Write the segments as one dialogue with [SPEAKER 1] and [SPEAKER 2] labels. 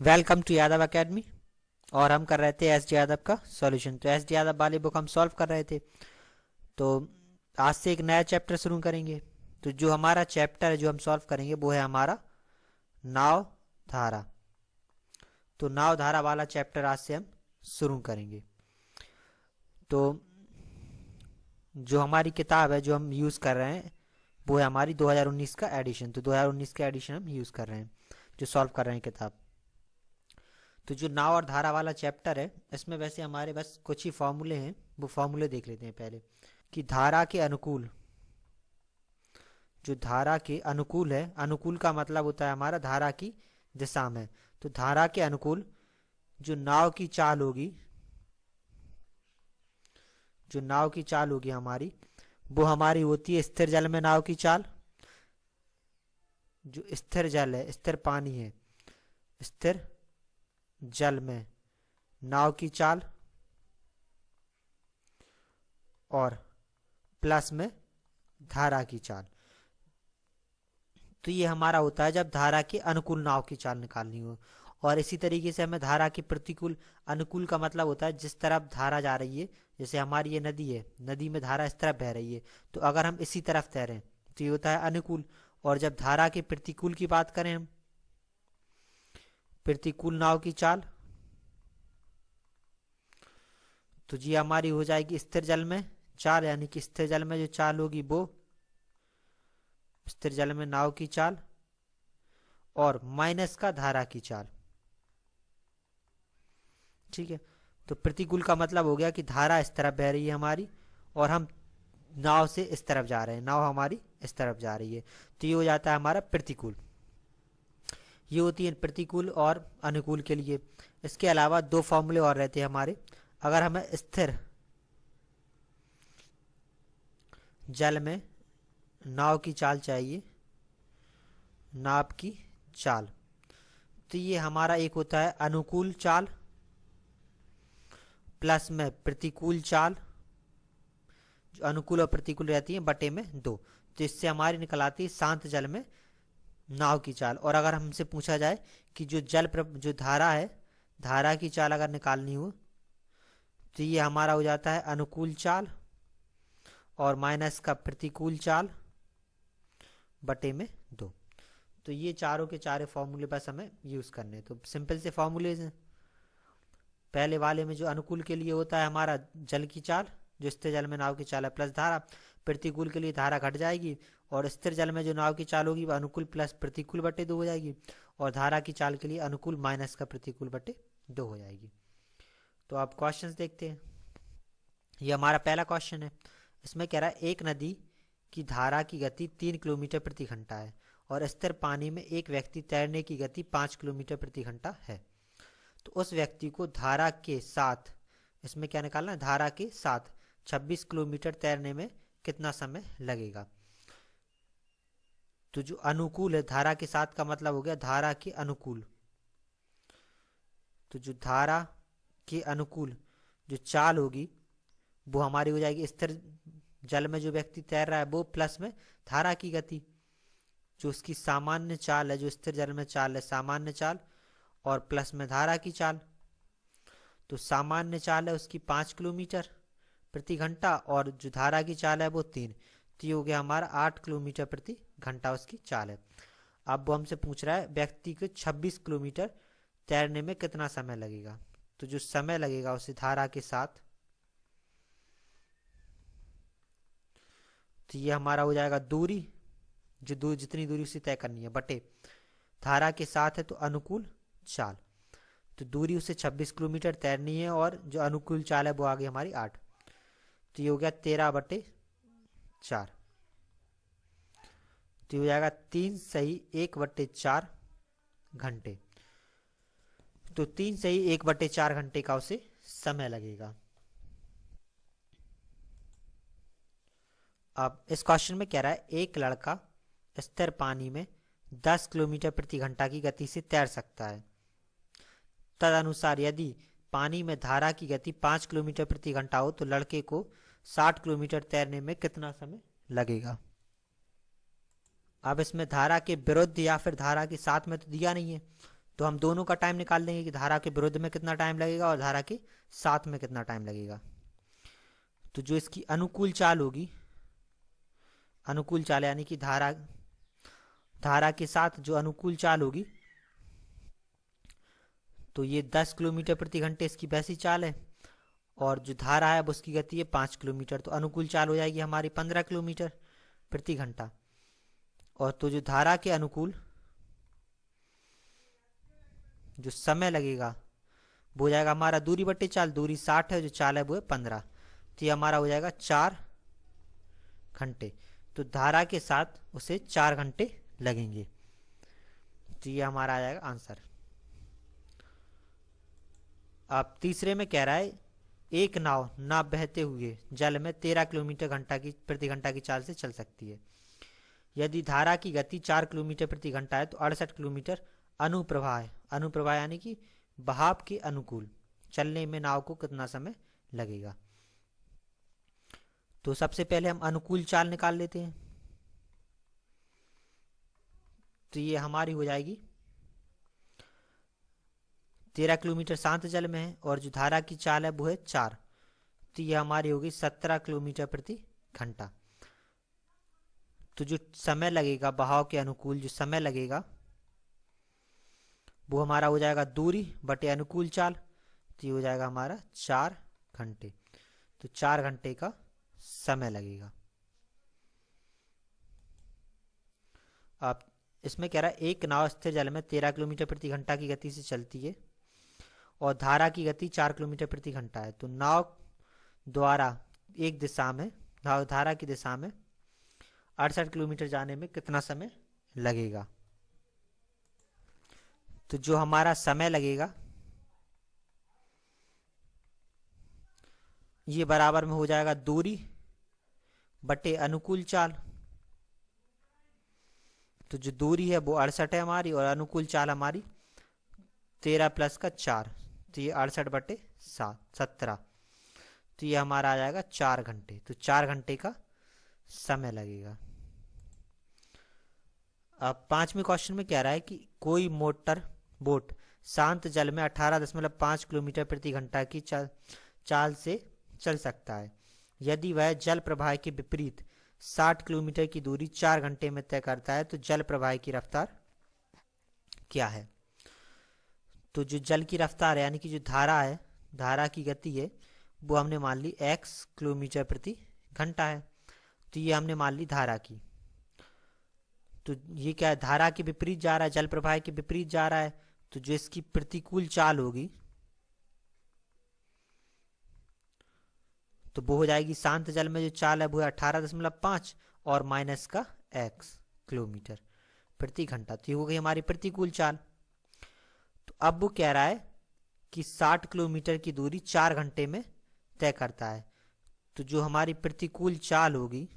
[SPEAKER 1] Welcome to Yadav academy. और हम कर रहे थे एस डी यादव का सॉल्यूशन। तो एस डी यादव वाली बुक हम सॉल्व कर रहे थे। तो आज से एक नया चैप्टर शुरू करेंगे। तो जो हमारा चैप्टर है जो हम सॉल्व करेंगे वो है हमारा नाव धारा। तो नाव धारा वाला चैप्टर आज से हम शुरू करेंगे। तो जो हमारी किताब है जो हम यूज़ कर रहे हैं वो है हमारी 2019 का एडिशन। तो 2019 का एडिशन हम यूज़ कर रहे हैं जो सॉल्व कर रहे हैं किताब। तो जो नाव और धारा वाला चैप्टर है इसमें वैसे हमारे बस कुछ ही फॉर्मूले हैं, वो फॉर्मूले देख लेते हैं पहले। कि धारा के अनुकूल, जो धारा के अनुकूल है, अनुकूल का मतलब होता है हमारा धारा की दिशा में। तो धारा के अनुकूल जो नाव की चाल होगी, जो नाव की चाल होगी हमारी, वो हमारी होती है स्थिर जल में नाव की चाल। जो स्थिर जल है, स्थिर पानी है, स्थिर जल में नाव की चाल, और प्लस में धारा की चाल। तो ये हमारा होता है जब धारा के अनुकूल नाव की चाल निकालनी हो। और इसी तरीके से हमें धारा की प्रतिकूल, अनुकूल का मतलब होता है जिस तरफ धारा जा रही है। जैसे हमारी ये नदी है, नदी में धारा इस तरफ बह रही है, तो अगर हम इसी तरफ तैरें तो ये होता है अनुकूल। और जब धारा के प्रतिकूल की बात करें हम, प्रतिकूल नाव की चाल, तो जी हमारी हो जाएगी स्थिर जल में चाल। यानी कि स्थिर जल में जो चाल होगी वो स्थिर जल में नाव की चाल, और माइनस का धारा की चाल। ठीक है। तो प्रतिकूल का मतलब हो गया कि धारा इस तरफ बह रही है हमारी, और हम नाव से इस तरफ जा रहे हैं, नाव हमारी इस तरफ जा रही है। तो ये हो जाता है हमारा प्रतिकूल। ये होती है प्रतिकूल और अनुकूल के लिए। इसके अलावा दो फॉर्मूले और रहते हैं हमारे। अगर हमें स्थिर जल में नाव की चाल चाहिए, नाव की चाल, तो ये हमारा एक होता है अनुकूल चाल प्लस में प्रतिकूल चाल। जो अनुकूल और प्रतिकूल रहती है बटे में दो। तो इससे हमारी निकल आती है शांत जल में नाव की चाल। और अगर हमसे पूछा जाए कि जो जो धारा है, धारा की चाल अगर निकालनी हो, तो ये हमारा हो जाता है अनुकूल चाल और माइनस का प्रतिकूल चाल बटे में दो। तो ये चारों के चारों फॉर्मूले बस हमें यूज करने हैं। तो सिंपल से फॉर्मूले हैं। पहले वाले में जो अनुकूल के लिए होता है हमारा जल की चाल, जो स्थिर जल में नाव की चाल है, प्लस धारा। प्रतिकूल के लिए धारा घट जाएगी, और स्थिर जल में जो नाव की चाल होगी वह अनुकूल प्लस प्रतिकूल बटे दो हो जाएगी। और धारा की चाल के लिए अनुकूल माइनस का प्रतिकूल बटे दो हो जाएगी। तो आप क्वेश्चंस देखते हैं। ये हमारा पहला क्वेश्चन है। इसमें कह रहा है एक नदी की धारा की गति 3 किलोमीटर प्रति घंटा है, और स्थिर पानी में एक व्यक्ति तैरने की गति 5 किलोमीटर प्रति घंटा है। तो उस व्यक्ति को धारा के साथ, इसमें क्या निकालना है, धारा के साथ 26 किलोमीटर तैरने में कितना समय लगेगा। तो जो अनुकूल है, धारा के साथ का मतलब हो गया धारा के अनुकूल। तो जो धारा के अनुकूल जो चाल होगी वो हमारी हो जाएगी स्थिर जल में जो व्यक्ति तैर रहा है वो, प्लस में धारा की गति जो उसकी सामान्य चाल है, जो स्थिर जल में चाल है सामान्य चाल, और प्लस में धारा की चाल। तो सामान्य चाल है उसकी 5 किलोमीटर प्रति घंटा, और जो धारा की चाल है वो 3। तो ये हो गया हमारा 8 किलोमीटर प्रति घंटा उसकी चाल है। अब वो हमसे पूछ रहा है व्यक्ति को 26 किलोमीटर तैरने में कितना समय लगेगा। तो जो समय लगेगा उसे धारा के साथ, तो ये हमारा हो जाएगा दूरी, जो जितनी दूरी उसे तय करनी है, बटे धारा के साथ है तो अनुकूल चाल। तो दूरी उसे 26 किलोमीटर तैरनी है, और जो अनुकूल चाल है वो आ गई हमारी 8। तो ये हो गया 13/4। तो ये हो जाएगा 3 सही 1/4 घंटे। तो 3 सही 1/4 घंटे का उसे समय लगेगा। अब इस क्वेश्चन में कह रहा है एक लड़का स्थिर पानी में 10 किलोमीटर प्रति घंटा की गति से तैर सकता है। तदनुसार यदि पानी में धारा की गति 5 किलोमीटर प्रति घंटा हो तो लड़के को 60 किलोमीटर तैरने में कितना समय लगेगा। अब इसमें धारा के विरुद्ध या फिर धारा के साथ में तो दिया नहीं है, तो हम दोनों का टाइम निकाल लेंगे कि धारा के विरुद्ध में कितना टाइम लगेगा और धारा के साथ में कितना टाइम लगेगा। तो जो इसकी अनुकूल चाल होगी, अनुकूल चाल यानी कि धारा धारा के साथ जो अनुकूल चाल होगी, तो ये 10 किलोमीटर प्रति घंटे इसकी वैसी चाल है, और जो धारा है अब उसकी गति है 5 किलोमीटर, तो अनुकूल चाल हो जाएगी हमारी 15 किलोमीटर प्रति घंटा। और तो जो धारा के अनुकूल जो समय लगेगा वो हो जाएगा हमारा दूरी बट्टे चाल, दूरी 60 है, जो चाल है वो है 15, तो ये हमारा हो जाएगा 4 घंटे। तो धारा के साथ उसे 4 घंटे लगेंगे, तो ये हमारा आ जाएगा आंसर। अब तीसरे में कह रहा है एक नाव बहते हुए जल में 13 किलोमीटर प्रति घंटा की चाल से चल सकती है। यदि धारा की गति 4 किलोमीटर प्रति घंटा है तो 68 किलोमीटर अनुप्रवाह है। अनुप्रवाह यानी कि बहाव के अनुकूल चलने में नाव को कितना समय लगेगा। तो सबसे पहले हम अनुकूल चाल निकाल लेते हैं। तो ये हमारी हो जाएगी 13 किलोमीटर शांत जल में है और जो धारा की चाल है वो है 4, तो ये हमारी होगी 17 किलोमीटर प्रति घंटा। तो जो समय लगेगा बहाव के अनुकूल जो समय लगेगा वो हमारा हो जाएगा दूरी बटे अनुकूल चाल, तो ये हो जाएगा हमारा 4 घंटे। तो 4 घंटे का समय लगेगा। अब इसमें कह रहा है एक नाव स्थिर जल में 13 किलोमीटर प्रति घंटा की गति से चलती है और धारा की गति 4 किलोमीटर प्रति घंटा है। तो नाव द्वारा एक दिशा में धारा की दिशा में 68 किलोमीटर जाने में कितना समय लगेगा। तो जो हमारा समय लगेगा ये बराबर में हो जाएगा दूरी बटे अनुकूल चाल। तो जो दूरी है वो 68 है हमारी और अनुकूल चाल हमारी 13 प्लस का 4, तो ये 68 बटे 17, तो ये हमारा आ जाएगा 4 घंटे। तो 4 घंटे का समय लगेगा। अब 5वें क्वेश्चन में कह रहा है कि कोई मोटर बोट शांत जल में 18.5 किलोमीटर प्रति घंटा की चाल से चल सकता है। यदि वह जल प्रवाह के विपरीत 60 किलोमीटर की दूरी 4 घंटे में तय करता है तो जल प्रवाह की रफ्तार क्या है। तो जो जल की रफ्तार है यानी कि जो धारा है, धारा की गति है वो हमने मान ली x किलोमीटर प्रति घंटा है, तो ये हमने मान ली धारा की। तो ये क्या है, धारा के विपरीत जा रहा है, जल प्रवाह के विपरीत जा रहा है, तो जो इसकी प्रतिकूल चाल होगी तो वो हो जाएगी शांत जल में जो चाल है वो है 18.5 और माइनस का x किलोमीटर प्रति घंटा, तो ये हो गई हमारी प्रतिकूल चाल। तो अब वो कह रहा है कि 60 किलोमीटर की दूरी 4 घंटे में तय करता है। तो जो हमारी प्रतिकूल चाल होगी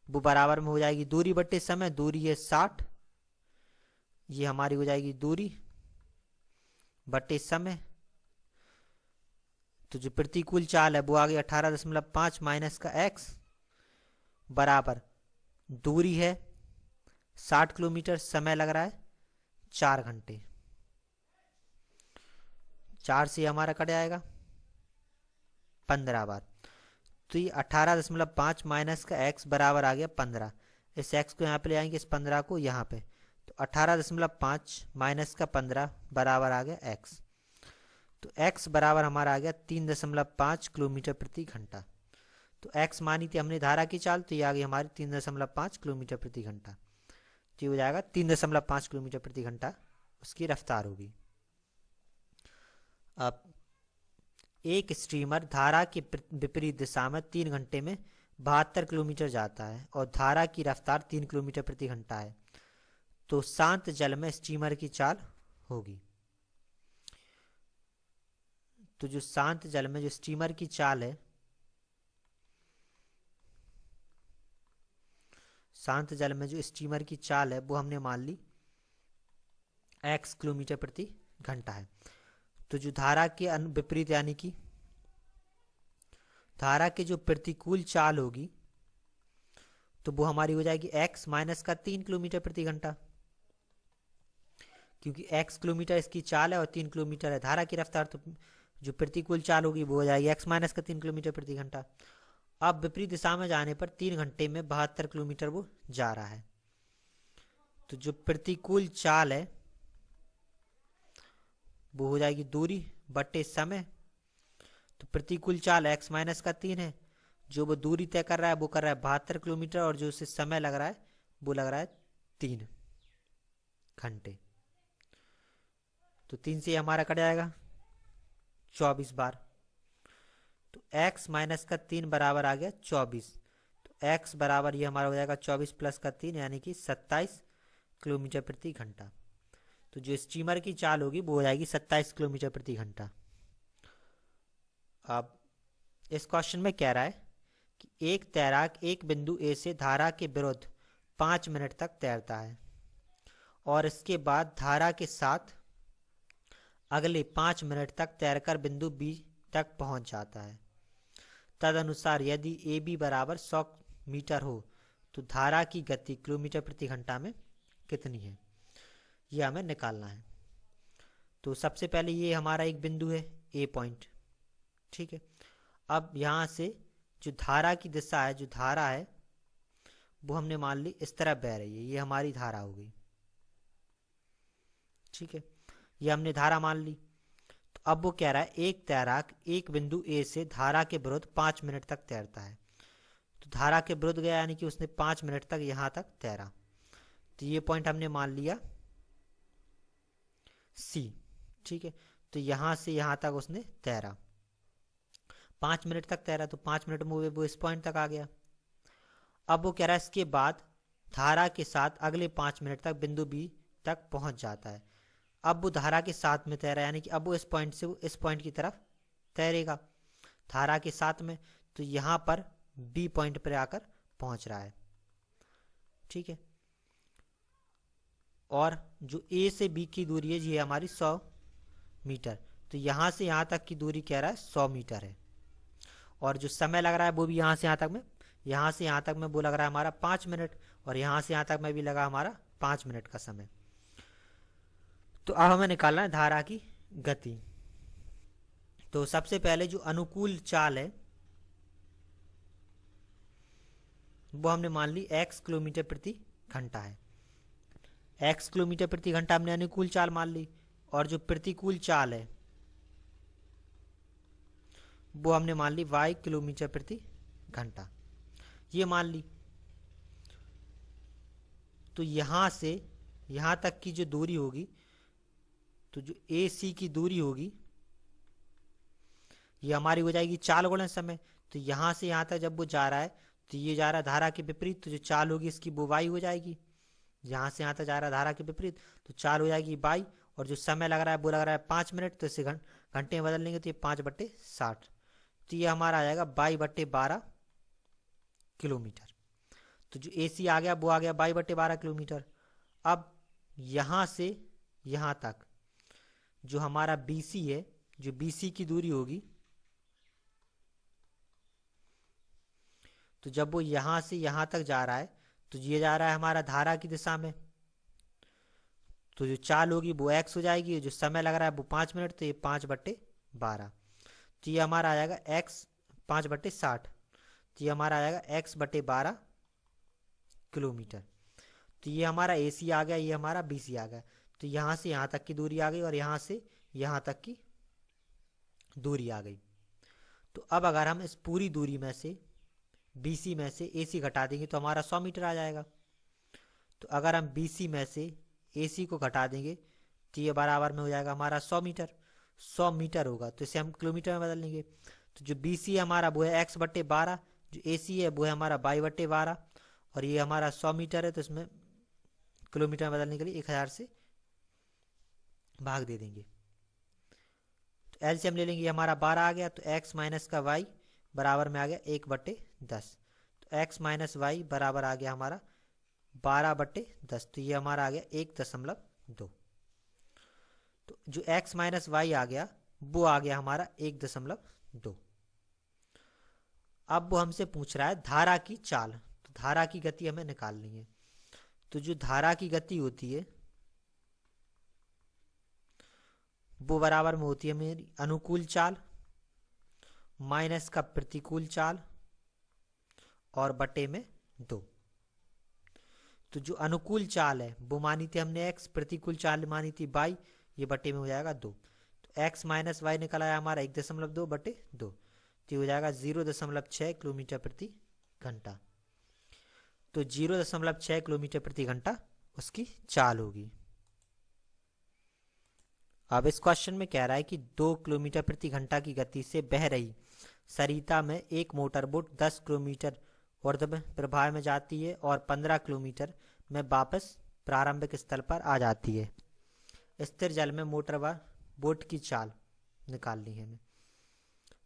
[SPEAKER 1] वो बराबर में हो जाएगी दूरी बटे समय, दूरी है 60, ये हमारी हो जाएगी दूरी बटे समय। तो जो प्रतिकूल चाल है वो आ गई 18.5 माइनस का x बराबर दूरी है 60 किलोमीटर, समय लग रहा है 4 घंटे। 4 से हमारा कट जाएगा 15 बार, तो ये 18.5 माइनस का x बराबर आ गया 15। इस x को यहाँ पे ले आएंगे, इस 15 को यहाँ पे, तो 18.5 माइनस का 15 बराबर आ गया x। तो x बराबर हमारा आ गया 3.5 किलोमीटर प्रति घंटा। तो x मानी थी हमने धारा की चाल, तो ये आ गई हमारी 3.5 किलोमीटर प्रति घंटा, तो ये हो जाएगा 3.5 किलोमीटर प्रति घंटा उसकी रफ्तार होगी। अब एक स्टीमर धारा के विपरीत दिशा में 3 घंटे में 72 किलोमीटर जाता है और धारा की रफ्तार 3 किलोमीटर प्रति घंटा है, तो शांत जल में स्टीमर की चाल होगी। तो जो शांत जल में जो स्टीमर की चाल है, शांत जल में जो स्टीमर की चाल है वो हमने मान ली x किलोमीटर प्रति घंटा है। तो जो धारा के विपरीत यानी कि धारा के जो प्रतिकूल चाल होगी तो वो हमारी हो जाएगी x माइनस का 3 किलोमीटर प्रति घंटा, क्योंकि x किलोमीटर इसकी चाल है और 3 किलोमीटर है धारा की रफ्तार, तो जो प्रतिकूल चाल होगी वो हो जाएगी x माइनस का 3 किलोमीटर प्रति घंटा। अब विपरीत दिशा में जाने पर 3 घंटे में 72 किलोमीटर वो जा रहा है। तो जो प्रतिकूल चाल है वो हो जाएगी दूरी बटे समय। तो प्रतिकूल चाल x माइनस का 3 है, जो वो दूरी तय कर रहा है वो कर रहा है 72 किलोमीटर, और जो उसे समय लग रहा है वो लग रहा है 3 घंटे। तो 3 से हमारा कट जाएगा 24 बार। तो x माइनस का 3 बराबर आ गया 24। तो x बराबर ये हमारा हो जाएगा 24 प्लस का 3 यानी कि 27 किलोमीटर प्रति घंटा। तो जो स्टीमर की चाल होगी वो हो जाएगी 27 किलोमीटर प्रति घंटा। अब इस क्वेश्चन में कह रहा है कि एक तैराक एक बिंदु ए से धारा के विरुद्ध 5 मिनट तक तैरता है और इसके बाद धारा के साथ अगले 5 मिनट तक तैरकर बिंदु बी तक पहुंच जाता है। तदनुसार यदि ए बी बराबर 100 मीटर हो तो धारा की गति किलोमीटर प्रति घंटा में कितनी है, यह हमें निकालना है। तो सबसे पहले ये हमारा एक बिंदु है ए पॉइंट, ठीक है। अब यहाँ से जो धारा की दिशा है, जो धारा है वो हमने मान ली इस तरह बह रही है, ये हमारी धारा हो गई, ठीक है। ये हमने धारा मान ली। तो अब वो कह रहा है एक तैराक एक बिंदु ए से धारा के विरुद्ध 5 मिनट तक तैरता है। तो धारा के विरुद्ध गया यानी कि उसने 5 मिनट तक यहाँ तक तैरा। तो ये पॉइंट हमने मान लिया सी, ठीक है। तो यहाँ से यहाँ तक उसने तैरा, 5 मिनट तक तैरा, तो 5 मिनट में वो इस पॉइंट तक आ गया। अब वो कह रहा है इसके बाद धारा के साथ अगले 5 मिनट तक बिंदु बी तक पहुंच जाता है। अब वो धारा के साथ में तैरा यानी कि अब वो इस पॉइंट से वो इस पॉइंट की तरफ तैरेगा धारा के साथ में। तो यहाँ पर बी पॉइंट पर आकर पहुंच रहा है, ठीक है। और जो ए से बी की दूरी है ये हमारी 100 मीटर। तो यहाँ से यहाँ तक की दूरी कह रहा है 100 मीटर है। और जो समय लग रहा है वो भी यहाँ से यहाँ तक में, यहाँ से यहाँ तक में वो लग रहा है हमारा 5 मिनट, और यहाँ से यहाँ तक में भी लगा हमारा 5 मिनट का समय। तो अब हमें निकालना है धारा की गति। तो सबसे पहले जो अनुकूल चाल है वो हमने मान ली x किलोमीटर प्रति घंटा है। x किलोमीटर प्रति घंटा हमने अनुकूल चाल मान ली, और जो प्रतिकूल चाल है वो हमने मान ली y किलोमीटर प्रति घंटा, ये मान ली। तो यहां से यहां तक की जो दूरी होगी, तो जो ए सी की दूरी होगी ये हमारी हो जाएगी चाल गुणा समय। तो यहां से यहां तक जब वो जा रहा है तो ये जा रहा है धारा के विपरीत, तो जो चाल होगी इसकी वो वाई हो जाएगी। यहां से यहां तक जा रहा है धारा के विपरीत, तो चाल हो जाएगी बाई, और जो समय लग रहा है वो लग रहा है 5 मिनट, तो इसे घंटे में बदल लेंगे तो ये 5/60। तो ये हमारा आ जाएगा 22/12 किलोमीटर। तो जो ए सी आ गया वो आ गया 22/12 किलोमीटर। अब यहां से यहां तक जो हमारा बी सी है, जो बी सी की दूरी होगी, तो जब वो यहां से यहां तक जा रहा है तो ये जा रहा है हमारा धारा की दिशा में, तो जो चाल होगी वो x हो जाएगी, जो समय लग रहा है वो 5 मिनट, तो ये 5/12। तो ये हमारा आ जाएगा x 5/60। तो ये हमारा आ जाएगा x/12 किलोमीटर। तो ये हमारा ए सी आ गया, ये हमारा बी सी आ गया। तो यहाँ से यहाँ तक की दूरी आ गई और यहाँ से यहाँ तक की दूरी आ गई। तो अब अगर हम इस पूरी दूरी में से बी सी में से ए सी घटा देंगे तो हमारा 100 मीटर आ जाएगा। तो अगर हम बी सी में से ए सी को घटा देंगे तो ये बराबर में हो जाएगा हमारा 100 मीटर। 100 मीटर होगा तो इसे हम किलोमीटर में बदल लेंगे। तो जो बी सी है हमारा वो है x/12, जो ए सी है वो है हमारा y/12, और ये हमारा 100 मीटर है, तो इसमें किलोमीटर में बदलने के लिए 1000 से भाग दे देंगे। तो एलसीएम ले लेंगे, ये हमारा 12 आ गया। तो x माइनस का y बराबर में आ गया 1/10। तो x माइनस वाई बराबर आ गया हमारा 12/10। तो ये हमारा आ गया 1.2। तो जो x माइनस वाई आ गया वो आ गया हमारा 1.2। अब वो हमसे पूछ रहा है धारा की चाल। तो धारा की गति हमें निकालनी है। तो जो धारा की गति होती है वो बराबर में होती है मेरी अनुकूल चाल माइनस का प्रतिकूल चाल और बटे में 2। तो जो अनुकूल चाल है वो मानी थी हमने x, प्रतिकूल चाल मानी थी y, ये बटे में हो जाएगा 2। तो x माइनस वाई निकल आया हमारा 1.2 बटे 2, तो ये हो जाएगा 0.6 किलोमीटर प्रति घंटा। तो 0.6 किलोमीटर प्रति घंटा उसकी चाल होगी। अब इस क्वेश्चन में कह रहा है कि 2 किलोमीटर प्रति घंटा की गति से बह रही सरिता में एक मोटर बोट 10 किलोमीटर ऊर्ध्व प्रवाह में जाती है और 15 किलोमीटर में वापस प्रारंभिक स्थल पर आ जाती है। स्थिर जल में मोटर बोट की चाल निकालनी है हमें।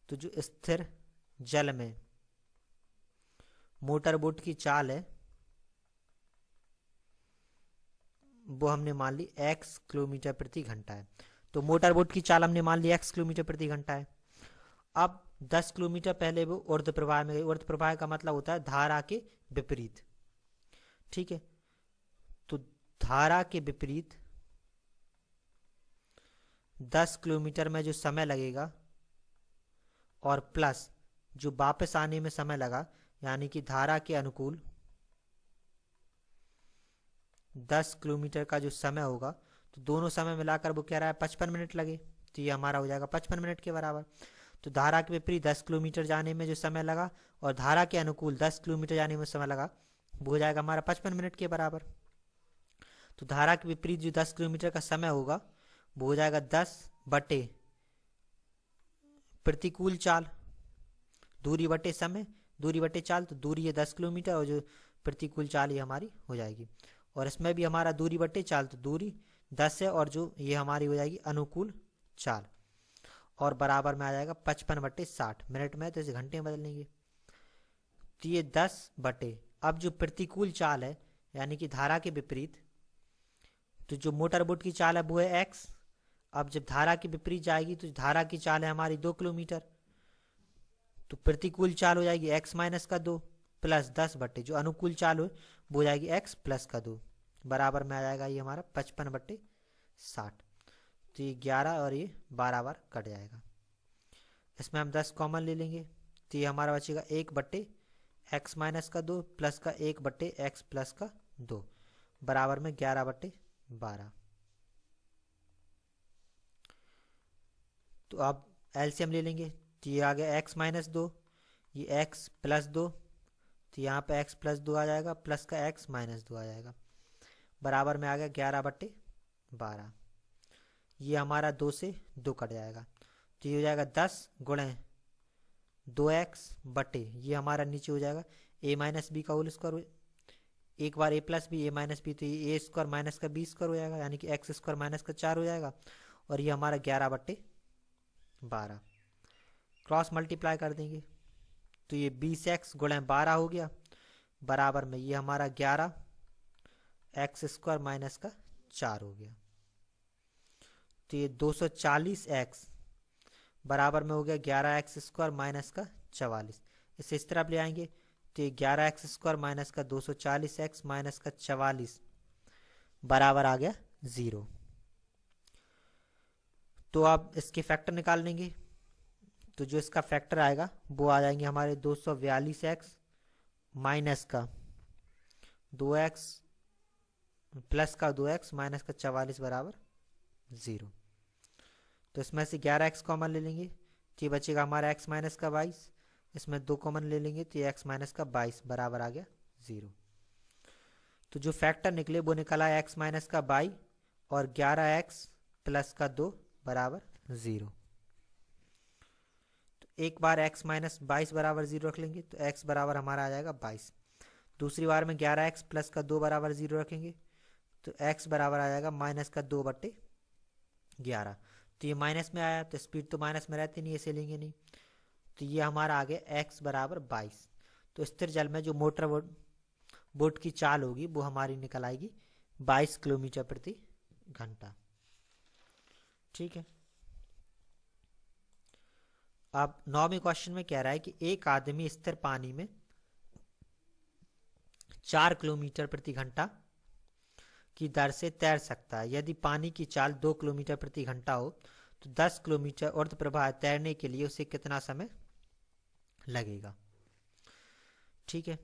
[SPEAKER 1] तो जो स्थिर जल में मोटर बोट की चाल है वो हमने मान ली x किलोमीटर प्रति घंटा है। तो मोटर बोट की चाल हमने मान ली x किलोमीटर प्रति घंटा है। अब 10 किलोमीटर पहले वो ऊर्ध्व प्रवाह में गई। ऊर्ध्व प्रवाह का मतलब होता है धारा के विपरीत, ठीक है। तो धारा के विपरीत 10 किलोमीटर में जो समय लगेगा और प्लस जो वापस आने में समय लगा, यानी कि धारा के अनुकूल 10 किलोमीटर का जो समय होगा, तो दोनों समय मिलाकर वो कह रहा है 55 मिनट लगे, तो ये हमारा हो जाएगा 55 मिनट के बराबर। तो धारा के विपरीत 10 किलोमीटर जाने में जो समय लगा और धारा के अनुकूल 10 किलोमीटर जाने में समय लगा, वो हो जाएगा हमारा 55 मिनट के बराबर। तो धारा के विपरीत जो 10 किलोमीटर का समय होगा वो हो जाएगा 10 बटे प्रतिकूल चाल, दूरी बटे समय, दूरी बटे चाल। तो दूरी है 10 किलोमीटर और जो प्रतिकूल चाल ये हमारी हो जाएगी। और इसमें भी हमारा दूरी बटे चाल, तो दूरी 10 है और जो ये हमारी हो जाएगी अनुकूल चाल, और बराबर में आ जाएगा 55 बटे 60 मिनट में, तो इसे घंटे में बदल लेंगे। तो ये 10 बटे, अब जो प्रतिकूल चाल है यानी कि धारा के विपरीत, तो जो मोटर बोट की चाल है वो है x। अब जब धारा के विपरीत जाएगी तो धारा की चाल है हमारी 2 किलोमीटर, तो प्रतिकूल चाल हो जाएगी x माइनस का 2 प्लस 10 बटे जो अनुकूल चाल हो वो हो जाएगी x प्लस का 2, बराबर में आ जाएगा ये हमारा 55 बटे 60। तो ये 11 और ये 12 बार कट जाएगा। इसमें हम 10 कॉमन ले लेंगे, तो ये हमारा बचेगा 1 बटे x माइनस का 2 प्लस का 1 बटे x प्लस का 2, बराबर में 11 बटे 12। तो अब एलसीएम ले लेंगे, तो ये आ गया x माइनस 2, ये x प्लस 2, तो यहाँ पे x प्लस 2 आ जाएगा प्लस का x माइनस 2 आ जाएगा, बराबर में आ गया 11 बटे 12। ये हमारा 2 से 2 कट जाएगा, तो ये हो जाएगा 10 गुणे 2x बटे ये हमारा नीचे हो जाएगा a माइनस बी का होल स्क्वायर, एक बार a plus B a minus B, तो ये a स्क्वायर माइनस का b स्क्वायर हो जाएगा, यानी कि x स्क्वायर माइनस का 4 हो जाएगा। और ये हमारा 11 बटे 12 क्रॉस मल्टीप्लाई कर देंगे, तो ये 20x गुणे 12 हो गया, बराबर में ये हमारा 11 x स्क्वायर माइनस का 4 हो गया। तो ये 240x बराबर में हो गया 11x स्क्वायर माइनस का 44। इसे इस तरफ ले आएंगे, तो ये 11x स्क्वायर माइनस का 240x माइनस का 44 बराबर आ गया 0। तो अब इसके फैक्टर निकाल लेंगे, तो जो इसका फैक्टर आएगा वो आ जाएंगे हमारे 242x माइनस का 2x प्लस का 2x माइनस का 44 बराबर 0। तो इसमें से 11x कॉमन ले लेंगे, तो ये बचेगा हमारा x माइनस का 22, इसमें 2 कॉमन ले लेंगे तो ये x माइनस का 22 बराबर आ गया 0। तो जो फैक्टर निकले वो निकला x माइनस का 22 और 11x प्लस का 2 बराबर 0। तो एक बार x माइनस 22 बराबर 0 रख लेंगे, तो x बराबर हमारा आ जाएगा 22। दूसरी बार में 11x प्लस का 2 बराबर 0 रखेंगे, तो x बराबर आ जाएगा माइनस का 2 बटे 11। तो ये माइनस में आया, तो स्पीड तो माइनस में रहती नहीं, ऐसे लेंगे नहीं, तो ये हमारा आ गया x बराबर 22। तो स्थिर जल में जो मोटर बोट की चाल होगी वो हमारी निकल आएगी 22 किलोमीटर प्रति घंटा, ठीक है। अब 9वें क्वेश्चन में कह रहा है कि एक आदमी स्थिर पानी में 4 किलोमीटर प्रति घंटा की दर से तैर सकता है। यदि पानी की चाल 2 किलोमीटर प्रति घंटा हो तो 10 किलोमीटर ऊर्ध्व प्रवाह तैरने के लिए उसे कितना समय लगेगा। ठीक है,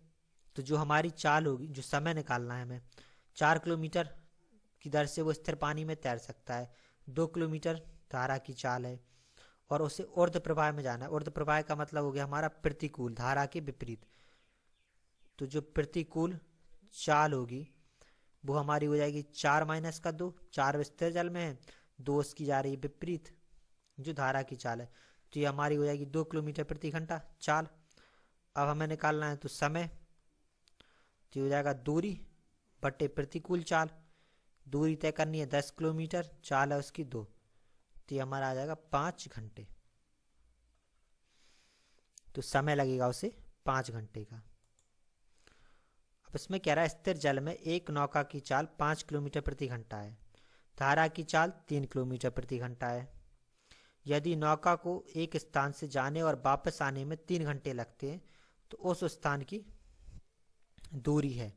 [SPEAKER 1] तो जो हमारी चाल होगी, जो समय निकालना है हमें, 4 किलोमीटर की दर से वो स्थिर पानी में तैर सकता है। 2 किलोमीटर धारा की चाल है और उसे ऊर्ध्व प्रवाह में जाना है। ऊर्ध्व प्रवाह का मतलब हो गया हमारा प्रतिकूल, धारा के विपरीत। तो जो प्रतिकूल चाल होगी वो हमारी हो जाएगी 4 - 2। 4 स्थिर जल में है, 2 उसकी जा रही है विपरीत जो धारा की चाल है, तो ये हमारी हो जाएगी 2 किलोमीटर प्रति घंटा चाल। अब हमें निकालना है तो समय, तो हो जाएगा दूरी बटे प्रतिकूल चाल। दूरी तय करनी है 10 किलोमीटर, चाल है उसकी 2, तो ये हमारा आ जाएगा 5 घंटे। तो समय लगेगा उसे 5 घंटे का। अब इसमें कह रहा है स्थिर जल में एक नौका की चाल 5 किलोमीटर प्रति घंटा है, धारा की चाल 3 किलोमीटर प्रति घंटा है। यदि नौका को एक स्थान से जाने और वापस आने में 3 घंटे लगते हैं तो उस स्थान की दूरी है।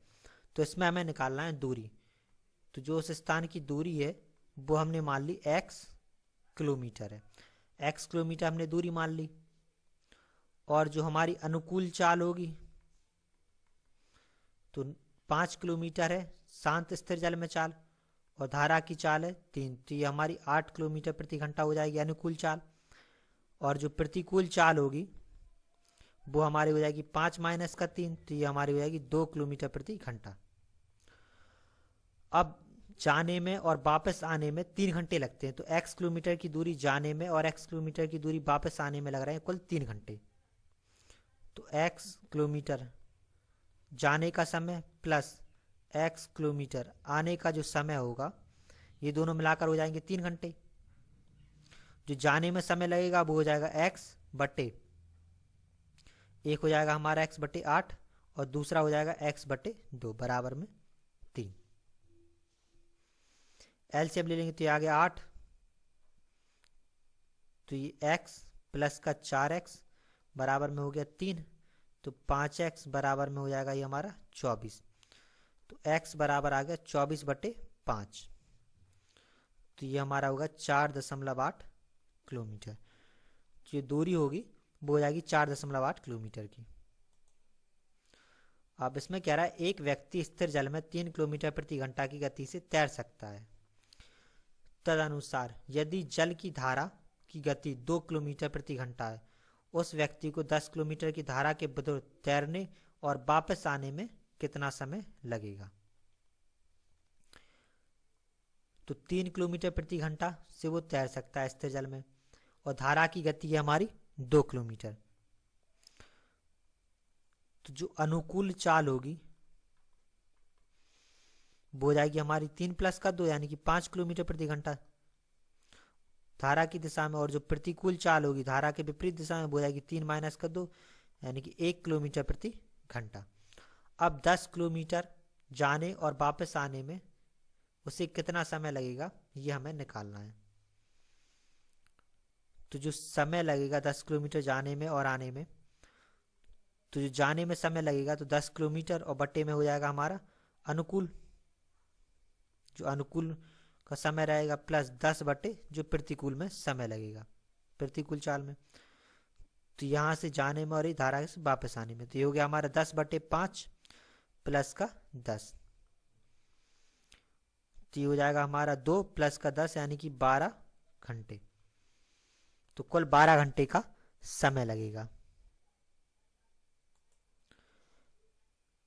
[SPEAKER 1] तो इसमें हमें निकालना है दूरी। तो जो उस स्थान की दूरी है वो हमने मान ली x किलोमीटर है। x किलोमीटर हमने दूरी मान ली। और जो हमारी अनुकूल चाल होगी तो 5 किलोमीटर है शांत स्थिर जल में चाल, और धारा की चाल है 3, तो ये हमारी 8 किलोमीटर प्रति घंटा हो जाएगी अनुकूल चाल। और जो प्रतिकूल चाल होगी वो हमारी हो जाएगी 5 - 3, तो ये हमारी हो जाएगी 2 किलोमीटर प्रति घंटा। अब जाने में और वापस आने में 3 घंटे लगते हैं, तो x किलोमीटर की दूरी जाने में और x किलोमीटर की दूरी वापस आने में लग रहे हैं कुल 3 घंटे। तो x किलोमीटर जाने का समय प्लस x किलोमीटर आने का जो समय होगा, ये दोनों मिलाकर हो जाएंगे 3 घंटे। जो जाने में समय लगेगा वो हो जाएगा x बटे, एक हो जाएगा हमारा x बटे 8 और दूसरा हो जाएगा x बटे 2 बराबर में 3। एलसीएम ले लेंगे तो ये आ गया 8, तो ये x प्लस का 4x बराबर में हो गया 3, तो 5x बराबर में हो जाएगा ये हमारा 24। तो x बराबर आ गया 24 बटे 5, तो ये हमारा होगा 4.8 किलोमीटर। जो दूरी होगी वो हो जाएगी 4.8 किलोमीटर की। अब इसमें कह रहा है एक व्यक्ति स्थिर जल में 3 किलोमीटर प्रति घंटा की गति से तैर सकता है। तदनुसार यदि जल की धारा की गति 2 किलोमीटर प्रति घंटा है, उस व्यक्ति को 10 किलोमीटर की धारा के बदौर तैरने और वापस आने में कितना समय लगेगा। तो 3 किलोमीटर प्रति घंटा से वो तैर सकता है स्थिर जल में, और धारा की गति है हमारी 2 किलोमीटर। तो जो अनुकूल चाल होगी वो हो जाएगी हमारी 3 + 2 यानी कि 5 किलोमीटर प्रति घंटा धारा की दिशा में, और जो प्रतिकूल चाल होगी धारा के विपरीत दिशा में वो हो जाएगी 3 - 2 यानी कि 1 किलोमीटर प्रति घंटा। अब 10 किलोमीटर जाने और वापस आने में उसे कितना समय लगेगा ये हमें निकालना है। तो जो समय लगेगा 10 किलोमीटर जाने में और आने में, तो जो जाने में समय लगेगा तो 10 किलोमीटर और बट्टे में हो जाएगा हमारा अनुकूल, जो अनुकूल का समय रहेगा प्लस 10 बटे जो प्रतिकूल में समय लगेगा प्रतिकूल चाल में। तो यहाँ से जाने में और ये धारा से वापस आने में, तो ये हो गया हमारा 10/5 प्लस का 10, तो ये हो जाएगा हमारा 2 प्लस का 10 यानी कि 12 घंटे। तो कुल 12 घंटे का समय लगेगा।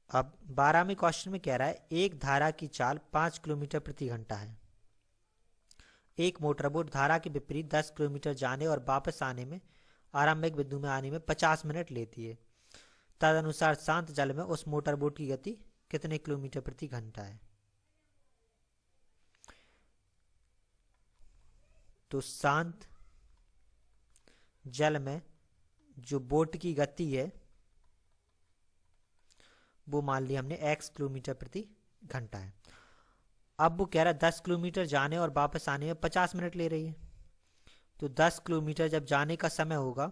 [SPEAKER 1] अब 12वें क्वेश्चन में कह रहा है एक धारा की चाल 5 किलोमीटर प्रति घंटा है। एक मोटरबोट धारा के विपरीत 10 किलोमीटर जाने और वापस आने में आरंभिक बिंदु में आने में 50 मिनट लेती है। तदनुसार शांत जल में उस मोटरबोट की गति कितने किलोमीटर प्रति घंटा है। तो शांत जल में जो बोट की गति है वो मान लिया हमने x किलोमीटर प्रति घंटा है। अब वो कह रहा है 10 किलोमीटर जाने और वापस आने में 50 मिनट ले रही है। तो 10 किलोमीटर जब जाने का समय होगा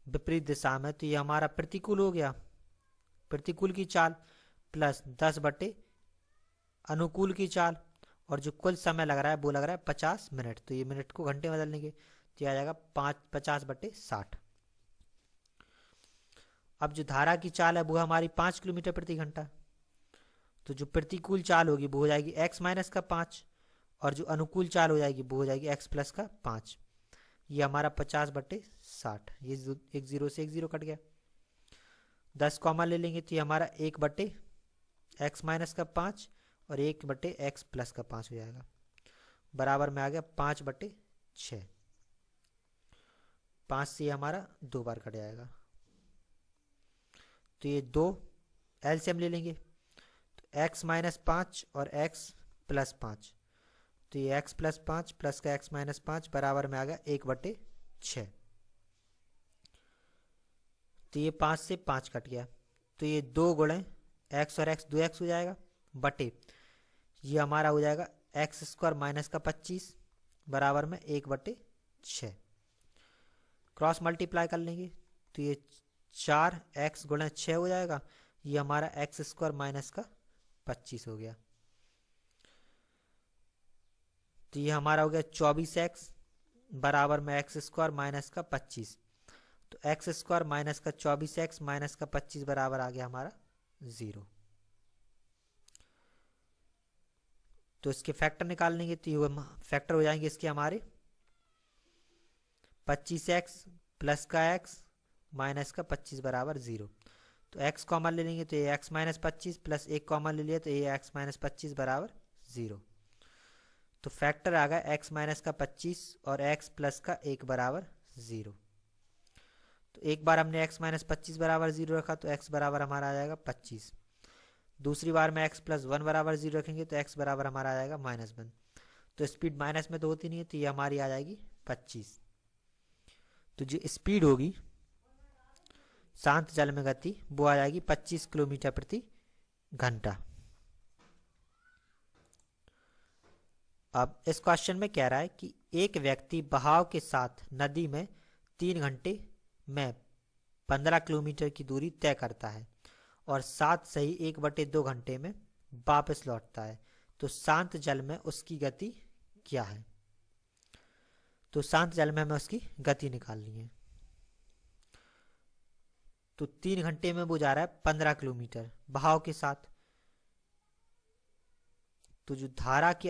[SPEAKER 1] विपरीत दिशा में, तो ये हमारा प्रतिकूल हो गया, प्रतिकूल की चाल प्लस 10 बटे अनुकूल की चाल, और जो कुल समय लग रहा है वो लग रहा है 50 मिनट। तो ये मिनट को घंटे में बदल लेंगे तो ये आ जाएगा 50/60। अब जो धारा की चाल है वो हमारी 5 किलोमीटर प्रति घंटा। तो जो प्रतिकूल चाल होगी वो हो जाएगी x-5, और जो अनुकूल चाल हो जाएगी वो हो जाएगी x+5। ये हमारा 50/60। ये एक जीरो से एक जीरो कट गया, 10 कॉमन ले लेंगे तो ये हमारा 1/x-5 और 1/x+5 हो जाएगा, बराबर में आ गया 5/6। 5 से हमारा 2 बार कट जाएगा तो ये 2 एलसीएम ले लेंगे तो x-5 और x+5, तो ये x+5 प्लस का x-5 बराबर में आ गया 1/6। तो ये 5 से 5 कट गया तो ये 2 गुणे x और x 2x हो जाएगा, बटे ये हमारा हो जाएगा x² - 25 बराबर में 1/6। क्रॉस मल्टीप्लाई कर लेंगे तो ये 4x गुणे 6 हो जाएगा, ये हमारा x² - 25 हो गया। तो ये हमारा हो गया 24x बराबर में x² - 25। तो x² - 24x - 25 बराबर आ गया हमारा 0। तो इसके फैक्टर निकाल लेंगे तो ये फैक्टर हो जाएंगे इसके हमारे 25x प्लस का x माइनस का 25 बराबर 0। तो x कॉमन ले लेंगे तो ये x-25 प्लस 1 कॉमन ले लिया तो ये x-25 बराबर 0। तो फैक्टर आ गया x-25 और x प्लस का 1 बराबर 0। तो एक बार हमने x-25 बराबर 0 रखा तो x बराबर हमारा आ जाएगा 25। दूसरी बार में x+1 बराबर 0 रखेंगे तो x बराबर हमारा आ जाएगा -1। तो स्पीड माइनस में तो होती नहीं है तो ये हमारी आ जाएगी 25। तो जो स्पीड होगी शांत जल में गति वो आ जाएगी 25 किलोमीटर प्रति घंटा। अब इस क्वेश्चन में कह रहा है कि एक व्यक्ति बहाव के साथ नदी में 3 घंटे में 15 किलोमीटर की दूरी तय करता है और साथ सही 1/2 घंटे में वापस लौटता है, तो शांत जल में उसकी गति क्या है? तो शांत जल में हमें उसकी गति निकालनी है। तो 3 घंटे में वो जा रहा है 15 किलोमीटर बहाव के साथ। तो जो धारा के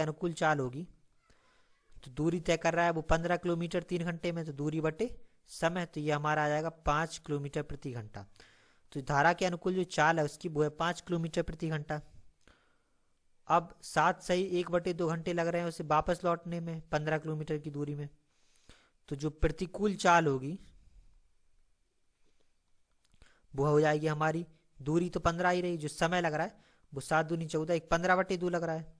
[SPEAKER 1] अनुकूल चाल होगी तो दूरी तय कर रहा है वो 15 किलोमीटर 3 घंटे में, तो दूरी बटे समय, तो ये हमारा आ जाएगा 5 किलोमीटर प्रति घंटा। तो धारा के अनुकूल जो चाल है उसकी वो है 5 किलोमीटर प्रति घंटा। अब साथ सही 1/2 घंटे लग रहे हैं उसे वापस लौटने में 15 किलोमीटर की दूरी में। तो जो प्रतिकूल चाल होगी वो हो जाएगी हमारी, दूरी तो 15 ही रही, जो समय लग रहा है वो 7 दूनी 14, 15/2 लग रहा है,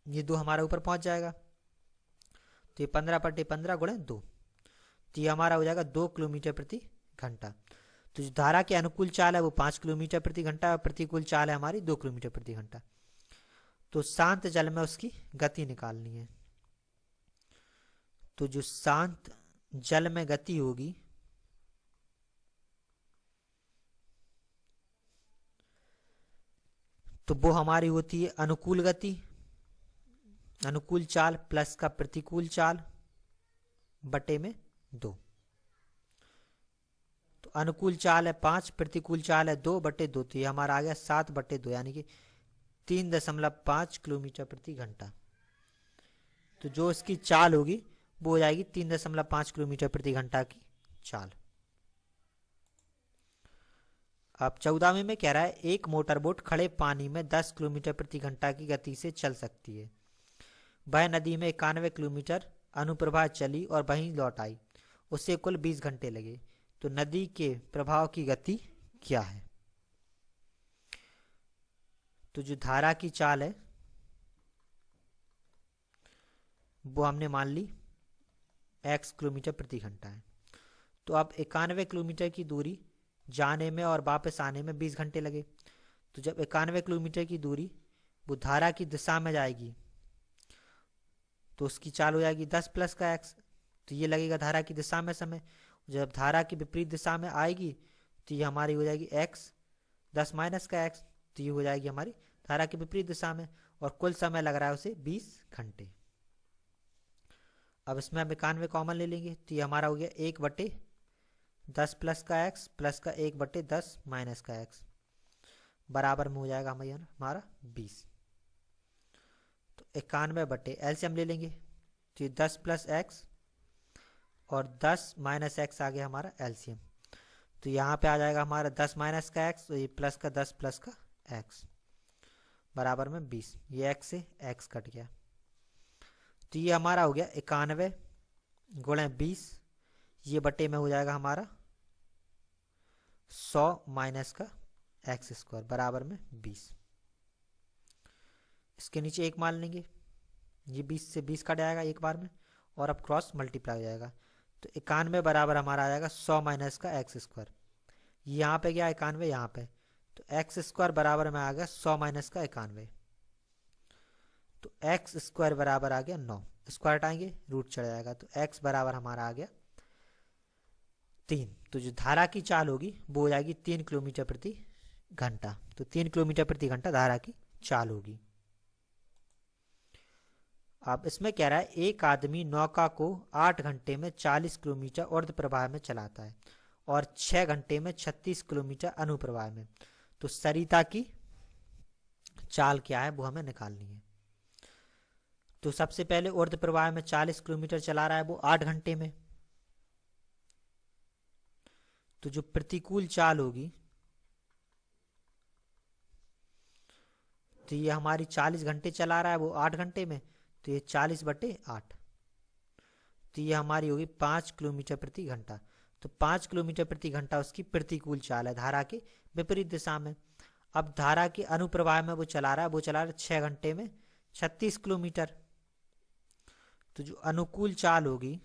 [SPEAKER 1] ये 2 हमारे ऊपर पहुंच जाएगा। तो ये 15/15 गुणे 2, तो ये हमारा हो जाएगा 2 किलोमीटर प्रति घंटा। तो जो धारा के अनुकूल चाल है वो 5 किलोमीटर प्रति घंटा और प्रतिकूल चाल है हमारी 2 किलोमीटर प्रति घंटा। तो शांत जल में उसकी गति निकालनी है। तो जो शांत जल में गति होगी तो वो हमारी होती है अनुकूल गति, अनुकूल चाल प्लस का प्रतिकूल चाल बटे में 2। तो अनुकूल चाल है 5, प्रतिकूल चाल है 2/2, तो ये हमारा आ गया 7/2 यानी कि 3.5 किलोमीटर प्रति घंटा। तो जो इसकी चाल होगी वो हो जाएगी 3.5 किलोमीटर प्रति घंटा की चाल। अब 14वें में कह रहा है एक मोटर बोट खड़े पानी में 10 किलोमीटर प्रति घंटा की गति से चल सकती है। वह नदी में 91 किलोमीटर अनुप्रवाह चली और वहीं लौट आई, उसे कुल 20 घंटे लगे, तो नदी के प्रवाह की गति क्या है? तो जो धारा की चाल है वो हमने मान ली x किलोमीटर प्रति घंटा है। तो अब 91 किलोमीटर की दूरी जाने में और वापस आने में 20 घंटे लगे, तो जब 91 किलोमीटर की दूरी वो धारा की दिशा में जाएगी तो उसकी चाल हो जाएगी 10 प्लस का x, तो ये लगेगा धारा की दिशा में समय। जब धारा की विपरीत दिशा में आएगी तो ये हमारी हो जाएगी x, 10 माइनस का x, तो ये हो जाएगी हमारी धारा की विपरीत दिशा में, और कुल समय लग रहा है उसे 20 घंटे। अब इसमें हम 91 कॉमन ले लेंगे, तो ये हमारा हो गया 1/10 प्लस का x प्लस का 1/10 माइनस का x बराबर में हो जाएगा हमारा 20। तो 91 एलसीएम ले लेंगे, तो ये 10 प्लस x और 10 माइनस x आ गया हमारा एलसीएम। तो यहाँ पे आ जाएगा हमारा 10 माइनस का x, तो ये प्लस का 10 प्लस का x बराबर में 20। ये x से x कट गया, तो ये हमारा हो गया 91 गुणे 20, ये बटे में हो जाएगा हमारा 100 माइनस का x स्क्वायर बराबर में 20। इसके नीचे एक मान लेंगे, ये 20 से 20 कट जाएगा एक बार में, और अब क्रॉस मल्टीप्लाई हो जाएगा, तो 91 बराबर हमारा आ जाएगा 100 माइनस का x स्क्वायर। यहाँ पे गया 91 यहाँ पे, तो x स्क्वायर बराबर में आ गया 100 माइनस का 91, तो x स्क्वायर बराबर आ गया 9, स्क्वायर हटाएंगे रूट चढ़ जाएगा, तो x बराबर हमारा आ गया 3। तो जो धारा की चाल होगी वो हो जाएगी 3 किलोमीटर प्रति घंटा। तो 3 किलोमीटर प्रति घंटा धारा की चाल होगी। अब इसमें कह रहा है एक आदमी नौका को 8 घंटे में 40 किलोमीटर ऊर्ध्व प्रवाह में चलाता है और 6 घंटे में 36 किलोमीटर अनुप्रवाह में। तो सरिता की चाल क्या है वो हमें निकालनी है। तो सबसे पहले ऊर्ध्व प्रवाह में 40 किलोमीटर चला रहा है वो 8 घंटे में, तो जो प्रतिकूल चाल होगी तो ये हमारी 40 घंटे चला रहा है वो 8 घंटे में, तो ये 40/8, तो ये हमारी होगी 5 किलोमीटर प्रति घंटा। तो 5 किलोमीटर प्रति घंटा उसकी प्रतिकूल चाल है धारा के विपरीत दिशा में। अब धारा के अनुप्रवाह में वो चला रहा है 6 घंटे में 36 किलोमीटर। तो जो अनुकूल चाल होगी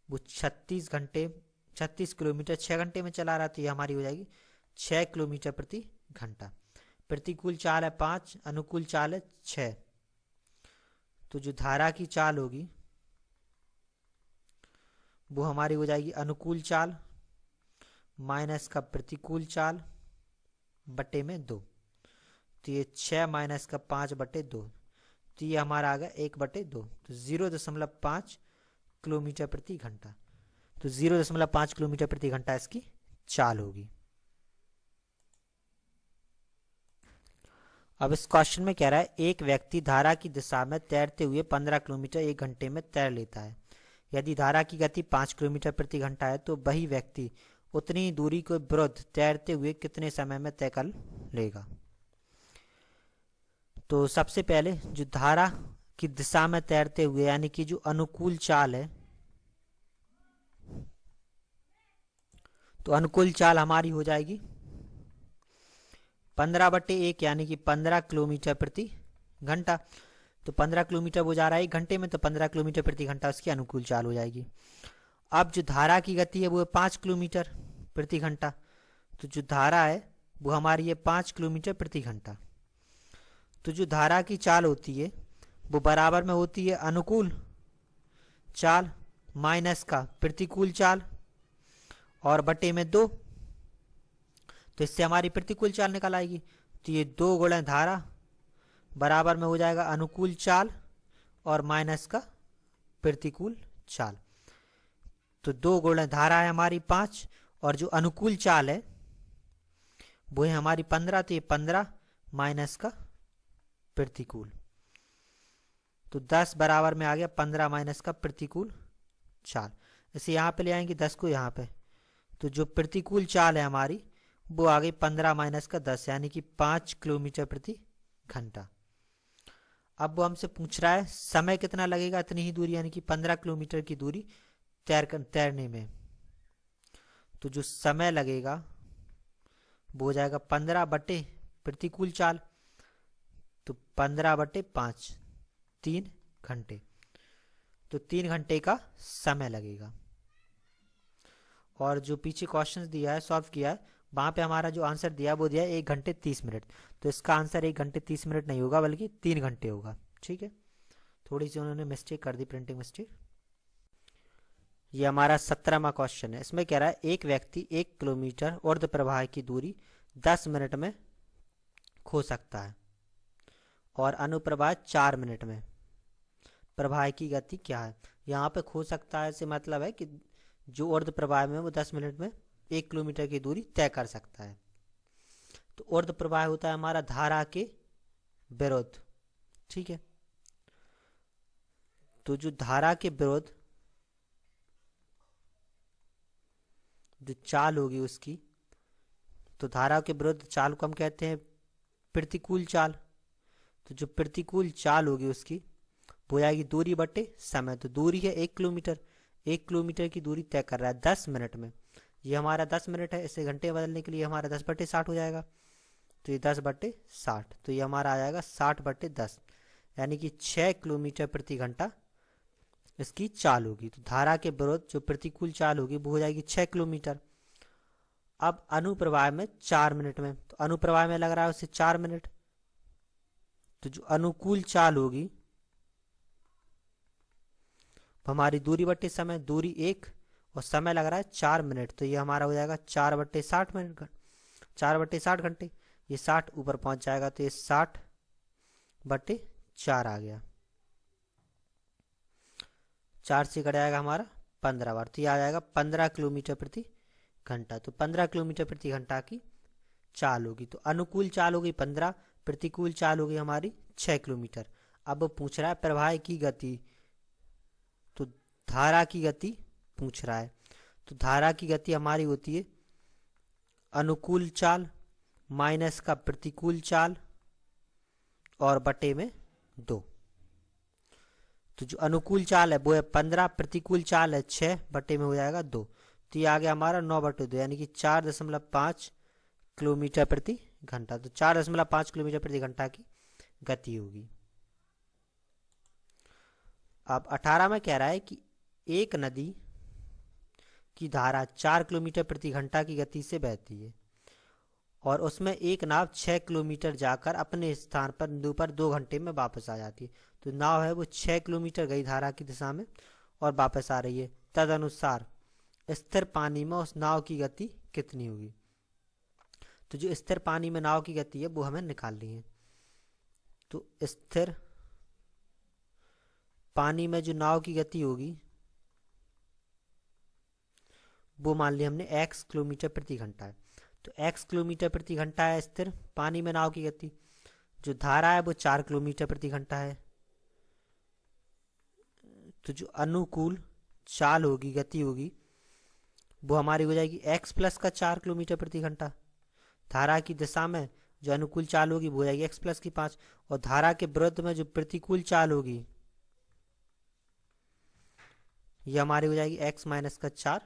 [SPEAKER 1] वो 36 किलोमीटर 6 घंटे में चला रहा है, तो ये हमारी हो जाएगी 6 किलोमीटर प्रति घंटा। प्रतिकूल चाल है 5, अनुकूल चाल है 6, तो जो धारा की चाल होगी वो हमारी हो जाएगी अनुकूल चाल माइनस का प्रतिकूल चाल बटे में 2, तो ये 6 माइनस का 5/2, तो ये हमारा आ गया 1/2, तो 0.5 किलोमीटर प्रति घंटा। तो 0.5 किलोमीटर प्रति घंटा इसकी चाल होगी। अब इस क्वेश्चन में कह रहा है एक व्यक्ति धारा की दिशा में तैरते हुए 15 किलोमीटर 1 घंटे में तैर लेता है। यदि धारा की गति 5 किलोमीटर प्रति घंटा है तो वही व्यक्ति उतनी दूरी को विरुद्ध तैरते हुए कितने समय में तय कर लेगा। तो सबसे पहले जो धारा की दिशा में तैरते हुए यानी कि जो अनुकूल चाल है, तो अनुकूल चाल हमारी हो जाएगी 15/1 यानी कि 15 किलोमीटर प्रति घंटा। तो 15 किलोमीटर वो जा रहा है 1 घंटे में, तो 15 किलोमीटर प्रति घंटा उसकी अनुकूल चाल हो जाएगी। अब जो धारा की गति है वो है 5 किलोमीटर प्रति घंटा, तो जो धारा है वो हमारी है 5 किलोमीटर प्रति घंटा। तो जो धारा की चाल होती है वो बराबर में होती है अनुकूल चाल माइनस का प्रतिकूल चाल और बटे में 2, तो इससे हमारी प्रतिकूल चाल निकल आएगी। तो ये 2 गुणे धारा बराबर में हो जाएगा अनुकूल चाल और माइनस का प्रतिकूल चाल। तो 2 गुणे धारा है हमारी 5 और जो अनुकूल चाल है वो है हमारी 15, तो ये 15 माइनस का प्रतिकूल, तो 10 बराबर में आ गया 15 माइनस का प्रतिकूल चाल। इसे यहाँ पे ले आएंगे 10 को यहाँ पे, तो जो प्रतिकूल चाल है हमारी वो आ गई 15 माइनस का 10 यानी कि 5 किलोमीटर प्रति घंटा। अब वो हमसे पूछ रहा है समय कितना लगेगा इतनी ही दूरी यानी कि 15 किलोमीटर की दूरी तैरने में। तो जो समय लगेगा वो हो जाएगा 15 बटे प्रतिकूल चाल, तो 15/5 3 घंटे, तो 3 घंटे का समय लगेगा। और जो पीछे क्वेश्चन दिया है सॉल्व किया है वहां पे हमारा जो आंसर दिया वो दिया है 1 घंटे 30 मिनट, तो इसका आंसर 1 घंटे 30 मिनट नहीं होगा बल्कि 3 घंटे होगा। ठीक है, थोड़ी सी उन्होंने मिस्टेक कर दी, प्रिंटिंग मिस्टेक। ये हमारा 17वां क्वेश्चन है। इसमें कह रहा है एक व्यक्ति 1 किलोमीटर ऊर्ध्व प्रवाह की दूरी 10 मिनट में खो सकता है और अनुप्रवाह 4 मिनट में। प्रवाह की गति क्या है? यहाँ पे खो सकता है से मतलब है कि जो ऊर्ध्व प्रवाह में वो 10 मिनट में 1 किलोमीटर की दूरी तय कर सकता है। तो ऊर्ध्व प्रवाह होता है हमारा धारा के विरुद्ध, ठीक है। तो जो धारा के विरुद्ध जो चाल होगी उसकी, तो धारा के विरुद्ध चाल को हम कहते हैं प्रतिकूल चाल। तो जो प्रतिकूल चाल होगी उसकी वो आएगी दूरी बटे समय। तो दूरी है 1 किलोमीटर, 1 किलोमीटर की दूरी तय कर रहा है 10 मिनट में। ये हमारा 10 मिनट है, इसे घंटे में बदलने के लिए हमारा 10/60 हो जाएगा। तो ये 10/60, तो ये हमारा आ जाएगा 60/10, यानी कि 6 किलोमीटर प्रति घंटा इसकी चाल होगी। तो धारा के विरुद्ध जो प्रतिकूल चाल होगी वो हो जाएगी 6 किलोमीटर। अब अनुप्रवाह में 4 मिनट में, तो अनुप्रवाह में लग रहा है उससे 4 मिनट। तो जो अनुकूल चाल होगी हमारी दूरी बट्टे समय, दूरी 1 और समय लग रहा है 4 मिनट, तो ये हमारा हो जाएगा 4/60 मिनट, 4/60 घंटे। ये 60 ऊपर पहुंच जाएगा तो ये 60/4 आ गया। 4 से कट जाएगा हमारा 15 बार, तो ये आ जाएगा 15 किलोमीटर प्रति घंटा। तो 15 किलोमीटर प्रति घंटा की चाल होगी। तो अनुकूल चाल होगी 15, प्रतिकूल चाल होगी हमारी 6 किलोमीटर। अब पूछ रहा है प्रवाह की गति, तो धारा की गति पूछ रहा है। तो धारा की गति हमारी होती है अनुकूल चाल माइनस का प्रतिकूल चाल और बटे में 2। तो जो अनुकूल चाल है वो है 15, प्रतिकूल चाल है 6, बटे में हो जाएगा 2। तो ये आ गया हमारा 9/2, यानी कि 4.5 किलोमीटर प्रति घंटा। तो 4.5 किलोमीटर प्रति घंटा की गति होगी। अब 18 में कह रहा है कि एक नदी की धारा 4 किलोमीटर प्रति घंटा की गति से बहती है और उसमें एक नाव 6 किलोमीटर जाकर अपने स्थान पर बिंदु पर 2 घंटे में वापस आ जाती है। तो नाव है वो 6 किलोमीटर गई धारा की दिशा में और वापस आ रही है। तदनुसार स्थिर पानी में उस नाव की गति कितनी होगी? तो जो स्थिर पानी में नाव की गति है वो हमें निकालनी है। तो स्थिर पानी में जो नाव की गति होगी वो मान लिया हमने x किलोमीटर प्रति घंटा है। तो x किलोमीटर प्रति घंटा है स्थिर पानी में नाव की गति। जो धारा है वो 4 किलोमीटर प्रति घंटा है। तो जो अनुकूल चाल होगी, गति होगी, वो हमारी हो जाएगी x प्लस का 4 किलोमीटर प्रति घंटा। धारा की दिशा में जो अनुकूल चाल होगी वो हो जाएगी x प्लस की 5, और धारा के विरुद्ध में जो प्रतिकूल चाल होगी ये हमारी हो जाएगी x माइनस का 4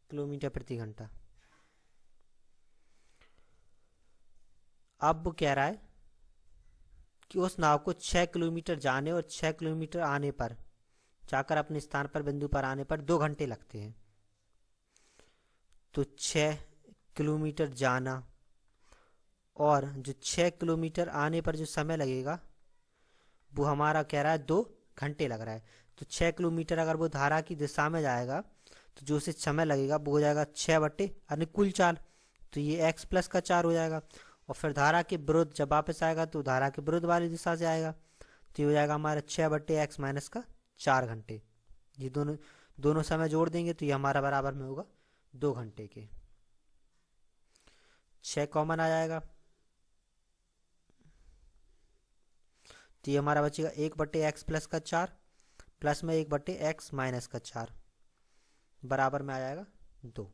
[SPEAKER 1] किलोमीटर प्रति घंटा। अब वो कह रहा है कि उस नाव को 6 किलोमीटर जाने और 6 किलोमीटर आने पर, जाकर अपने स्थान पर बिंदु पर आने पर 2 घंटे लगते हैं। तो 6 किलोमीटर जाना और जो 6 किलोमीटर आने पर जो समय लगेगा वो हमारा कह रहा है 2 घंटे लग रहा है। तो 6 किलोमीटर अगर वो धारा की दिशा में जाएगा तो जो उसे समय लगेगा वो हो जाएगा 6 बटे अनुकूल चाल, तो ये x प्लस का 4 हो जाएगा। और फिर धारा के विरुद्ध जब वापस आएगा तो धारा के विरुद्ध वाली दिशा से आएगा, तो ये हो जाएगा हमारा 6/x माइनस का 4 घंटे। ये दोनों समय जोड़ देंगे तो ये हमारा बराबर में होगा 2 घंटे के। 6 कॉमन आ जाएगा तो ये हमारा बचेगा 1/x प्लस का 4 प्लस में 1/x माइनस का 4 बराबर में आ जाएगा 2।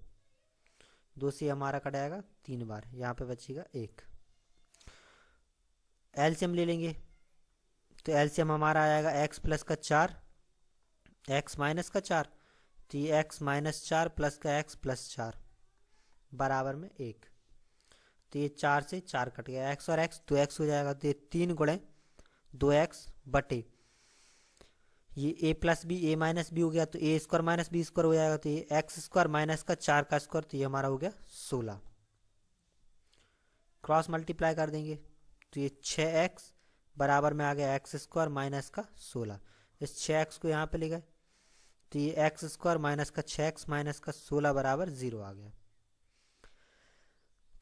[SPEAKER 1] 2 से हमारा कट जाएगा 3 बार, यहाँ पे बचेगा 1। एलसीएम ले लेंगे तो एलसीएम हमारा आ जाएगा x प्लस का 4 x माइनस का 4, तो ये x माइनस 4 प्लस का x प्लस 4 बराबर में 1। तो ये 4 से 4 कट गया, x और x 2x हो जाएगा। तो ये 3 गुणे 2x बटे ये a plus B a minus B हो गया, तो a square minus B square हो जाएगा। तो ये x स्क्वायर माइनस का 4 का स्क्वायर, तो ये हमारा हो गया 16। क्रॉस मल्टीप्लाई कर देंगे तो ये 6x बराबर में आ गया x स्क्वायर माइनस का 16। इस 6x को यहाँ पे ले गए तो ये एक्स स्क्वायर माइनस का 6x माइनस का 16 बराबर 0 आ गया।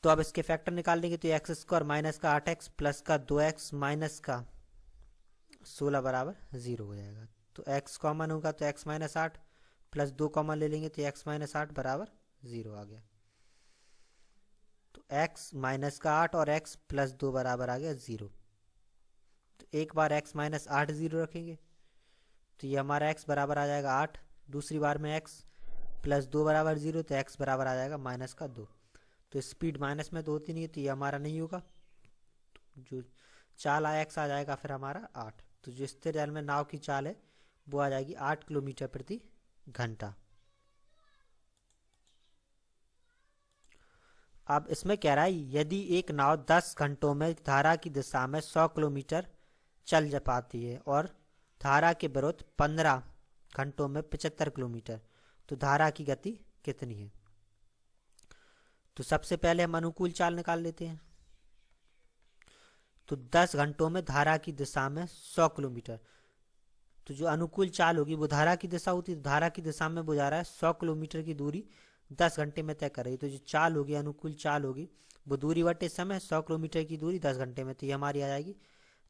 [SPEAKER 1] तो अब इसके फैक्टर निकाल देंगे तो एक्स स्क्वायर माइनस का 8x प्लस का 2x माइनस का 16 बराबर 0 हो जाएगा। तो x कॉमन होगा तो x माइनस 8 प्लस 2 कॉमन ले लेंगे तो x माइनस 8 बराबर 0 आ गया। तो x माइनस का 8 और x प्लस 2 बराबर आ गया 0। तो एक बार x माइनस 8 0 रखेंगे तो ये हमारा x बराबर आ जाएगा 8। दूसरी बार में x प्लस 2 बराबर 0 तो x बराबर आ जाएगा माइनस का 2। तो स्पीड माइनस में तो होती नहीं है तो ये हमारा नहीं होगा। जो चाल आया x आ जाएगा फिर हमारा 8। तो जो स्थिर जल में नाव की चाल है वो आ जाएगी 8 किलोमीटर प्रति घंटा। अब इसमें कह रहा है यदि एक नाव 10 घंटों में धारा की दिशा में 100 किलोमीटर चल जा पाती है और धारा के विरुद्ध 15 घंटों में 75 किलोमीटर, तो धारा की गति कितनी है। तो सबसे पहले हम अनुकूल चाल निकाल लेते हैं। तो 10 घंटों में धारा की दिशा में 100 किलोमीटर, तो जो अनुकूल चाल होगी वो धारा की दिशा होती है। तो धारा की दिशा में वो जा रहा है 100 किलोमीटर की दूरी 10 घंटे में तय कर रही है। तो जो चाल होगी अनुकूल चाल होगी वो दूरी बटे समय 100 किलोमीटर की दूरी 10 घंटे में, तो ये हमारी आ जाएगी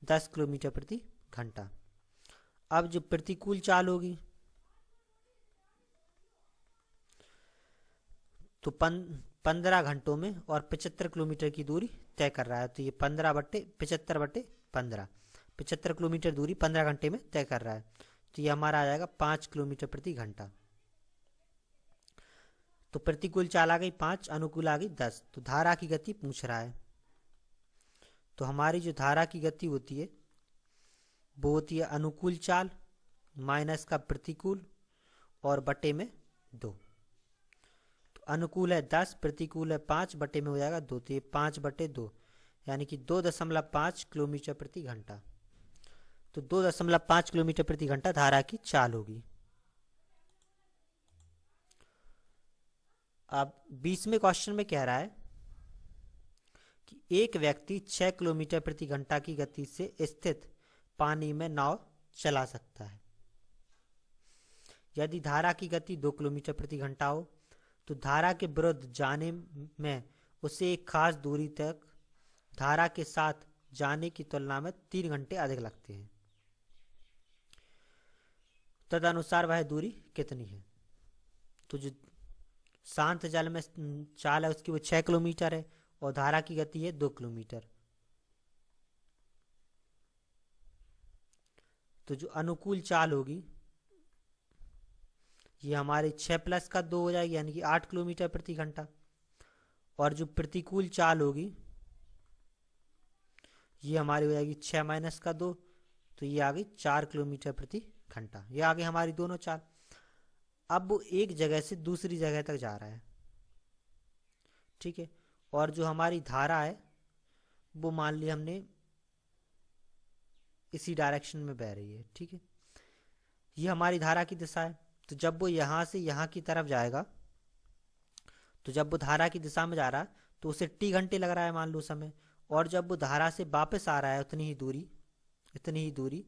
[SPEAKER 1] 10 किलोमीटर प्रति घंटा। अब जो प्रतिकूल चाल होगी तो 15 घंटों में और 75 किलोमीटर की दूरी तय कर रहा है। तो ये 15 बटे 75 बटे 15, 75 किलोमीटर दूरी 15 घंटे में तय कर रहा है। तो ये हमारा आ जाएगा 5 किलोमीटर प्रति घंटा। तो प्रतिकूल चाल आ गई 5, अनुकूल आ गई 10। तो धारा की गति पूछ रहा है। तो हमारी जो धारा की गति होती है वो होती है अनुकूल चाल माइनस का प्रतिकूल और बटे में 2। तो अनुकूल है 10, प्रतिकूल है 5, बटे में हो जाएगा 2। तो ये 5 बटे 2 यानी कि 2.5 किलोमीटर प्रति घंटा। तो 2.5 किलोमीटर प्रति घंटा धारा की चाल होगी। अब 20वें क्वेश्चन में कह रहा है कि एक व्यक्ति 6 किलोमीटर प्रति घंटा की गति से स्थित पानी में नाव चला सकता है। यदि धारा की गति 2 किलोमीटर प्रति घंटा हो तो धारा के विरुद्ध जाने में उसे एक खास दूरी तक धारा के साथ जाने की तुलना में 3 घंटे अधिक लगते हैं। तदनुसार वह दूरी कितनी है। तो जो शांत जल में चाल है उसकी वो 6 किलोमीटर है और धारा की गति है 2 किलोमीटर। तो जो अनुकूल चाल होगी ये हमारी 6 प्लस का 2 हो जाएगी यानी कि 8 किलोमीटर प्रति घंटा। और जो प्रतिकूल चाल होगी ये हमारी हो जाएगी 6 माइनस का 2, तो ये आ गई 4 किलोमीटर प्रति घंटा। ये आ गई हमारी दोनों चाल। अब वो एक जगह से दूसरी जगह तक जा रहा है, ठीक है। और जो हमारी धारा है वो मान ली हमने इसी डायरेक्शन में बह रही है, ठीक है। ये हमारी धारा की दिशा है। तो जब वो यहाँ से यहाँ की तरफ जाएगा, तो जब वो धारा की दिशा में जा रहा है तो उसे t घंटे लग रहा है मान लो समय। और जब वो धारा से वापस आ रहा है इतनी ही दूरी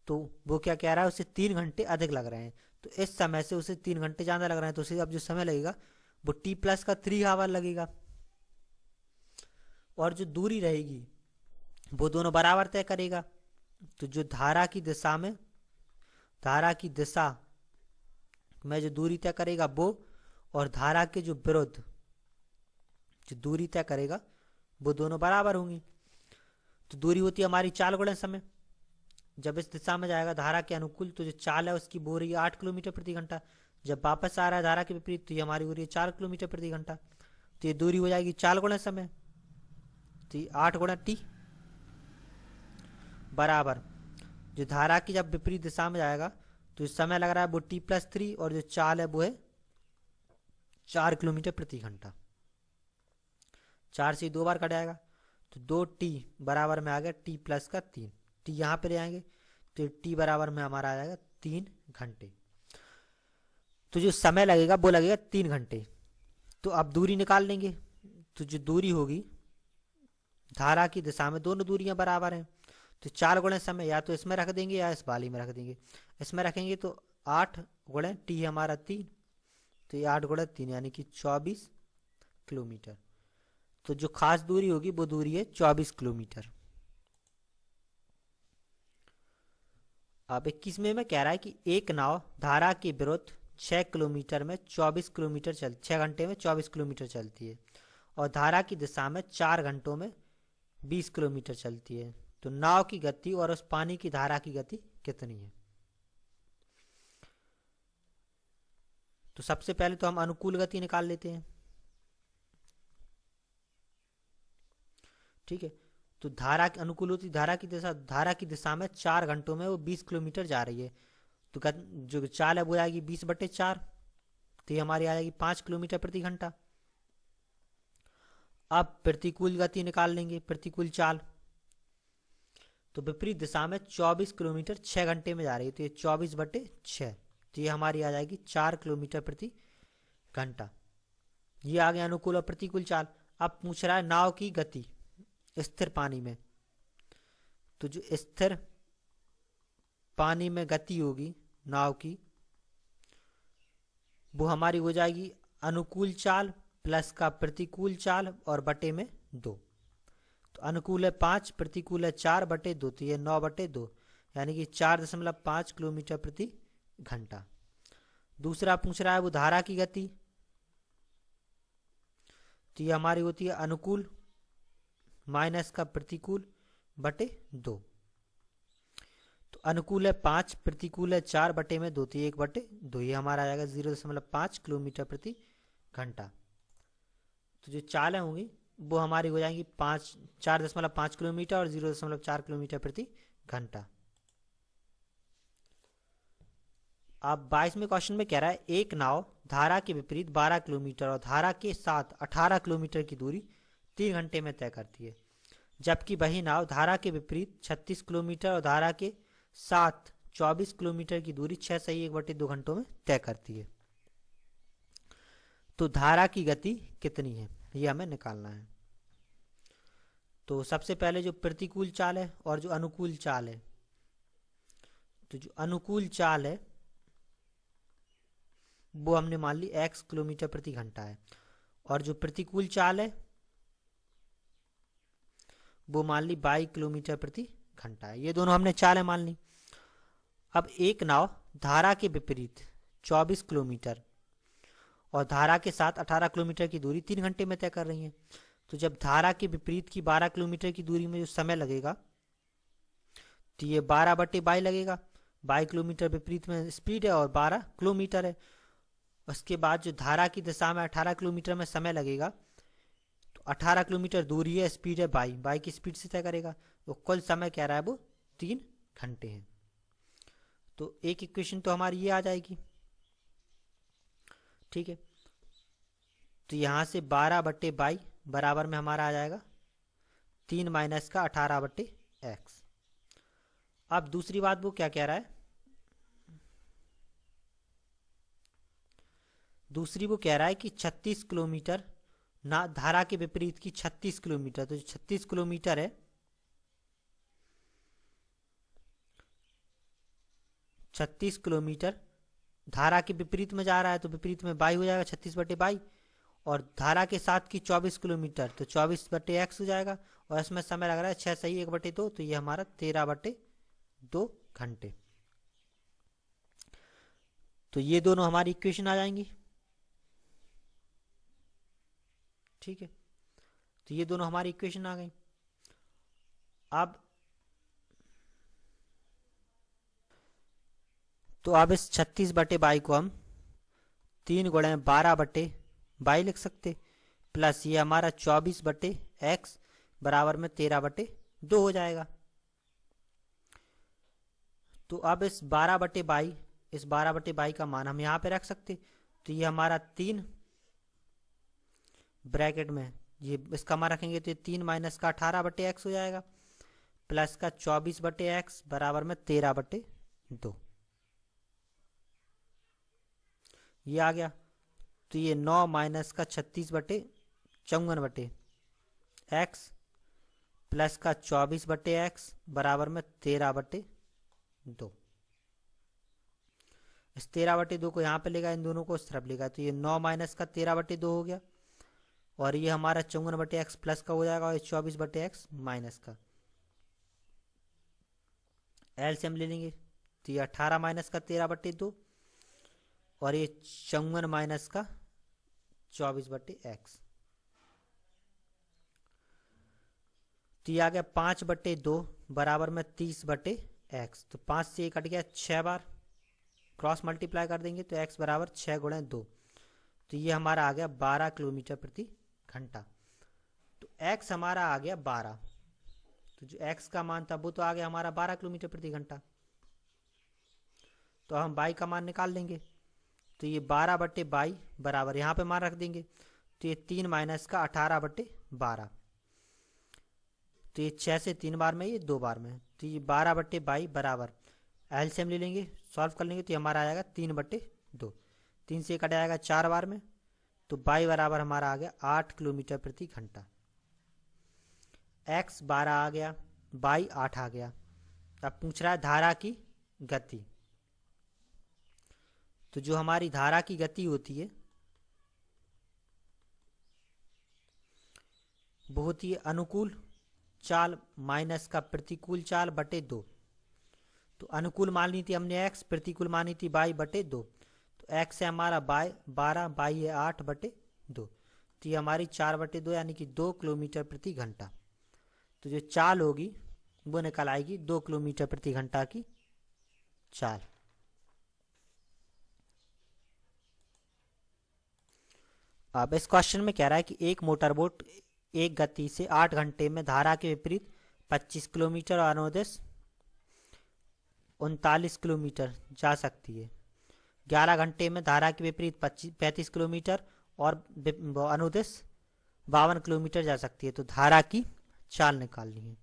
[SPEAKER 1] तो वो क्या कह रहा है उसे 3 घंटे अधिक लग रहे हैं। तो इस समय से उसे 3 घंटे ज़्यादा लग रहे हैं, तो उसे अब जो समय लगेगा वो t प्लस का 3 आवर लगेगा। और जो दूरी रहेगी वो दोनों बराबर तय करेगा। तो जो धारा की दिशा में जो दूरी तय करेगा वो और धारा के जो विरुद्ध जो दूरी तय करेगा वो दोनों बराबर होंगी। तो दूरी होती है हमारी चाल गुणा समय। जब इस दिशा में जाएगा धारा के अनुकूल तो जो चाल है उसकी वो रही है 8 किलोमीटर प्रति घंटा। जब वापस आ रहा है धारा के विपरीत तो ये हमारी हो रही है 4 किलोमीटर प्रति घंटा। तो ये दूरी हो जाएगी चाल गुणा समय, तो ये 8 गुणा t बराबर जो धारा की जब विपरीत दिशा में जाएगा तो समय लग रहा है वो t प्लस 3 और जो चाल है वो है 4 किलोमीटर प्रति घंटा। 4 से 2 बार कट जाएगा तो 2t बराबर में आ गया t प्लस का 3। t यहाँ पे ले आएंगे तो t बराबर में हमारा आ जाएगा 3 घंटे। तो जो समय लगेगा वो लगेगा 3 घंटे। तो अब दूरी निकाल लेंगे। तो जो दूरी होगी धारा की दिशा में दोनों दूरियां बराबर हैं, तो 4 गुणे समय या तो इसमें रख देंगे या इस वाली में रख देंगे। इसमें रखेंगे तो 8 गुणे टी हमारा 3, तो ये 8 गुणे 3 यानी कि 24 किलोमीटर। तो जो खास दूरी होगी वो दूरी है 24 किलोमीटर। अब 21वें में कह रहा है कि एक नाव धारा के विरुद्ध 6 किलोमीटर में 24 किलोमीटर 6 घंटे में 24 किलोमीटर चलती है और धारा की दिशा में 4 घंटों में 20 किलोमीटर चलती है। तो नाव की गति और उस पानी की धारा की गति कितनी है? तो सबसे पहले तो हम अनुकूल गति निकाल लेते हैं। ठीक है, तो धारा की अनुकूल होती धारा की दिशा में 4 घंटों में वो 20 किलोमीटर जा रही है। तो जो चाल है वो आएगी 20/4, तो ये हमारी आ जाएगी 5 किलोमीटर प्रति घंटा। अब प्रतिकूल गति निकाल लेंगे, प्रतिकूल चाल। तो विपरीत दिशा में 24 किलोमीटर 6 घंटे में जा रही है, तो ये 24/6, तो ये हमारी आ जाएगी 4 किलोमीटर प्रति घंटा। ये आ गया अनुकूल और प्रतिकूल चाल। अब पूछ रहा है नाव की गति स्थिर पानी में। तो जो स्थिर पानी में गति होगी नाव की वो हमारी हो जाएगी अनुकूल चाल प्लस का प्रतिकूल चाल और बटे में 2। तो अनुकूल है 5, प्रतिकूल है 4/2, तो ये 9/2 यानी कि 4.5 किलोमीटर प्रति घंटा। दूसरा पूछ रहा है वो धारा की गति, तो ये हमारी होती है अनुकूल माइनस का प्रतिकूल बटे 2। तो अनुकूल है 5, प्रतिकूल है 4/2, तो 1/2, ये हमारा आ जाएगा 0.5 किलोमीटर प्रति घंटा। तो जो चालें होंगी वो हमारी हो जाएंगी 4.5 किलोमीटर और 0.4 किलोमीटर प्रति घंटा। अब 22वें क्वेश्चन में कह रहा है एक नाव धारा के विपरीत 12 किलोमीटर और धारा के साथ 18 किलोमीटर की दूरी 3 घंटे में तय करती है, जबकि वही नाव धारा के विपरीत 36 किलोमीटर और धारा के साथ 24 किलोमीटर की दूरी 6 सही 1/2 घंटों में तय करती है। तो धारा की गति कितनी है ये हमें निकालना है। तो सबसे पहले जो प्रतिकूल चाल है और जो अनुकूल चाल है, तो जो अनुकूल चाल है वो हमने मान ली x किलोमीटर प्रति घंटा है और जो प्रतिकूल चाल है वो मान ली 22 किलोमीटर प्रति घंटा है। ये दोनों हमने चालें मान ली। अब एक नाव धारा के विपरीत 24 किलोमीटर और धारा के साथ 18 किलोमीटर की दूरी 3 घंटे में तय कर रही है। तो जब धारा के विपरीत की 12 किलोमीटर की दूरी में जो समय लगेगा तो ये 12/22 लगेगा। 22 किलोमीटर विपरीत में स्पीड है और 12 किलोमीटर है। उसके बाद जो धारा की दिशा में 18 किलोमीटर में समय लगेगा, तो 18 किलोमीटर दूरी है, स्पीड है 22 की स्पीड से तय करेगा। तो कुल समय कह रहा है वो 3 घंटे हैं। तो एक इक्वेशन तो हमारी ये आ जाएगी। ठीक है, तो यहाँ से 12/22 बराबर में हमारा आ जाएगा 3 माइनस का 18/x। अब दूसरी बात वो क्या कह रहा है, दूसरी वो कह रहा है कि 36 किलोमीटर ना धारा के विपरीत की 36 किलोमीटर, तो 36 किलोमीटर है 36 किलोमीटर धारा के विपरीत में जा रहा है, तो विपरीत में 22 हो जाएगा 36/22 और धारा के साथ की 24 किलोमीटर, तो 24/x हो जाएगा और इसमें समय लग रहा है 6 सही 1/2, तो ये हमारा 13/2 घंटे। तो ये दोनों हमारी इक्वेशन आ जाएंगी। ठीक है, तो ये दोनों हमारी इक्वेशन आ गई। अब इस 36/22 को हम 3 गुणे 12/22 लिख सकते, प्लस ये हमारा 24/x बराबर में 13/2 हो जाएगा। तो अब इस 12/22 का मान हम यहाँ पे रख सकते, तो ये हमारा 3 ब्रैकेट में ये इसका मान रखेंगे तो ये 3 माइनस का 18/x हो जाएगा प्लस का 24/x बराबर में 13/2, ये आ गया। तो ये 9 माइनस का 36/54x प्लस का 24/x बराबर में 13/2। इस 13/2 को यहाँ पे लेगा, इन दोनों को इस तरफ लेगा, तो ये 9 माइनस का 13/2 हो गया। और ये हमारा 54/x प्लस का हो जाएगा और 24/x माइनस का। एलसीएम ले लेंगे तो ये 18 माइनस का 13/2 और ये 54 माइनस का 24/x। तो ये आ गया 5/2 बराबर में 30/x। तो 5 से ये कट गया 6 बार, क्रॉस मल्टीप्लाई कर देंगे तो x बराबर 6 गुणे 2। तो ये हमारा आ गया 12 किलोमीटर प्रति घंटा। तो x हमारा आ गया 12। तो जो x का मान था वो तो आ गया हमारा 12 किलोमीटर प्रति घंटा। तो हम y का मान निकाल लेंगे। तो ये 12/22 बराबर, यहाँ पे मान रख देंगे, तो ये 3 माइनस का 18/12। तो ये 6 से 3 बार में, ये 2 बार में, तो ये 12/22 बराबर एलसीएम ले लेंगे, सॉल्व कर लेंगे तो ये हमारा आएगा 3/2। 3 से कट जाएगा 4 बार में, तो y बराबर हमारा आ गया 8 किलोमीटर प्रति घंटा। x 12 आ गया, y 8 आ गया। अब पूछ रहा है धारा की गति। तो जो हमारी धारा की गति होती है वो होती है अनुकूल चाल माइनस का प्रतिकूल चाल बटे 2। तो अनुकूल मान ली थी हमने x, प्रतिकूल मानी थी y/2। तो x है हमारा 12, y है 8/2। तो ये हमारी 4/2 यानी कि 2 किलोमीटर प्रति घंटा। तो जो चाल होगी वो निकल आएगी 2 किलोमीटर प्रति घंटा की चाल। अब इस क्वेश्चन में कह रहा है कि एक मोटरबोट एक गति से 8 घंटे में धारा के विपरीत 25 किलोमीटर और अनुदिश 39 किलोमीटर जा सकती है। 11 घंटे में धारा के विपरीत 35 किलोमीटर और अनुदिश 52 किलोमीटर जा सकती है। तो धारा की चाल निकालनी है।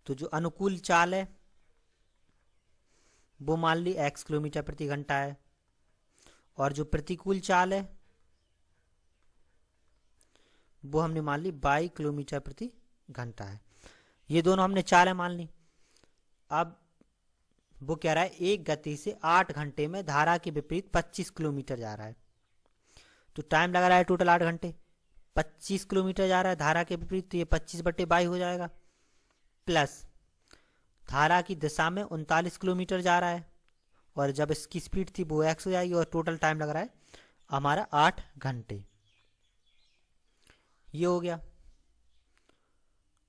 [SPEAKER 1] तो जो अनुकूल चाल है वो मान ली x किलोमीटर प्रति घंटा है, और जो प्रतिकूल चाल है वो हमने मान ली 22 किलोमीटर प्रति घंटा है। ये दोनों हमने चालें मान ली। अब वो कह रहा है एक गति से 8 घंटे में धारा के विपरीत 25 किलोमीटर जा रहा है। तो टाइम लगा रहा है टोटल 8 घंटे, 25 किलोमीटर जा रहा है धारा के विपरीत, तो ये 25/22 हो जाएगा। प्लस धारा की दिशा में 39 किलोमीटर जा रहा है, और जब इसकी स्पीड थी वो x हो जाएगी, और टोटल टाइम लग रहा है हमारा 8 घंटे। ये हो गया।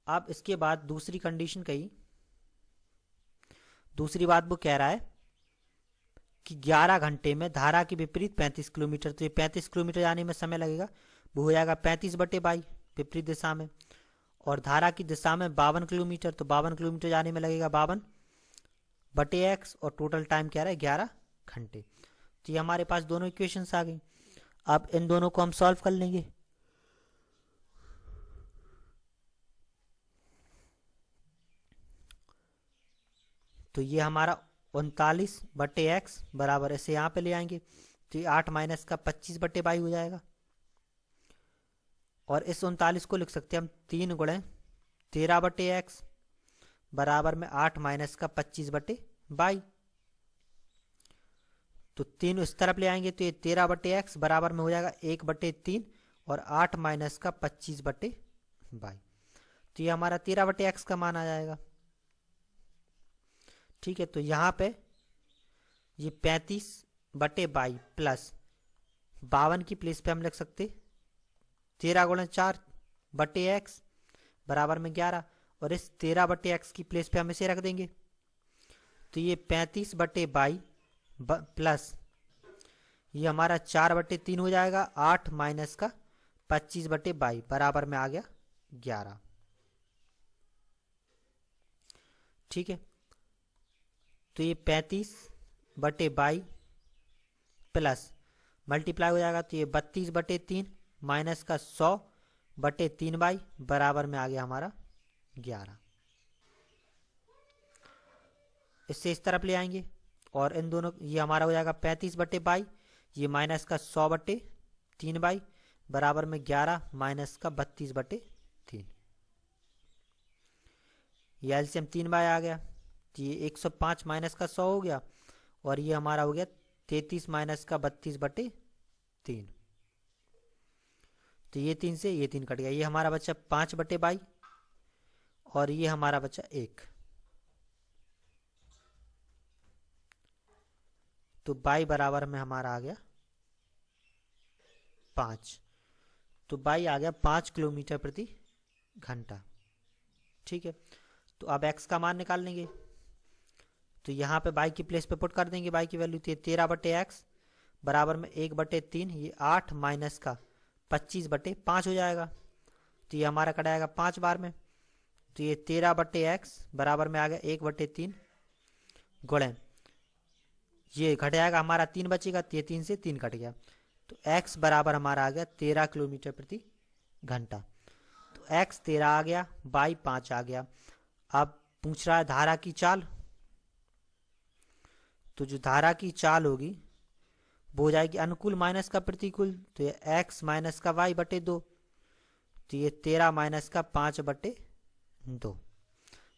[SPEAKER 1] अब इसके बाद दूसरी कंडीशन कही, दूसरी बात वो कह रहा है कि 11 घंटे में धारा के विपरीत 35 किलोमीटर। तो ये 35 किलोमीटर जाने में समय लगेगा, वो हो जाएगा 35/22 विपरीत दिशा में, और धारा की दिशा में 52 किलोमीटर, तो 52 किलोमीटर जाने में लगेगा 52/x, और टोटल टाइम क्या रहा है 11 घंटे। तो ये हमारे पास दोनों इक्वेशंस आ गई। अब इन दोनों को हम सॉल्व कर लेंगे। तो ये हमारा 39/x बराबर, इसे यहाँ पे ले आएंगे तो ये 8 माइनस का 25/22 हो जाएगा। और इस 39 को लिख सकते हैं हम 3 गुणे 13/x बराबर में 8 माइनस का 25/22। तो 3 इस तरफ ले आएंगे तो ये 13/x बराबर में हो जाएगा 1/3 और 8 माइनस का 25/22। तो ये हमारा 13/x का मान आ जाएगा। ठीक है, तो यहाँ पे ये 35/22 प्लस 52 की प्लेस पे हम लिख सकते 13 गुणे 4/x बराबर में 11, और इस 13/x की प्लेस पे हम इसे रख देंगे। तो ये 35/22 प्लस ये हमारा 4/3 हो जाएगा, 8 माइनस का 25/22 बराबर में आ गया 11। ठीक है, तो ये 35/22 प्लस मल्टीप्लाई हो जाएगा, तो ये 32/3 माइनस का 100/3 बराबर में आ गया हमारा 11। इससे इस तरफ ले आएंगे और इन दोनों, ये हमारा हो जाएगा 35/22, ये माइनस का 100/3 बराबर में 11 माइनस का 32/3। ये एलसीएम 3 बाय आ गया, तो ये 105 माइनस का 100 हो गया, और ये हमारा हो गया 33 माइनस का 32/3। तो ये 3 से ये 3 कट गया, ये हमारा बच्चा 5/22, और ये हमारा बच्चा 1। तो बाई बराबर में हमारा आ गया 5। तो बाई आ गया 5 किलोमीटर प्रति घंटा। ठीक है, तो अब x का मान निकाल लेंगे। तो यहाँ पे बाई की प्लेस पे पुट कर देंगे, बाई की वैल्यू थी 13/x बराबर में 1/3, ये 8 माइनस का 25/5 हो जाएगा। तो ये हमारा कट आएगा 5 बार में, तो ये 13/x बराबर में आ गया 1/3 गुणन, ये घट जाएगा हमारा 3 बचेगा, तो ये 3 से 3 कट गया, तो x बराबर हमारा आ गया 13 किलोमीटर प्रति घंटा। तो x 13 आ गया, बाई 5 आ गया। अब पूछ रहा है धारा की चाल, तो जो धारा की चाल होगी वो हो जाएगी अनुकूल माइनस का प्रतिकूल, तो ये x माइनस का y/2, तो ये 13 माइनस का 5/2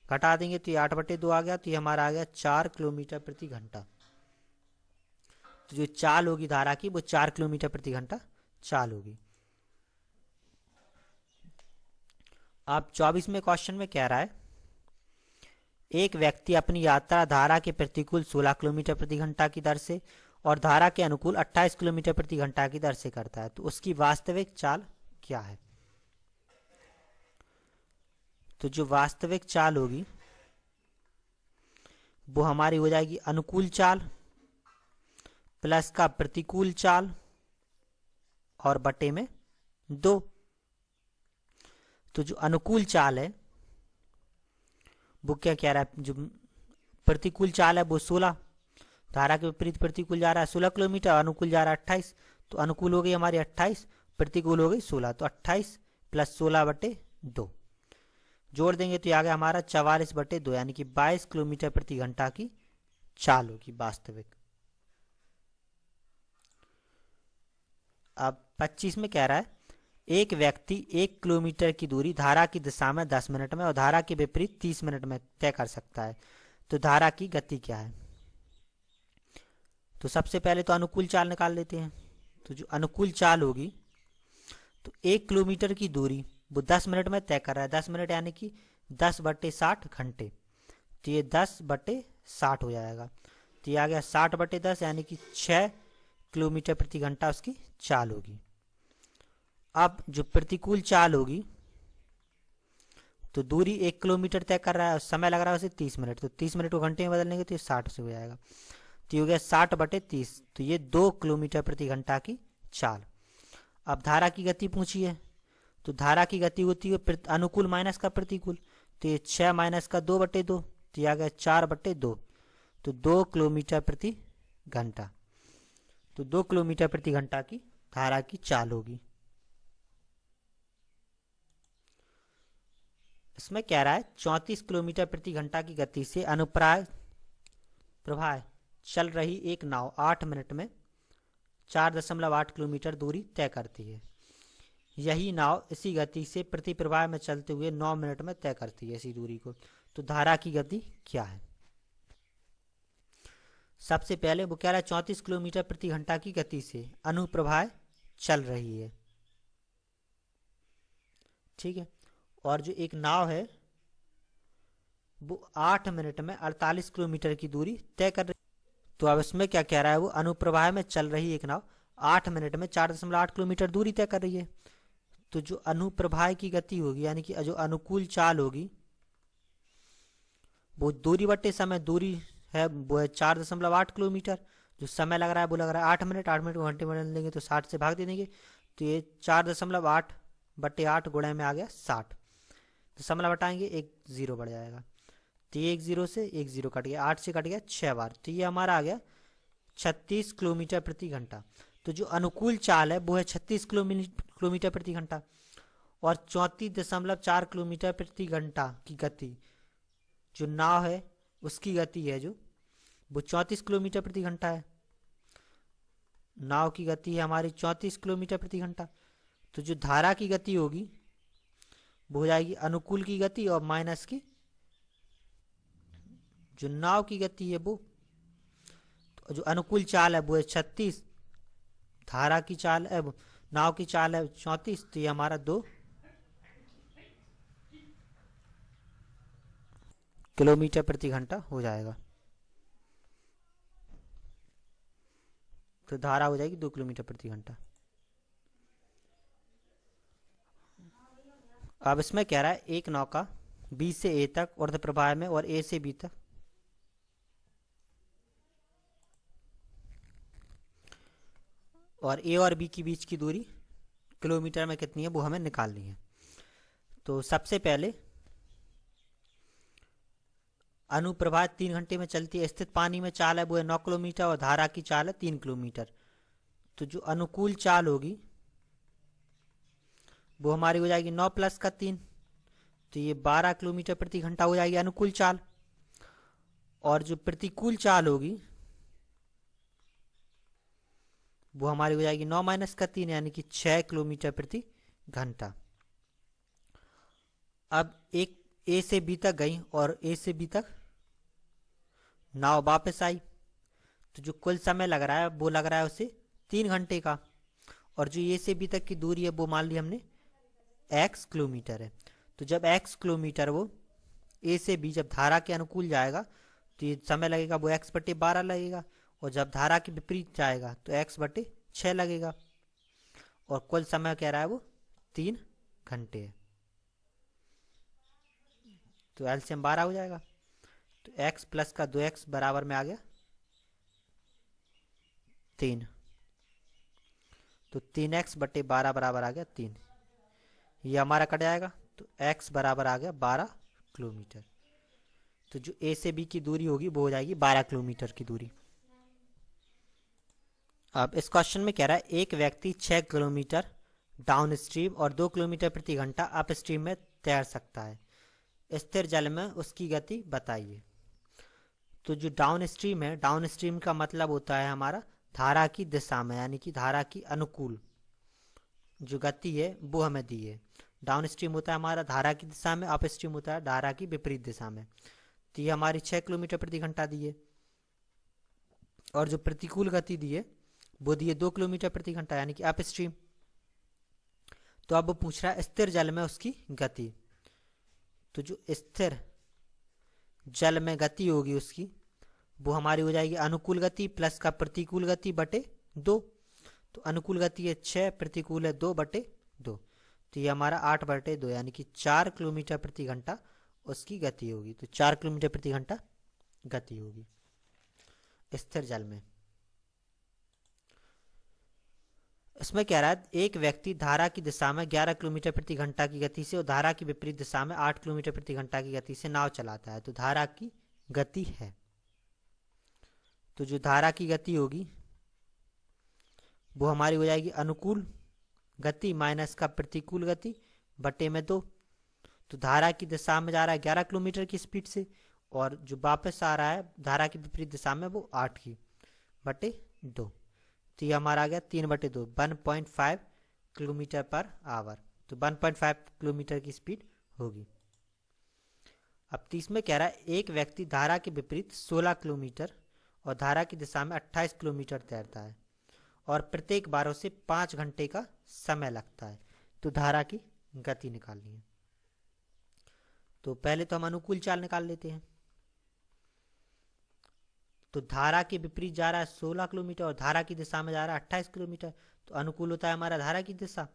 [SPEAKER 1] घटा देंगे, तो ये 8/2 आ गया, तो ये हमारा आ गया 4 किलोमीटर प्रति घंटा। तो जो चाल होगी धारा की वो 4 किलोमीटर प्रति घंटा चाल होगी। अब 24वें क्वेश्चन में कह रहा है एक व्यक्ति अपनी यात्रा धारा के प्रतिकूल 16 किलोमीटर प्रति घंटा की दर से और धारा के अनुकूल 28 किलोमीटर प्रति घंटा की दर से करता है, तो उसकी वास्तविक चाल क्या है। तो जो वास्तविक चाल होगी वो हमारी हो जाएगी अनुकूल चाल प्लस का प्रतिकूल चाल और बटे में 2। तो जो अनुकूल चाल है वो क्या कह रहा है, जो प्रतिकूल चाल है वो 16, धारा के विपरीत प्रतिकूल जा रहा है 16 किलोमीटर, अनुकूल जा रहा है 28, तो अनुकूल हो गई हमारी 28, प्रतिकूल हो गई 16, तो 28 + 16/2 जोड़ देंगे तो आ गया हमारा 44/2, यानी कि 22 किलोमीटर प्रति घंटा की चाल होगी वास्तविक। अब 25 में कह रहा है एक व्यक्ति 1 किलोमीटर की दूरी धारा की दिशा में 10 मिनट में और धारा के विपरीत 30 मिनट में तय कर सकता है, तो धारा की गति क्या है। तो सबसे पहले तो अनुकूल चाल निकाल लेते हैं। तो जो अनुकूल चाल होगी तो 1 किलोमीटर की दूरी वो 10 मिनट में तय कर रहा है, 10 मिनट यानी कि 10/60 घंटे, तो ये 10/60 हो जाएगा, तो ये आ गया 60/10 यानी कि 6 किलोमीटर प्रति घंटा उसकी चाल होगी। अब जो प्रतिकूल चाल होगी तो दूरी 1 किलोमीटर तय कर रहा है, समय लग रहा है उसे 30 मिनट, तो 30 मिनट को घंटे में बदल लेंगे तो ये 60 से हो जाएगा, तो ये हो गया 60/30, तो ये 2 किलोमीटर प्रति घंटा की चाल। अब धारा की गति पूछी है, तो धारा की गति होती है अनुकूल माइनस का प्रतिकूल, तो ये 6 माइनस का 2/2, तो ये आ गया 4/2, तो 2 किलोमीटर प्रति घंटा। तो 2 किलोमीटर प्रति घंटा की धारा की चाल होगी। इसमें कह रहा है 34 किलोमीटर प्रति घंटा की गति से अनुप्राय प्रवाह चल रही एक नाव 8 मिनट में 4.8 किलोमीटर दूरी तय करती है। यही नाव इसी गति से प्रति प्रवाह में चलते हुए 9 मिनट में तय करती है इसी दूरी को, तो धारा की गति क्या है। सबसे पहले वो कह रहा है 34 किलोमीटर प्रति घंटा की गति से अनुप्रवाह चल रही है, ठीक है, और जो एक नाव है वो 8 मिनट में 48 किलोमीटर की दूरी तय कर रही है। तो अब इसमें क्या कह रहा है, वो अनुप्रवाह में चल रही एक नाव 8 मिनट में 4.8 किलोमीटर दूरी तय कर रही है। तो जो अनुप्रवाह की गति होगी यानी कि जो अनुकूल चाल होगी वो दूरी बटे समय, दूरी है वो है 4.8 किलोमीटर, जो समय लग रहा है वो लग रहा है 8 मिनट, 8 मिनट को घंटे में बदल देंगे तो 60 से भाग दे देंगे, तो ये 4.8/8 गुणे में आ गया 60, तो समय हटाएंगे 1 0 बढ़ जाएगा, तो ये 1 0 से 1 0 कट गया, 8 से कट गया 6 बार, तो ये हमारा आ गया 36 किलोमीटर प्रति घंटा। तो जो अनुकूल चाल है वो है 36 किलोमीटर प्रति घंटा, और 34.4 किलोमीटर प्रति घंटा की गति जो नाव है उसकी गति है जो वो 34 किलोमीटर प्रति घंटा है। नाव की गति है हमारी 34 किलोमीटर प्रति घंटा। तो जो धारा की गति होगी वो हो जाएगी अनुकूल की गति और माइनस की जो नाव की गति है वो, तो जो अनुकूल चाल है वो है 36, धारा की चाल है, नाव की चाल है 34, तो ये हमारा 2 किलोमीटर प्रति घंटा हो जाएगा। तो धारा हो जाएगी 2 किलोमीटर प्रति घंटा। अब इसमें कह रहा है एक नौका बी से ए तक अर्ध प्रवाह में और ए से बी तक और ए और बी के बीच की दूरी किलोमीटर में कितनी है वो हमें निकालनी है। तो सबसे पहले अनुप्रवाह 3 घंटे में चलती है, स्थित पानी में चाल है वो है 9 किलोमीटर और धारा की चाल है 3 किलोमीटर। तो जो अनुकूल चाल होगी वो हमारी हो जाएगी 9 प्लस का 3, तो ये 12 किलोमीटर प्रति घंटा हो जाएगी अनुकूल चाल। और जो प्रतिकूल चाल होगी वो हमारी हो जाएगी 9 माइनस का 3 यानी कि 6 किलोमीटर प्रति घंटा। अब एक ए से बी तक गई और ए से बी तक नाव वापस आई, तो जो कुल समय लग रहा है वो लग रहा है उसे 3 घंटे का। और जो ए से बी तक की दूरी है वो मान ली हमने x किलोमीटर है। तो जब x किलोमीटर वो ए से बी जब धारा के अनुकूल जाएगा तो ये समय लगेगा वो x बटे 12 लगेगा, और जब धारा के विपरीत जाएगा तो x बटे 6 लगेगा, और कुल समय कह रहा है वो 3 घंटे है। तो एलसीएम 12 हो जाएगा। तो x प्लस का 2x बराबर में आ गया 3, तो 3x बटे 12 बराबर आ गया 3, ये हमारा कट जाएगा। तो x बराबर आ गया 12 किलोमीटर। तो जो a से b की दूरी होगी वो हो जाएगी 12 किलोमीटर की दूरी। अब इस क्वेश्चन में कह रहा है एक व्यक्ति 6 किलोमीटर डाउन स्ट्रीम और 2 किलोमीटर प्रति घंटा अप स्ट्रीम में तैर सकता है, स्थिर जल में उसकी गति बताइए। तो जो डाउन स्ट्रीम है, डाउन स्ट्रीम का मतलब होता है हमारा धारा की दिशा में, यानी कि धारा की अनुकूल जो गति है वो हमें दी है। डाउन स्ट्रीम होता है हमारा धारा की दिशा में, अप स्ट्रीम होता है धारा की विपरीत दिशा में। तो ये हमारी 6 किलोमीटर प्रति घंटा दी है, और जो प्रतिकूल गति दी है वो दी है 2 किलोमीटर प्रति घंटा यानी कि अप स्ट्रीम। तो अब वो पूछ रहा है स्थिर जल में उसकी गति। तो जो स्थिर जल में गति होगी उसकी वो हमारी हो जाएगी अनुकूल गति प्लस का प्रतिकूल गति बटे 2। तो अनुकूल गति है 6, प्रतिकूल है 2 बटे 2, तो ये हमारा 8 बटे 2 यानी कि 4 किलोमीटर प्रति घंटा उसकी गति होगी। तो 4 किलोमीटर प्रति घंटा गति होगी स्थिर जल में। इसमें कह रहा है एक व्यक्ति धारा की दिशा में 11 किलोमीटर प्रति घंटा की गति से और धारा की विपरीत दिशा में 8 किलोमीटर प्रति घंटा की गति से नाव चलाता है। तो धारा की गति है, तो जो धारा की गति होगी वो हमारी हो जाएगी अनुकूल गति माइनस का प्रतिकूल गति बटे में 2। तो धारा की दिशा में जा रहा है 11 किलोमीटर की स्पीड से, और जो वापस आ रहा है धारा की विपरीत दिशा में वो 8 की बटे 2। तो ये हमारा आ गया 3 बटे 2, 1.5 किलोमीटर पर आवर। तो 1.5 किलोमीटर की स्पीड होगी। अब 30 में कह रहा है एक व्यक्ति धारा के विपरीत 16 किलोमीटर और धारा की दिशा में 28 किलोमीटर तैरता है और प्रत्येक बार उसे 5 घंटे का समय लगता है। तो धारा की गति निकालनी है। तो पहले तो हम अनुकूल चाल निकाल लेते हैं। तो धारा के विपरीत जा रहा है 16 किलोमीटर और धारा की दिशा में जा रहा है 28 किलोमीटर। तो अनुकूल होता है हमारा धारा की दिशा।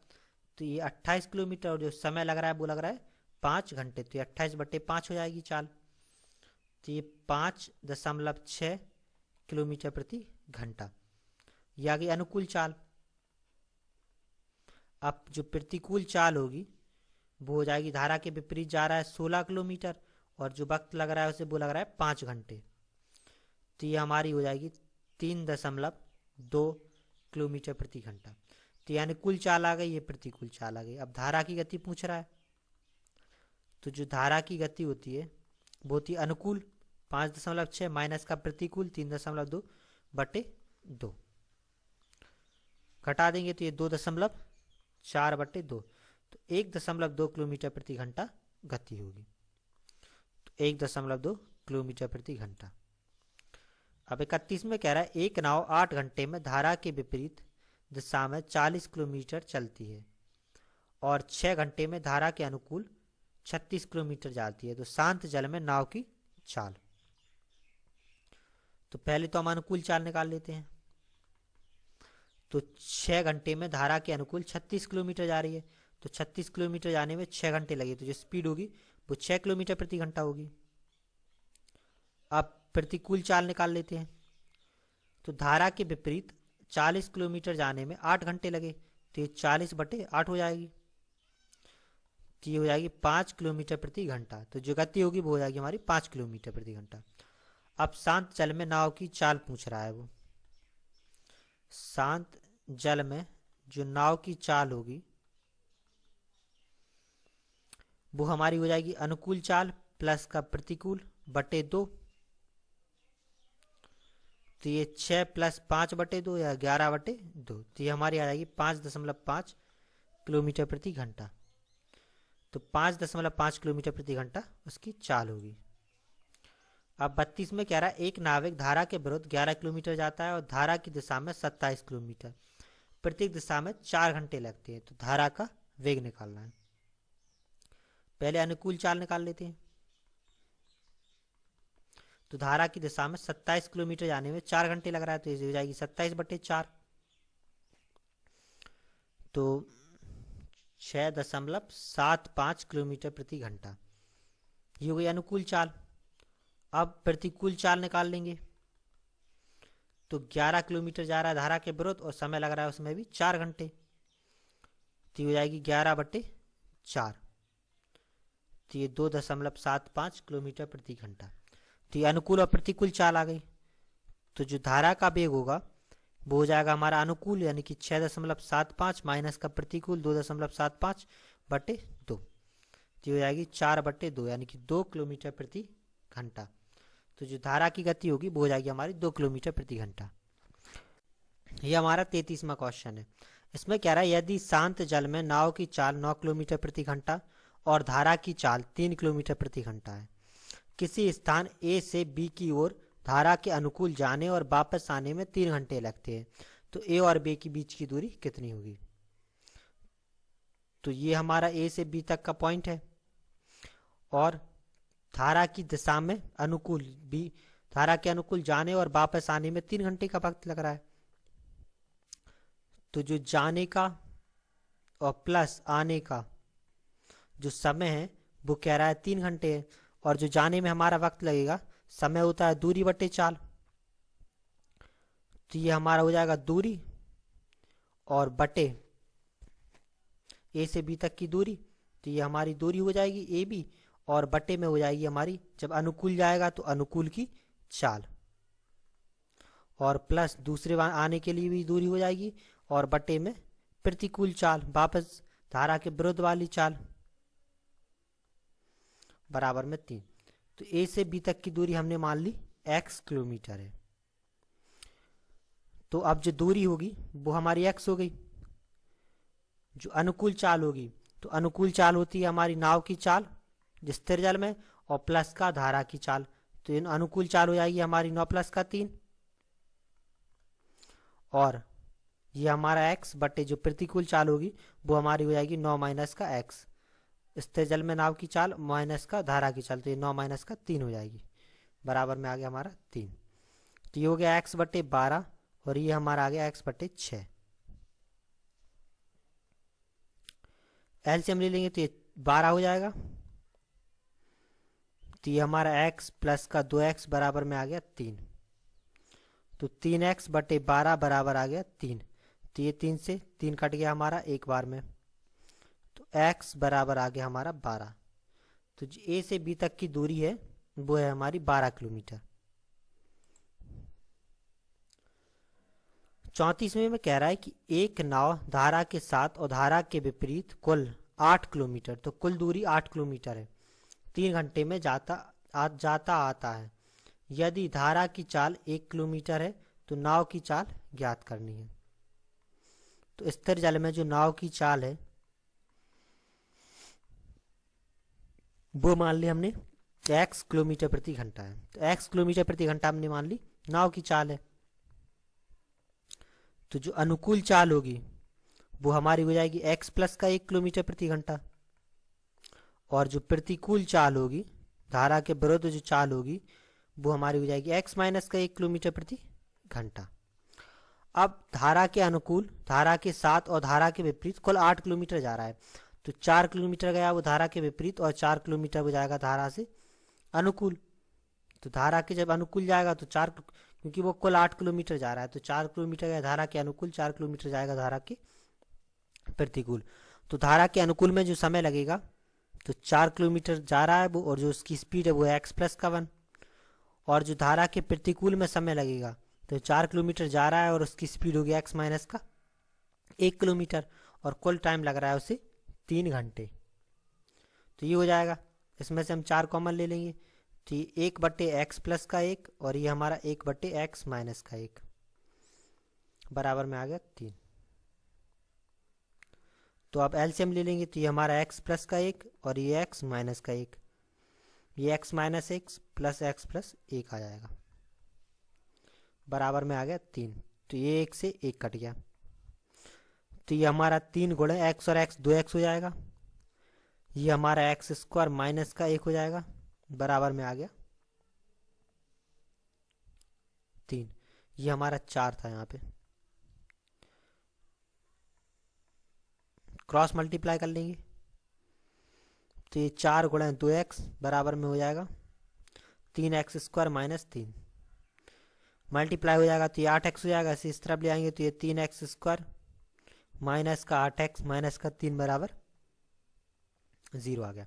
[SPEAKER 1] तो ये 28 किलोमीटर और जो समय लग रहा है वो लग रहा है 5 घंटे। तो ये 28 बटे 5 हो जाएगी चाल। तो ये 5.6 किलोमीटर प्रति घंटा, ये आ गई अनुकूल चाल। अब जो प्रतिकूल चाल होगी वो हो जाएगी धारा के विपरीत जा रहा है 16 किलोमीटर और जो वक्त लग रहा है उसे वो लग रहा है 5 घंटे। तो ये हमारी हो जाएगी 3.2 किलोमीटर प्रति घंटा। तो ये अनुकूल चाल आ गई, ये प्रतिकूल चाल आ गई। अब धारा की गति पूछ रहा है, तो जो धारा की गति होती है वो होती है अनुकूल 5.6 माइनस का प्रतिकूल 3.2 बटे 2, घटा देंगे तो ये 2.4 बटे 2। तो 1.2 किलोमीटर प्रति घंटा गति होगी। तो 1.2 किलोमीटर प्रति घंटा। अब 31 में कह रहा है एक नाव 8 घंटे में धारा के विपरीत दिशा में 40 किलोमीटर चलती है और 6 घंटे में धारा के अनुकूल 36 किलोमीटर जाती है, तो शांत जल में नाव की चाल। तो पहले तो हम अनुकूल चाल निकाल लेते हैं। तो 6 घंटे में धारा के अनुकूल 36 किलोमीटर जा रही है, तो 36 किलोमीटर जाने में 6 घंटे लगे, तो जो स्पीड होगी वो 6 किलोमीटर प्रति घंटा होगी। अब प्रतिकूल चाल निकाल लेते हैं। तो धारा के विपरीत 40 किलोमीटर जाने में 8 घंटे लगे, तो ये 40/8 हो जाएगी, तो ये हो जाएगी 5 किलोमीटर प्रति घंटा। तो जो गति होगी वो हो जाएगी हमारी 5 किलोमीटर प्रति घंटा। अब शांत जल में नाव की चाल पूछ रहा है वो। शांत जल में जो नाव की चाल होगी वो हमारी हो जाएगी अनुकूल चाल प्लस का प्रतिकूल बटे 2। तो ये 6 + 5/2 या 11/2, तो ये हमारी आ जाएगी 5.5 किलोमीटर प्रति घंटा। तो 5.5 किलोमीटर प्रति घंटा उसकी चाल होगी। अब 32 में कह रहा है एक नाविक धारा के विरुद्ध 11 किलोमीटर जाता है और धारा की दिशा में 27 किलोमीटर, प्रत्येक दिशा में 4 घंटे लगते हैं, तो धारा का वेग निकालना है। पहले अनुकूल चाल निकाल लेते हैं। तो धारा की दिशा में 27 किलोमीटर जाने में 4 घंटे लग रहा है, तो ये हो जाएगी 27/4, तो 6.75 किलोमीटर प्रति घंटा। ये हो गई अनुकूल चाल। अब प्रतिकूल चाल निकाल लेंगे। तो 11 किलोमीटर जा रहा है धारा के विरुद्ध और समय लग रहा है उसमें भी 4 घंटे, तो हो जाएगी 11/4, तो ये 2.75 किलोमीटर प्रति घंटा। तो ये अनुकूल और प्रतिकूल चाल आ गई। तो जो धारा का वेग होगा वो हो जाएगा हमारा अनुकूल यानी कि 6.75 माइनस का प्रतिकूल 2.75/2, तो हो जाएगी 4/2 यानी कि 2 किलोमीटर प्रति घंटा। तो जो धारा की गति होगी वो हो जाएगी हमारी 2 किलोमीटर प्रति घंटा। ये हमारा 33वां क्वेश्चन है। इसमें कह रहा है यदि शांत जल में नाव की चाल 9 किलोमीटर प्रति घंटा और धारा की चाल 3 किलोमीटर प्रति घंटा है, किसी स्थान ए से बी की ओर धारा के अनुकूल जाने और वापस आने में 3 घंटे लगते हैं, तो ए और बी के बीच की दूरी कितनी होगी। तो ये हमारा ए से बी तक का पॉइंट है और धारा की दिशा में अनुकूल बी, धारा के अनुकूल जाने और वापस आने में 3 घंटे का वक्त लग रहा है। तो जो जाने का और प्लस आने का जो समय है वो कह रहा है 3 घंटे है, और जो जाने में हमारा वक्त लगेगा समय होता है दूरी बटे चाल, तो ये हमारा हो जाएगा दूरी और बटे ए से बी तक की दूरी, तो ये हमारी दूरी हो जाएगी ए बी, और बटे में हो जाएगी हमारी जब अनुकूल जाएगा तो अनुकूल की चाल, और प्लस दूसरे आने के लिए भी दूरी हो जाएगी, और बटे में प्रतिकूल चाल वापस धारा के विरुद्ध वाली चाल बराबर में 3। तो ए से बी तक की दूरी हमने मान ली x किलोमीटर है। तो अब जो दूरी होगी वो हमारी x हो गई। जो अनुकूल चाल होगी तो अनुकूल चाल होती है हमारी नाव की चाल स्थिर जल में और प्लस का धारा की चाल, तो इन अनुकूल चाल हो जाएगी हमारी 9 + 3, और ये हमारा x बटे जो प्रतिकूल चाल होगी वो हमारी हो जाएगी 9 - का x, स्थिर जल में नाव की चाल माइनस का धारा की चाल, तो ये 9 - का 3 हो जाएगी, बराबर में आ गया हमारा 3। तो ये हो गया x/12 और ये हमारा आ गया x/6। एलसीएम ले लेंगे तो ये 12 हो जाएगा, तो ये हमारा x प्लस का 2x बराबर में आ गया 3, तो 3x/12 बराबर आ गया 3। तो ये 3 से 3 कट गया हमारा एक बार में, तो x बराबर आ गया हमारा 12। तो जो ए से बी तक की दूरी है वो है हमारी 12 किलोमीटर। 34वें में कह रहा है कि एक नाव धारा के साथ और धारा के विपरीत कुल 8 किलोमीटर, तो कुल दूरी 8 किलोमीटर है, 3 घंटे में जाता आता है। यदि धारा की चाल 1 किलोमीटर है तो नाव की चाल ज्ञात करनी है। तो स्थिर जल में जो नाव की चाल है वो मान ली हमने x किलोमीटर प्रति घंटा है। तो x किलोमीटर प्रति घंटा हमने मान ली नाव की चाल है। तो जो अनुकूल चाल होगी वो हमारी हो जाएगी x प्लस का 1 किलोमीटर प्रति घंटा, और जो प्रतिकूल चाल होगी, धारा के विरुद्ध जो चाल होगी, वो हमारी हो जाएगी x माइनस का 1 किलोमीटर प्रति घंटा। अब धारा के अनुकूल, धारा के साथ और धारा के विपरीत कुल 8 किलोमीटर जा रहा है। तो 4 किलोमीटर गया वो धारा के विपरीत और 4 किलोमीटर वो जाएगा धारा से अनुकूल। तो धारा के जब अनुकूल जाएगा तो 4, क्योंकि वो कुल 8 किलोमीटर जा रहा है, तो 4 किलोमीटर गया धारा के अनुकूल, 4 किलोमीटर जाएगा धारा के प्रतिकूल। तो धारा के अनुकूल में जो समय लगेगा, तो 4 किलोमीटर जा रहा है वो, और जो उसकी स्पीड है वो है x प्लस का 1। और जो धारा के प्रतिकूल में समय लगेगा, तो 4 किलोमीटर जा रहा है और उसकी स्पीड होगी x माइनस का 1 किलोमीटर, और कुल टाइम लग रहा है उसे 3 घंटे। तो ये हो जाएगा, इसमें से हम 4 कॉमन ले लेंगे, तो ये 1/x प्लस का 1 और ये हमारा 1/x माइनस का 1 बराबर में आ गया 3। तो अब एलसीएम ले लेंगे, तो ये हमारा x प्लस का 1 और ये x माइनस का 1, ये x minus 1 plus x plus 1 आ जाएगा, बराबर में आ गया 3। तो ये 1 से 1 कट गया, तो ये हमारा 3 गुणे x और x 2x हो जाएगा, ये हमारा x स्क्वायर माइनस का 1 हो जाएगा, बराबर में आ गया 3। ये हमारा 4 था, यहाँ पे क्रॉस मल्टीप्लाई कर लेंगे, तो ये 4 गुणे 2x बराबर में हो जाएगा 3x स्क्वायर माइनस 3, मल्टीप्लाई हो जाएगा तो ये 8x हो जाएगा। इस तरफ ले आएंगे तो ये 3x स्क्वायर माइनस का 8x माइनस का 3 बराबर 0 आ गया।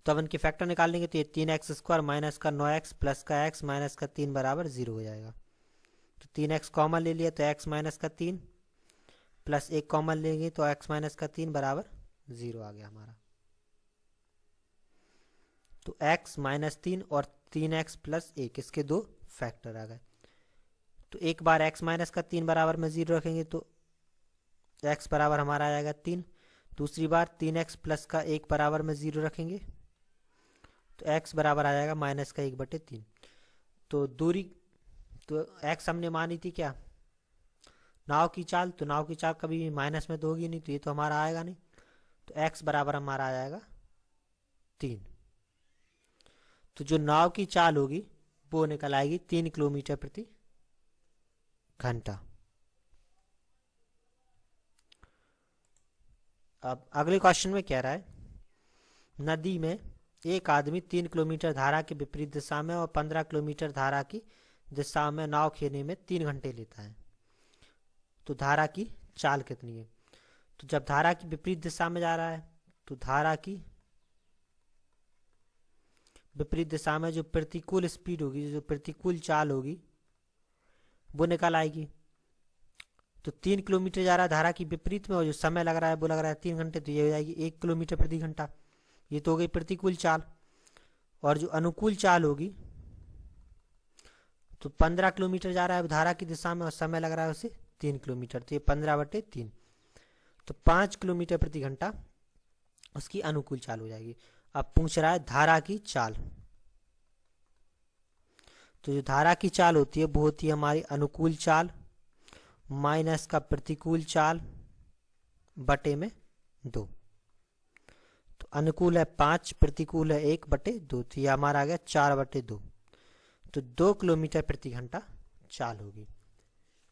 [SPEAKER 1] तो अब इनके फैक्टर निकाल लेंगे, तो ये 3x स्क्वायर माइनस का 9x प्लस का x माइनस का 3 बराबर 0 हो जाएगा। तो 3x कॉमन ले लिया तो x माइनस का 3 प्लस 1 कॉमन लेंगे तो x माइनस का 3 बराबर 0 आ गया हमारा। तो x माइनस 3 और 3x प्लस 1 इसके 2 फैक्टर आ गए। तो एक बार x माइनस का 3 बराबर में 0 रखेंगे तो x बराबर हमारा आ जाएगा 3। दूसरी बार 3x प्लस का 1 बराबर में 0 रखेंगे तो x बराबर आ जाएगा माइनस का 1/3। तो दूरी, तो x हमने मानी थी क्या, नाव की चाल, तो नाव की चाल कभी भी माइनस में तो होगी नहीं, तो ये तो हमारा आएगा नहीं। तो x बराबर हमारा आ जाएगा 3। तो जो नाव की चाल होगी वो निकल आएगी 3 किलोमीटर प्रति घंटा। अब अगले क्वेश्चन में कह रहा है, नदी में एक आदमी 3 किलोमीटर धारा के विपरीत दिशा में और 15 किलोमीटर धारा की दिशा में नाव खेने में 3 घंटे लेता है, तो धारा की चाल कितनी है। तो जब धारा की विपरीत दिशा में जा रहा है, तो धारा की विपरीत दिशा में जो प्रतिकूल स्पीड होगी, जो प्रतिकूल चाल होगी, वो निकल आएगी। तो 3 किलोमीटर जा रहा है धारा की विपरीत में और जो समय लग रहा है वो लग रहा है 3 घंटे, तो ये हो जाएगी 1 किलोमीटर प्रति घंटा। ये तो हो गई प्रतिकूल चाल। और जो अनुकूल चाल होगी, तो 15 किलोमीटर जा रहा है धारा की दिशा में और समय लग रहा है उसे 3 किलोमीटर, तो ये 15/3, तो 5 किलोमीटर प्रति घंटा उसकी अनुकूल चाल हो जाएगी। अब पूछ रहा है धारा की चाल, तो जो धारा की चाल होती है वो होती है हमारी अनुकूल चाल माइनस का प्रतिकूल चाल बटे में 2। तो अनुकूल है 5, प्रतिकूल है 1/2, तो ये हमारा आ गया 4/2। तो 2 किलोमीटर प्रति घंटा चाल होगी।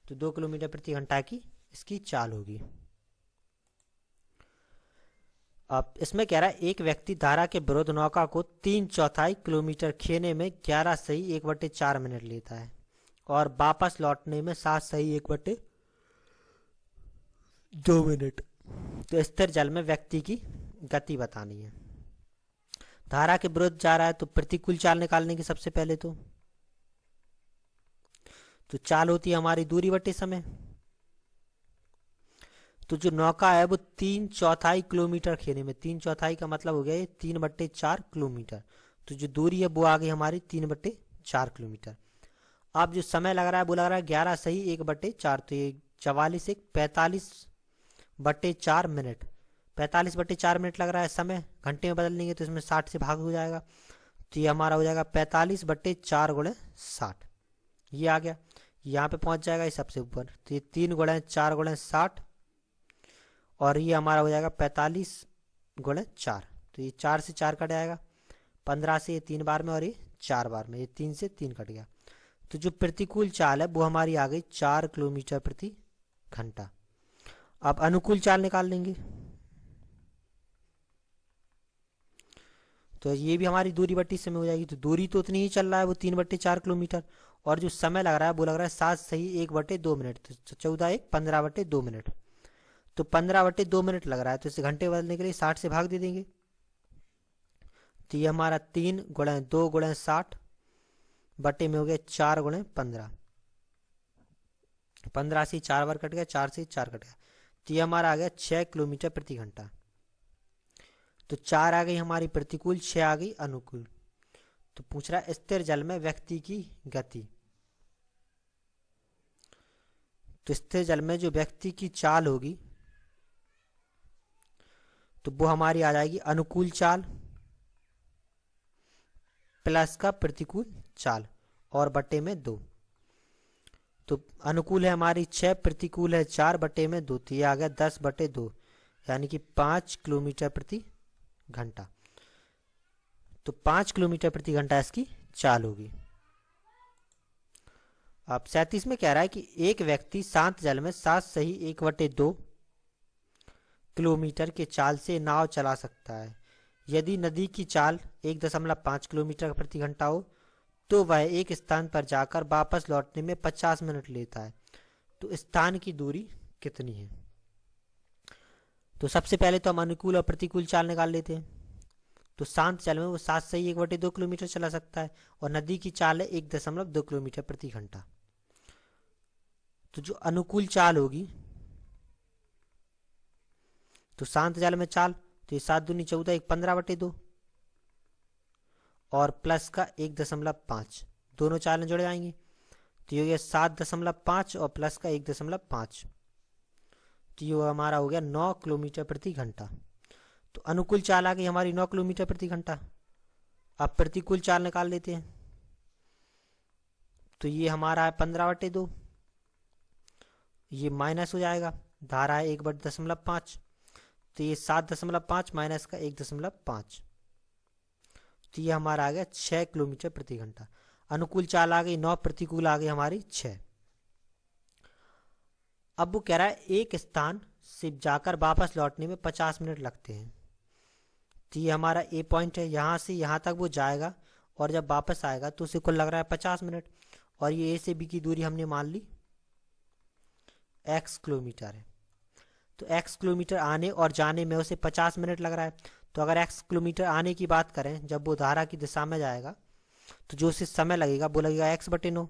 [SPEAKER 1] तो 2 किलोमीटर प्रति घंटा की इसकी चाल होगी। अब इसमें कह रहा है एक व्यक्ति धारा के विरुद्ध नौका को 3/4 किलोमीटर खेने में 11 सही 1/4 मिनट लेता है और वापस लौटने में 7 सही 1/2 मिनट। तो स्थिर जल में व्यक्ति की गति बतानी है। धारा के विरुद्ध जा रहा है तो प्रतिकूल चाल निकालने की सबसे पहले तो चाल होती है हमारी दूरी बटे समय। तो जो नौका है वो 3/4 किलोमीटर खेने में, 3/4 का मतलब हो गया ये 3/4 किलोमीटर। तो जो दूरी है वो आ गई हमारी 3/4 किलोमीटर। अब जो समय लग रहा है वो लग रहा है 11 सही 1/4, तो ये 44 1 45/4 मिनट, 45/4 मिनट लग रहा है समय। घंटे में बदल लेंगे तो इसमें 60 से भाग हो जाएगा, तो ये हमारा हो जाएगा 45/4 × 60, ये आ गया। यहाँ पे पहुंच जाएगा ये सबसे ऊपर, तो ये 3 × 4 × 60, और ये हमारा हो जाएगा 45 × 4, तो ये 4 से 4 कट जाएगा, 15 से ये 3 बार में और ये 4 बार में, ये 3 से 3 कट गया। तो जो प्रतिकूल चाल है वो हमारी आ गई 4 किलोमीटर प्रति घंटा। अब अनुकूल चाल निकाल लेंगे, तो ये भी हमारी दूरी बट्टी समय हो जाएगी। तो दूरी तो उतनी ही चल रहा है, वो 3/4 किलोमीटर, और जो समय लग रहा है वो लग रहा है 7 सही 1/2 मिनट, तो 14 1 15/2 मिनट, तो 15/2 मिनट लग रहा है। तो इसे घंटे बदलने के लिए 60 से भाग दे देंगे, तो ये हमारा 3 × 2 × 60 बटे में हो गया 4 × 15, 15 से 4 बार कट गया, 4 से 4 कट गया, तो ये हमारा आ गया 6 किलोमीटर प्रति घंटा। तो 4 आ गई हमारी प्रतिकूल, 6 आ गई अनुकूल। तो पूछ रहा है स्थिर जल में व्यक्ति की गति। तो स्थिर जल में जो व्यक्ति की चाल होगी तो वो हमारी आ जाएगी अनुकूल चाल प्लस का प्रतिकूल चाल और बटे में 2। तो अनुकूल है हमारी 6, प्रतिकूल है 4 बटे में 2, तो ये आ गया 10/2, यानी कि 5 किलोमीटर प्रति घंटा। तो 5 किलोमीटर प्रति घंटा इसकी चाल होगी। अब 37 में कह रहा है कि एक व्यक्ति शांत जल में 7 सही 1/2 किलोमीटर के चाल से नाव चला सकता है। यदि नदी की चाल 1.5 किलोमीटर प्रति घंटा हो तो वह एक स्थान पर जाकर वापस लौटने में 50 मिनट लेता है। तो स्थान की दूरी कितनी है? तो सबसे पहले तो हम अनुकूल और प्रतिकूल चाल निकाल लेते हैं। तो शांत जल में वो 7 सही 1/2 किलोमीटर चला सकता है, और नदी की चाल है 1.2 किलोमीटर प्रति घंटा। तो जो अनुकूल चाल होगी, तो शांत जल में चाल, तो ये 7 दूनी 14 1 15/2 और प्लस का 1.5, दोनों चालें जुड़ जाएंगी, तो ये 7.5 और प्लस का 1.5, तो ये हमारा हो गया 9 किलोमीटर प्रति घंटा। तो अनुकूल चाल आ गई हमारी 9 किलोमीटर प्रति घंटा। अब प्रतिकूल चाल निकाल लेते हैं, तो ये हमारा है 15/2, ये माइनस हो जाएगा, धारा है 1/5, तो ये 7.5 माइनस का 1.5, तो ये हमारा आ गया 6 किलोमीटर प्रति घंटा। अनुकूल चाल आ गई 9, प्रतिकूल आ गई हमारी 6। अब वो कह रहा है एक स्थान से जाकर वापस लौटने में 50 मिनट लगते हैं। तो ये हमारा ए पॉइंट है, यहाँ से यहाँ तक वो जाएगा और जब वापस आएगा तो उसे कुल लग रहा है 50 मिनट, और ये ए से बी की दूरी हमने मान ली x किलोमीटर है। तो x किलोमीटर आने और जाने में उसे 50 मिनट लग रहा है। तो अगर x किलोमीटर आने की बात करें, जब वो धारा की दिशा में जाएगा तो जो उसे समय लगेगा वो लगेगा x/9,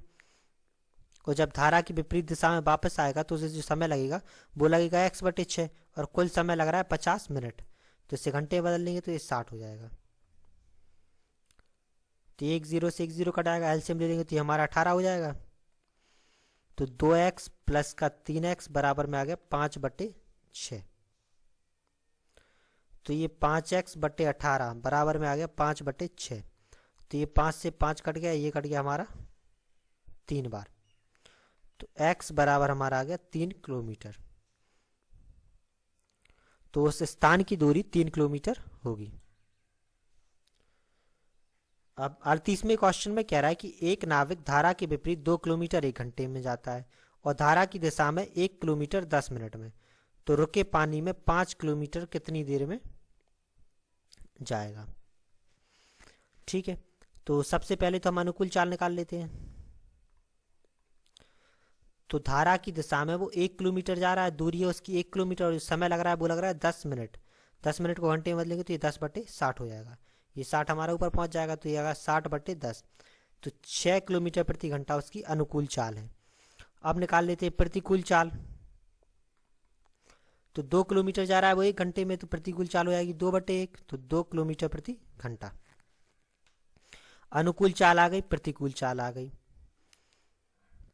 [SPEAKER 1] और जब धारा की विपरीत दिशा में वापस आएगा तो उसे जो समय लगेगा वो लगेगा x/6, और कुल समय लग रहा है 50 मिनट। तो इसे घंटे बदल लेंगे तो ये 60 हो जाएगा। तो 1 0 से 1 0 कटाएगा, एलसीएम ले लेंगे तो ये हमारा 18 हो जाएगा। तो 2x प्लस का 3x बराबर में आ गया 5/6। तो ये 5x/18 बराबर में आ गया 5/6। तो ये 5 से 5 कट गया, ये कट गया हमारा 3 बार। तो x बराबर हमारा आ गया 3 किलोमीटर। तो उस स्थान की दूरी 3 किलोमीटर होगी। अब 38वें क्वेश्चन में कह रहा है कि एक नाविक धारा के विपरीत 2 किलोमीटर 1 घंटे में जाता है और धारा की दिशा में 1 किलोमीटर 10 मिनट में, तो रुके पानी में 5 किलोमीटर कितनी देर में जाएगा? ठीक है, तो सबसे पहले तो हम अनुकूल चाल निकाल लेते हैं। तो धारा की दिशा में वो 1 किलोमीटर जा रहा है, दूरी है उसकी 1 किलोमीटर, और समय लग रहा है वो लग रहा है 10 मिनट। 10 मिनट को घंटे में बदलेंगे तो ये 10/60 हो जाएगा। ये 60 हमारा ऊपर पहुंच जाएगा, तो ये आएगा 60/10। तो 6 किलोमीटर प्रति घंटा उसकी अनुकूल चाल है। अब निकाल लेते हैं प्रतिकूल चाल। तो 2 किलोमीटर जा रहा है वो 1 घंटे में, तो प्रतिकूल चाल हो जाएगी 2/1, तो 2 किलोमीटर प्रति घंटा। अनुकूल चाल आ गई, प्रतिकूल चाल आ गई।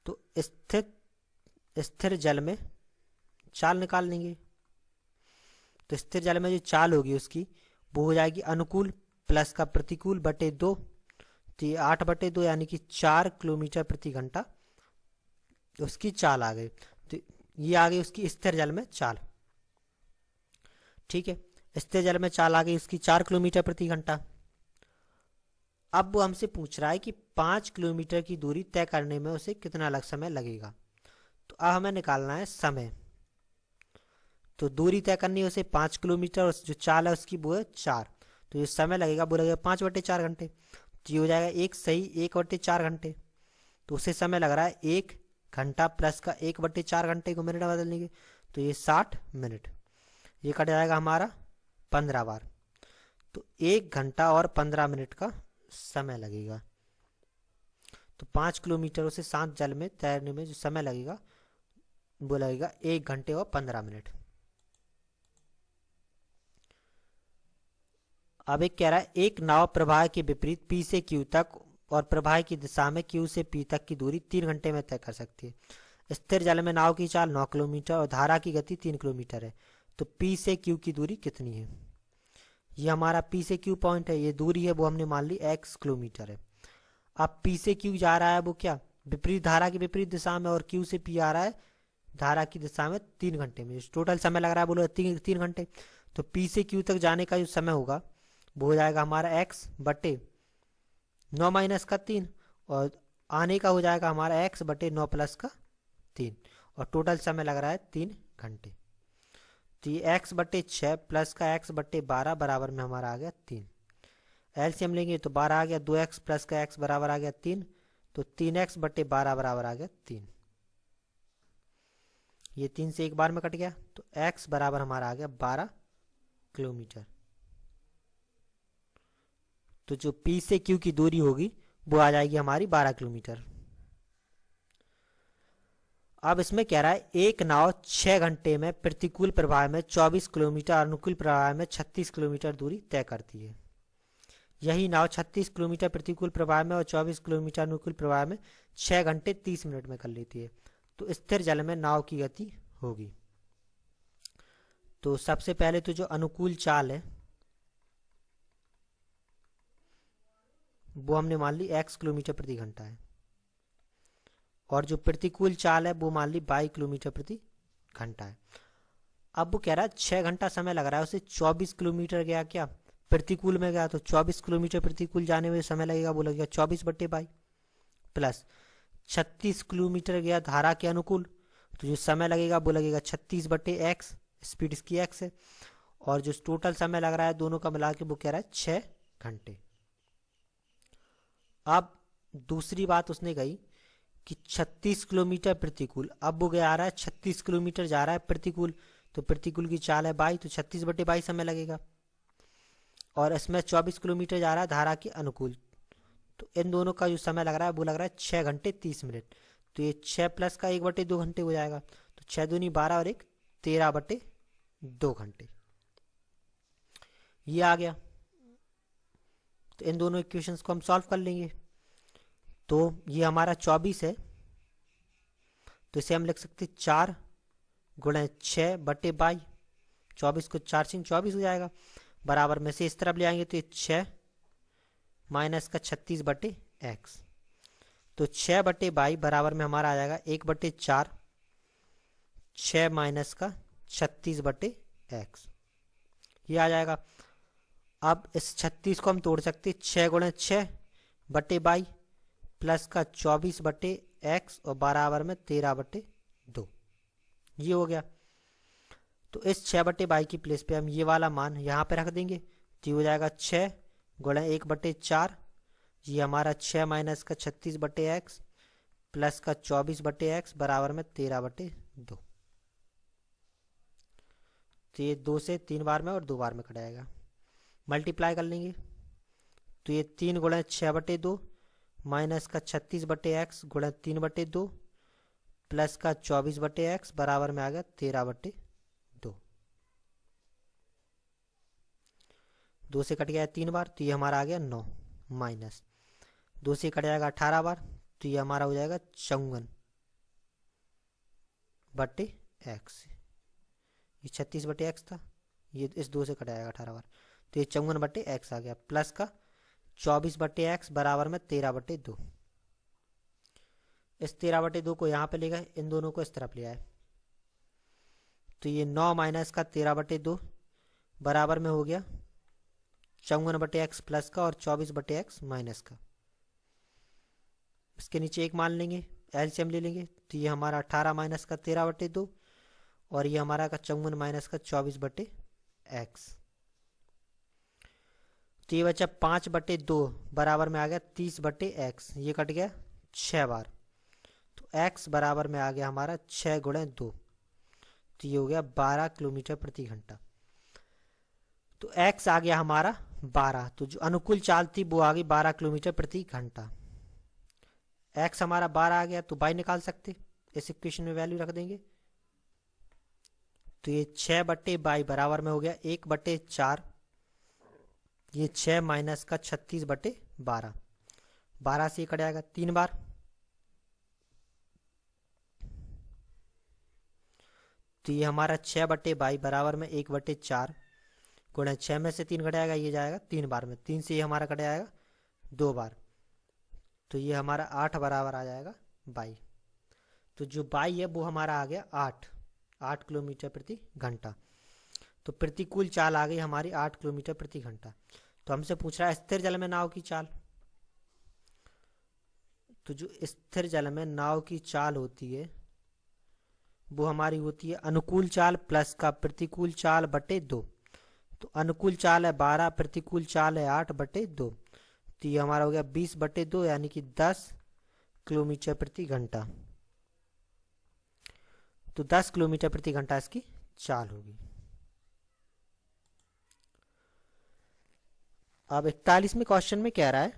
[SPEAKER 1] तो स्थिर जल में चाल निकाल लेंगे। तो स्थिर जल में जो चाल होगी उसकी वो हो जाएगी अनुकूल प्लस का प्रतिकूल बटे 2, तो ये 8/2 यानी कि 4 किलोमीटर प्रति घंटा उसकी चाल आ गई। तो ये आ गई उसकी स्थिर जल में चाल। ठीक है, स्थिर जल में चाल आ गई उसकी 4 किलोमीटर प्रति घंटा। अब वो हमसे पूछ रहा है कि 5 किलोमीटर की दूरी तय करने में उसे कितना समय लगेगा। तो अब हमें निकालना है समय। तो दूरी तय करनी है उसे 5 किलोमीटर और जो चाल है उसकी वो है 4। तो ये समय लगेगा वो लगेगा 5/4 घंटे। तो ये हो जाएगा एक सही 1/4 घंटे। तो उसे समय लग रहा है 1 घंटा प्लस का 1/4 घंटे को मिनट में बदल देंगे तो ये 60 मिनट। ये कट जाएगा हमारा 15 बार। तो 1 घंटा और 15 मिनट का समय लगेगा। तो 5 किलोमीटर से शांत जल में तैरने में जो समय लगेगा वो लगेगा 1 घंटे और 15 मिनट। अब एक कह रहा है एक नाव प्रवाह के विपरीत पी से क्यू तक और प्रवाह की दिशा में क्यू से पी तक की दूरी 3 घंटे में तय कर सकती है। स्थिर जल में नाव की चाल 9 किलोमीटर और धारा की गति 3 किलोमीटर है। तो पी से क्यू की दूरी कितनी है। ये हमारा पी से क्यू पॉइंट है, ये दूरी है वो हमने मान ली x किलोमीटर है। अब पी से क्यू जा रहा है वो क्या विपरीत धारा की विपरीत दिशा में और क्यू से पी आ रहा है धारा की दिशा में 3 घंटे में। टोटल समय लग रहा है बोलो 3 घंटे। तो पी से क्यू तक जाने का जो समय होगा वो हो जाएगा हमारा x/9 माइनस का 3 और आने का हो जाएगा हमारा x/9 प्लस का 3 और टोटल समय लग रहा है 3 घंटे। तो ये x/6 प्लस का x/12 बराबर में हमारा आ गया 3। एलसीएम लेंगे तो 12 आ गया, 2x प्लस का x बराबर आ गया 3। तो 3x/12 बराबर आ गया 3। ये 3 से एक बार में कट गया तो x बराबर हमारा आ गया 12 किलोमीटर। तो जो P से Q की दूरी होगी वो आ जाएगी हमारी 12 किलोमीटर। अब इसमें कह रहा है एक नाव 6 घंटे में प्रतिकूल प्रवाह में 24 किलोमीटर अनुकूल प्रवाह में 36 किलोमीटर दूरी तय करती है। यही नाव 36 किलोमीटर प्रतिकूल प्रवाह में और 24 किलोमीटर अनुकूल प्रवाह में 6 घंटे 30 मिनट में कर लेती है। तो स्थिर जल में नाव की गति होगी। तो सबसे पहले तो जो अनुकूल चाल है वो हमने मान ली x किलोमीटर प्रति घंटा है और जो प्रतिकूल चाल है वो मान ली 22 किलोमीटर प्रति घंटा है। अब वो कह रहा है 6 घंटा समय लग रहा है उसे 24 किलोमीटर गया क्या प्रतिकूल में गया तो 24 किलोमीटर प्रतिकूल जाने में समय लगेगा वो लगेगा 24/22 प्लस 36 किलोमीटर गया धारा के अनुकूल तो जो समय लगेगा वो लगेगा 36/x स्पीड इसकी x है और जो टोटल समय लग रहा है दोनों का मिला के वो कह रहा है 6 घंटे। अब दूसरी बात उसने कही कि 36 किलोमीटर प्रतिकूल। अब वो गया आ रहा है 36 किलोमीटर जा रहा है प्रतिकूल तो प्रतिकूल की चाल है 22 तो 36/22 समय लगेगा और इसमें 24 किलोमीटर जा रहा है धारा के अनुकूल तो इन दोनों का जो समय लग रहा है वो लग रहा है 6 घंटे 30 मिनट। तो ये 6 प्लस का 1/2 घंटे हो जाएगा तो 6 दूनी 12 और 1 13/2 घंटे ये आ गया। तो इन दोनों इक्वेशंस को हम सॉल्व कर लेंगे। तो ये हमारा 24 है तो इसे हम लिख सकते 4 गुणे 6/22। 24 को 4 से 24 हो जाएगा बराबर में से इस तरफ ले आएंगे तो ये 6 माइनस का 36/x। तो 6/22 बराबर में हमारा आ जाएगा 1/4 6 माइनस का 36/x ये आ जाएगा। अब इस 36 को हम तोड़ सकते 6 गुणे 6/22 प्लस का 24/x और बराबर में 13/2 ये हो गया। तो इस 6/22 की प्लेस पे हम ये वाला मान यहाँ पे रख देंगे तो ये हो जाएगा 6 गुणे 1/4 ये हमारा 6 माइनस का 36/x प्लस का 24/x बराबर में 13/2। तो ये 2 से 3 बार में और 2 बार में कट जाएगा मल्टीप्लाई कर लेंगे तो ये 3 गुणे 6/2 माइनस का 36/x गुणे 3/2 प्लस का 24/x बराबर में आ गया 13/2। 2 से कट गया 3 बार तो ये हमारा आ गया 9 माइनस 2 से कट जाएगा 18 बार तो ये हमारा हो जाएगा 54/x। ये 36/x था ये इस 2 से कट जाएगा 18 बार तो ये 54/x आ गया प्लस का 24/x बराबर में 13/2। इस 13/2 को यहाँ पे ले गए, इन दोनों को इस तरफ ले आए, तो ये 9 माइनस का 13/2 बराबर में हो गया 54/x प्लस का और 24/x माइनस का। इसके नीचे एक मान लेंगे, एलसीएम ले लेंगे, तो ये हमारा 18 माइनस का 13/2 और ये हमारा का 54 माइनस का 24/x। तो ये बचा 5/2 बराबर में आ गया 30/x, ये कट गया 6 बार, तो x बराबर में आ गया हमारा 6 गुणे 2, तो ये हो गया 12 किलोमीटर प्रति घंटा। तो x आ गया हमारा 12, तो जो अनुकूल चाल थी वो आ गई 12 किलोमीटर प्रति घंटा। x हमारा 12 आ गया, तो y निकाल सकते, इस इक्वेशन में वैल्यू रख देंगे, तो ये 6/22 बराबर में हो गया 1/4, ये 6 माइनस का 36/12, 12 से कट जाएगा 3 बार, तो ये हमारा 6/22 बराबर में 1/4 गुणा 6 में से 3 कट जाएगा, ये जाएगा 3 बार में, 3 से ये हमारा कट जाएगा 2 बार, तो ये हमारा 8 बराबर आ जाएगा बाई। तो जो बाई है वो हमारा आ गया 8 किलोमीटर प्रति घंटा। तो प्रतिकूल चाल आ गई हमारी 8 किलोमीटर प्रति घंटा। तो हमसे पूछ रहा है स्थिर जल में नाव की चाल। तो जो स्थिर जल में नाव की चाल होती है वो हमारी होती है अनुकूल चाल प्लस का प्रतिकूल चाल बटे 2। तो अनुकूल चाल है 12, प्रतिकूल चाल है 8/2, तो ये हमारा हो गया 20/2 यानी कि 10 किलोमीटर प्रति घंटा। तो 10 किलोमीटर प्रति घंटा इसकी चाल होगी। अब 41वें क्वेश्चन में कह रहा है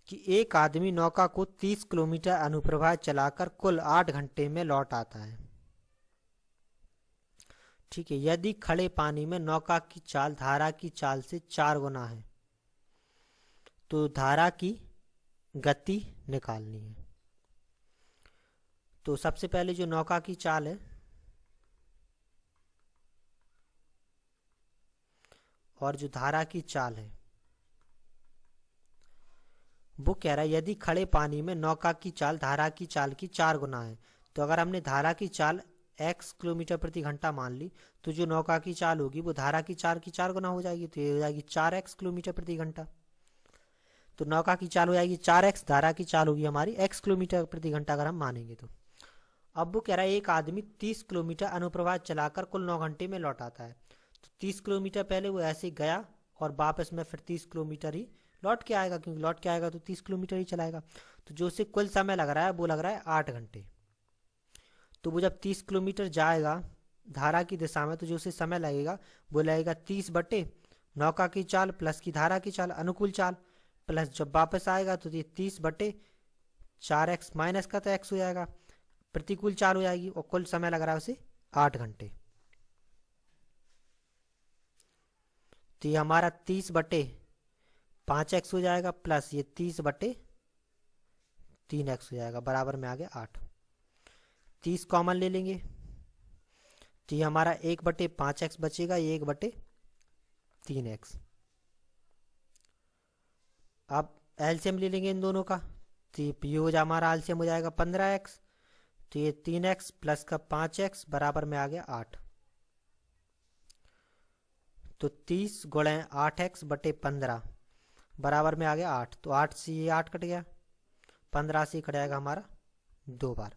[SPEAKER 1] कि एक आदमी नौका को 30 किलोमीटर अनुप्रवाह चलाकर कुल 8 घंटे में लौट आता है। ठीक है, यदि खड़े पानी में नौका की चाल धारा की चाल से 4 गुना है तो धारा की गति निकालनी है। तो सबसे पहले जो नौका की चाल है और जो धारा की चाल है वो कह रहा है यदि खड़े पानी में नौका की चाल धारा की चाल की 4 गुना है, तो अगर हमने धारा की चाल x किलोमीटर प्रति घंटा मान ली तो जो नौका की चाल होगी वो धारा की 4 गुना हो जाएगी, तो ये हो जाएगी 4x किलोमीटर प्रति घंटा। तो नौका की चाल हो जाएगी 4x, धारा की चाल होगी हमारी x किलोमीटर प्रति घंटा अगर हम मानेंगे तो। अब वो कह रहा है एक आदमी 30 किलोमीटर अनुप्रवाह चलाकर कुल 9 घंटे में लौट आता है। तो 30 किलोमीटर पहले वो ऐसे गया और वापस में फिर 30 किलोमीटर ही लौट के आएगा, क्योंकि लौट के आएगा तो 30 किलोमीटर ही चलाएगा। तो जो उसे कुल समय लग रहा है वो लग रहा है 8 घंटे। तो वो जब 30 किलोमीटर जाएगा धारा की दिशा में तो जो उसे समय लगेगा वो लगेगा 30 बटे नौका की चाल प्लस की धारा की चाल अनुकूल चाल, प्लस जब वापस आएगा तो ये 30 बटे 4x माइनस का तो x हो जाएगा, प्रतिकूल चाल हो जाएगी और कुल समय लग रहा है उसे 8 घंटे। तो ये हमारा 30 बटे 5x हो जाएगा प्लस ये 30 बटे 3x हो जाएगा, बराबर में आ गया 8। 30 कॉमन ले लेंगे तो ये हमारा 1/5x बचेगा, ये 1/3x। अब एलसीएम ले लेंगे इन दोनों का, तो ये हो जाए हमारा एलसीएम हो जाएगा 15x, तो ये 3x प्लस का 5x बराबर में आ गया 8। तो 30 गुणे 8x बटे 15 बराबर में आ गया 8। तो 8 से ये 8 कट गया, 15 से कट जाएगा हमारा 2 बार।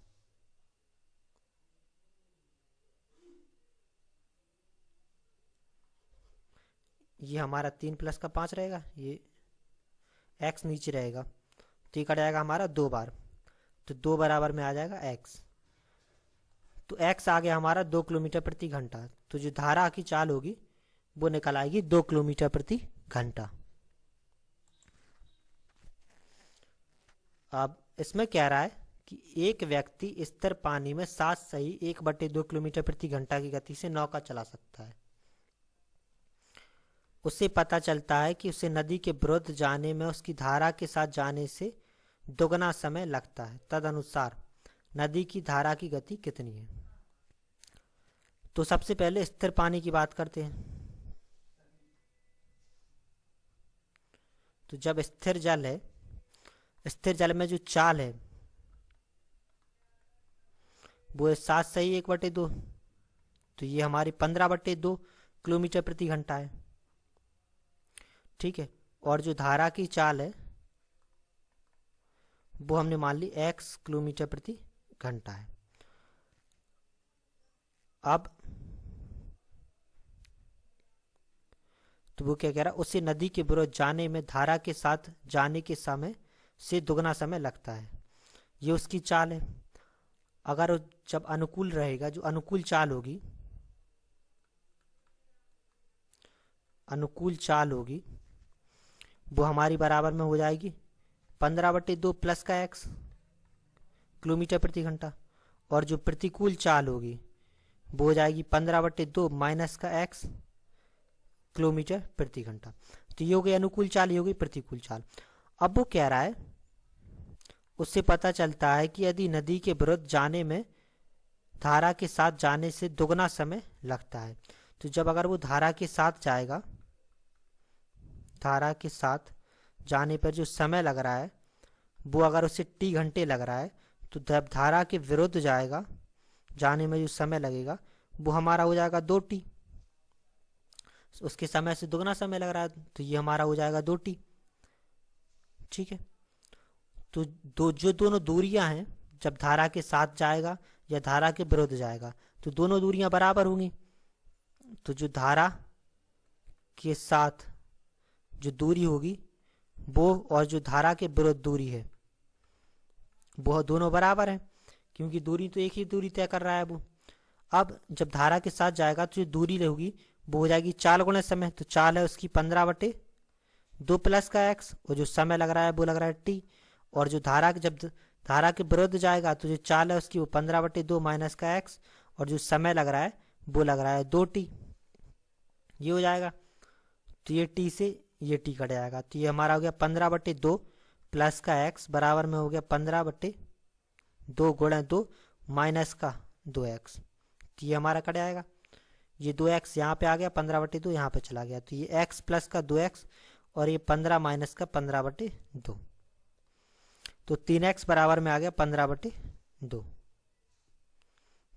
[SPEAKER 1] ये हमारा 3 प्लस का 5 रहेगा, ये x नीचे रहेगा, तो ये कट जाएगा हमारा 2 बार। तो 2 बराबर में आ जाएगा x। तो x आ गया हमारा 2 किलोमीटर प्रति घंटा। तो जो धारा की चाल होगी वो निकल आएगी 2 किलोमीटर प्रति घंटा। अब इसमें कह रहा है कि एक व्यक्ति स्थिर पानी में 7 सही 1/2 किलोमीटर प्रति घंटा की गति से नौका चला सकता है। उसे पता चलता है कि उसे नदी के विरुद्ध जाने में उसकी धारा के साथ जाने से दोगुना समय लगता है, तदनुसार नदी की धारा की गति कितनी है। तो सबसे पहले स्थिर पानी की बात करते हैं। तो जब स्थिर जल है, स्थिर जल में जो चाल है वो है 7 सही 1/2, तो ये हमारी 15/2 किलोमीटर प्रति घंटा है। ठीक है, और जो धारा की चाल है वो हमने मान ली x किलोमीटर प्रति घंटा है। अब तो वो क्या कह रहा है, उसे नदी के विरुद्ध जाने में धारा के साथ जाने के समय से दुगना समय लगता है। ये उसकी चाल है। अगर जब अनुकूल रहेगा, जो अनुकूल चाल होगी, अनुकूल चाल होगी वो हमारी बराबर में हो जाएगी 15/2 प्लस का x किलोमीटर प्रति घंटा, और जो प्रतिकूल चाल होगी वो हो जाएगी 15/2 माइनस का x किलोमीटर प्रति घंटा। तो ये हो गई अनुकूल चाल, ये हो गई प्रतिकूल चाल। अब वो कह रहा है, उससे पता चलता है कि यदि नदी के विरुद्ध जाने में धारा के साथ जाने से दुगना समय लगता है, तो जब अगर वो धारा के साथ जाएगा, धारा के साथ जाने पर जो समय लग रहा है वो अगर उसे t घंटे लग रहा है, तो जब धारा के विरुद्ध जाएगा, जाने में जो समय लगेगा वो हमारा हो जाएगा 2t। उसके समय से दुगना समय लग रहा है, तो ये हमारा हो जाएगा 2t। ठीक है, तो जो दोनों दूरियां हैं, जब धारा के साथ जाएगा या धारा के विरुद्ध जाएगा तो दोनों दूरियां बराबर होंगी। तो जो धारा के साथ जो दूरी होगी वो और जो धारा के विरुद्ध दूरी है वो दोनों बराबर है, क्योंकि दूरी तो एक ही दूरी तय कर रहा है वो। अब जब धारा के साथ जाएगा तो जो दूरी होगी वो हो जाएगी चाल गुणे समय, तो चाल है उसकी 15/2 प्लस का x, और जो समय लग रहा है वो लग रहा है t। और जो जब धारा के विरुद्ध जाएगा तो जो चाल है उसकी वो 15/2 माइनस का x, और जो समय लग रहा है वो लग रहा है 2t। ये हो जाएगा, तो ये t से ये t कट जाएगा, तो ये हमारा हो गया 15/2 प्लस का x बराबर में हो गया 15/2 गुणे 2 माइनस का 2x। तो ये हमारा कट जाएगा, ये 2x यहाँ पे आ गया, 15/2 यहाँ पे चला गया, तो ये x प्लस का 2x और ये 15 माइनस का 15/2, तो 3x बराबर में आ गया 15/2।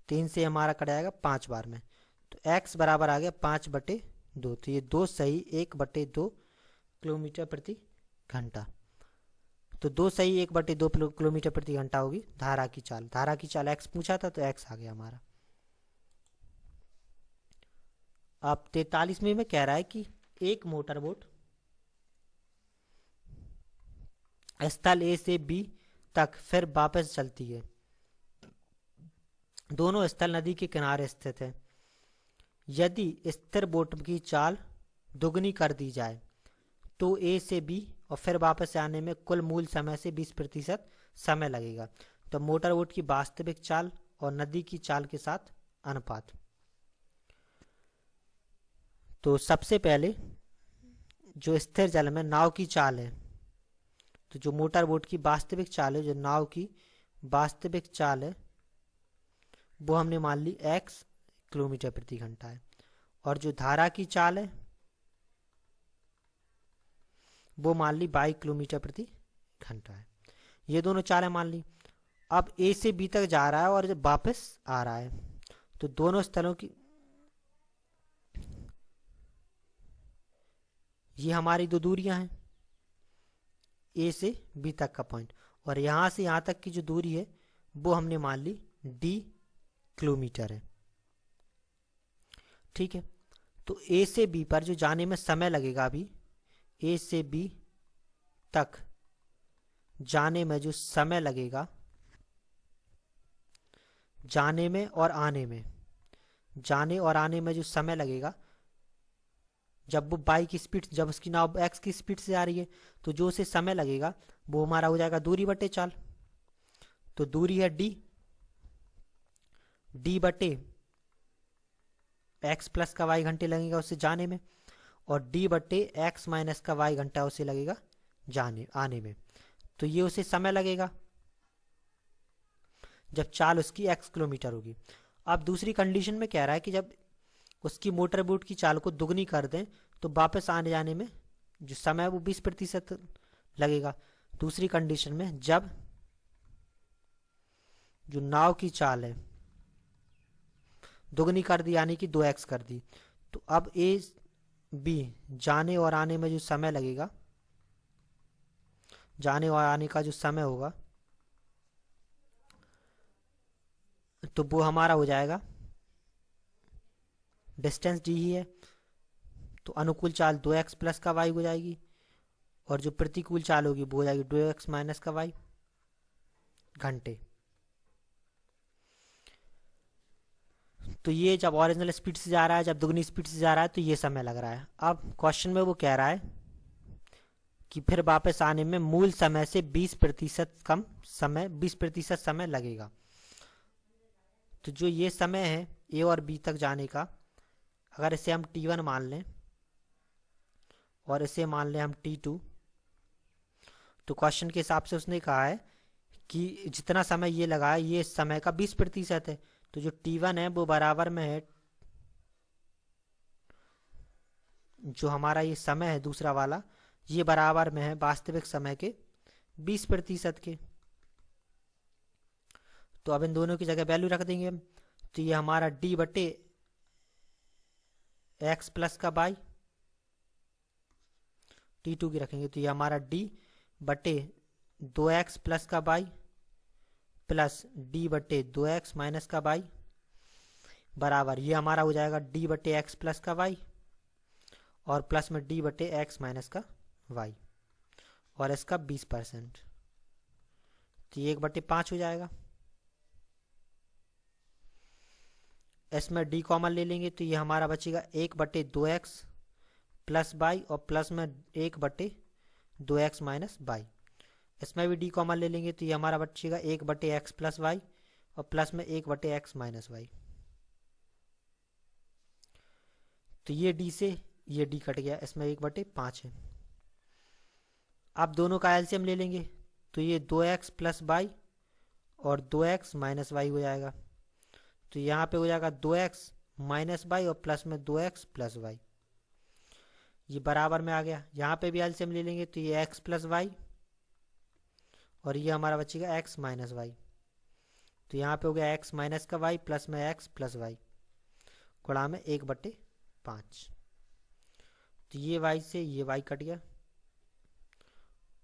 [SPEAKER 1] 3 से हमारा कट जाएगा 5 बार में, तो x बराबर आ गया 5/2, तो ये 2 सही 1/2 किलोमीटर प्रति घंटा। तो 2 सही 1/2 किलोमीटर प्रति घंटा होगी धारा की चाल। धारा की चाल x पूछा था तो x आ गया हमारा। अब 43 में कह रहा है कि एक मोटर बोट स्थल A से B तक फिर वापस चलती है। दोनों स्थल नदी के किनारे स्थित है। यदि स्थिर बोट की चाल दुगनी कर दी जाए तो A से B और फिर वापस आने में कुल मूल समय से 20% समय लगेगा। तो मोटर बोट की वास्तविक चाल और नदी की चाल के साथ अनुपात। तो सबसे पहले जो स्थिर जल में नाव की चाल है, तो जो मोटर बोट की वास्तविक चाल है, जो नाव की वास्तविक चाल है वो हमने मान ली x किलोमीटर प्रति घंटा है, और जो धारा की चाल है वो मान ली 22 किलोमीटर प्रति घंटा है। ये दोनों चालें मान ली। अब A से B तक जा रहा है और जब वापस आ रहा है, तो दोनों स्थलों की ये हमारी दो दूरियां हैं, A से B तक का पॉइंट, और यहां से यहां तक की जो दूरी है वो हमने मान ली D किलोमीटर है। ठीक है, तो A से B पर जो जाने में समय लगेगा, अभी A से B तक जाने में जो समय लगेगा, जाने में और आने में, जाने और आने में जो समय लगेगा, जब वो बाइक की स्पीड, जब उसकी नाव x की स्पीड से आ रही है, तो जो उसे समय लगेगा वो हमारा हो जाएगा दूरी बटे चाल। तो दूरी है d बटे x प्लस का y घंटे लगेगा उसे जाने में, और d बटे x माइनस का y घंटा उसे लगेगा आने में। तो ये उसे समय लगेगा जब चाल उसकी x किलोमीटर होगी। अब दूसरी कंडीशन में कह रहा है कि जब उसकी मोटर बोट की चाल को दुगनी कर दें तो वापस आने जाने में जो समय है वो 20% लगेगा। दूसरी कंडीशन में जब जो नाव की चाल है दुगनी कर दी यानी कि 2x कर दी, तो अब ए बी जाने और आने में जो समय लगेगा, जाने और आने का जो समय होगा तो वो हमारा हो जाएगा, डिस्टेंस डी ही है तो अनुकूल चाल 2x प्लस का y हो जाएगी और जो प्रतिकूल चाल होगी वो हो जाएगी 2x माइनस का y घंटे। तो ये जब ओरिजिनल स्पीड से जा रहा है, जब दुगनी स्पीड से जा रहा है तो ये समय लग रहा है। अब क्वेश्चन में वो कह रहा है कि फिर वापस आने में मूल समय से 20% कम समय 20% समय लगेगा। तो जो ये समय है ए और बी तक जाने का, अगर इसे हम t1 मान लें और इसे मान लें हम t2, तो क्वेश्चन के हिसाब से उसने कहा है कि जितना समय ये लगा है ये समय का 20% है। तो जो t1 है वो बराबर में है, जो हमारा ये समय है दूसरा वाला, ये बराबर में है वास्तविक समय के 20% के। तो अब इन दोनों की जगह वैल्यू रख देंगे हम, तो ये हमारा d बटे x प्लस का y, t2 की रखेंगे तो ये हमारा d बटे 2x प्लस का y प्लस d बटे 2x माइनस का y बराबर ये हमारा हो जाएगा d बटे x प्लस का y और प्लस में d बटे x माइनस का y और इसका 20%, तो ये 1/5 हो जाएगा। इसमें d कॉमन ले लेंगे तो ये हमारा बचेगा 1/2x प्लस y और प्लस में 1/2x माइनस y। इसमें भी d कॉमन ले लेंगे तो ये हमारा बचेगा 1/x प्लस y और प्लस में 1/x माइनस y। तो ये d से ये d कट गया, इसमें 1/5 है। अब दोनों का एलसीएम ले लेंगे तो ये 2x प्लस y और 2x माइनस y हो जाएगा। तो यहाँ पे हो जाएगा 2x माइनस y और प्लस में 2x प्लस y, ये बराबर में आ गया। यहाँ पे भी एलसीएम ले लेंगे तो ये x प्लस y और ये हमारा बचेगा x माइनस y। तो यहाँ पे हो गया x माइनस का y प्लस में x प्लस y गुणा में 1/5। तो ये y से ये y कट गया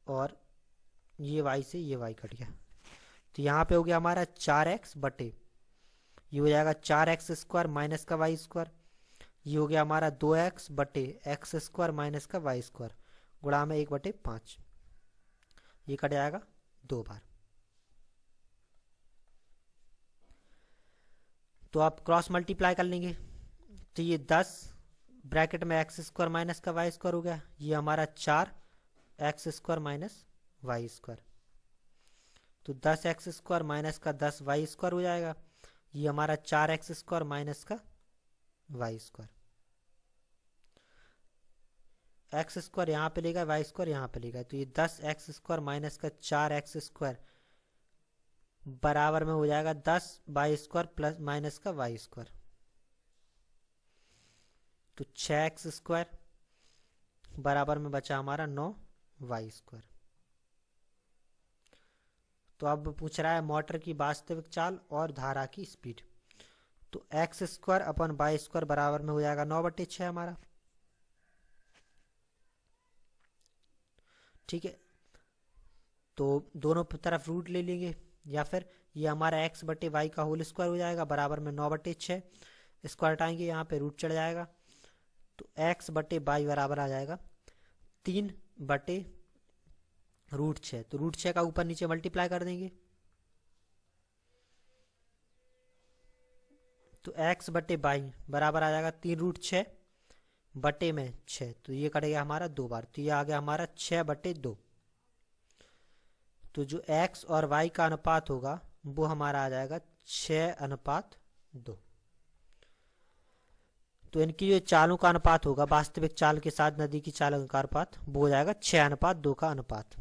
[SPEAKER 1] और ये y से ये y कट गया। तो यहाँ पे हो गया हमारा 4x बटे ये हो जाएगा 4x स्क्वायर माइनस का y स्क्वायर, ये हो गया हमारा 2x बटे x स्क्वायर माइनस का y स्क्वायर गुणा में 1/5, ये कट जाएगा 2 बार। तो आप क्रॉस मल्टीप्लाई कर लेंगे तो ये 10 ब्रैकेट में x स्क्वायर माइनस का y स्क्वायर हो गया, ये हमारा 4x square minus y square, तो 10x स्क्वायर माइनस का 10y स्क्वायर हो जाएगा, ये हमारा 4x स्क्वायर माइनस का y स्क्वायर। x स्क्वायर यहाँ पे लेगा, y स्क्वायर यहाँ पे लेगा, तो ये 10x स्क्वायर माइनस का 4x स्क्वायर बराबर में हो जाएगा 10y स्क्वायर प्लस माइनस का y स्क्वायर, तो 6x स्क्वायर बराबर में बचा हमारा 9y स्क्वायर। तो अब पूछ रहा है मोटर की वास्तविक चाल और धारा की स्पीड, तो x square upon y square बराबर में हो जाएगा 9/6 हमारा, ठीक है। तो दोनों तरफ रूट ले लेंगे या फिर ये हमारा x बटे वाई का होल स्क्वायर हो जाएगा बराबर में 9/6, स्क्वायर हटाएंगे यहाँ पे रूट चढ़ जाएगा, तो x बटे वाई बराबर आ जाएगा 3/√6, तो √6 का ऊपर नीचे मल्टीप्लाई कर देंगे तो x बटे वाई बराबर आ जाएगा 3√6 बटे में 6, तो ये कटेगा हमारा 2 बार, तो ये आ गया हमारा 6/2। तो जो x और y का अनुपात होगा वो हमारा आ जाएगा 6:2। तो इनकी जो चालों का अनुपात होगा वास्तविक चाल के साथ नदी की चाल का अनुपात वो हो जाएगा 6:2 का अनुपात।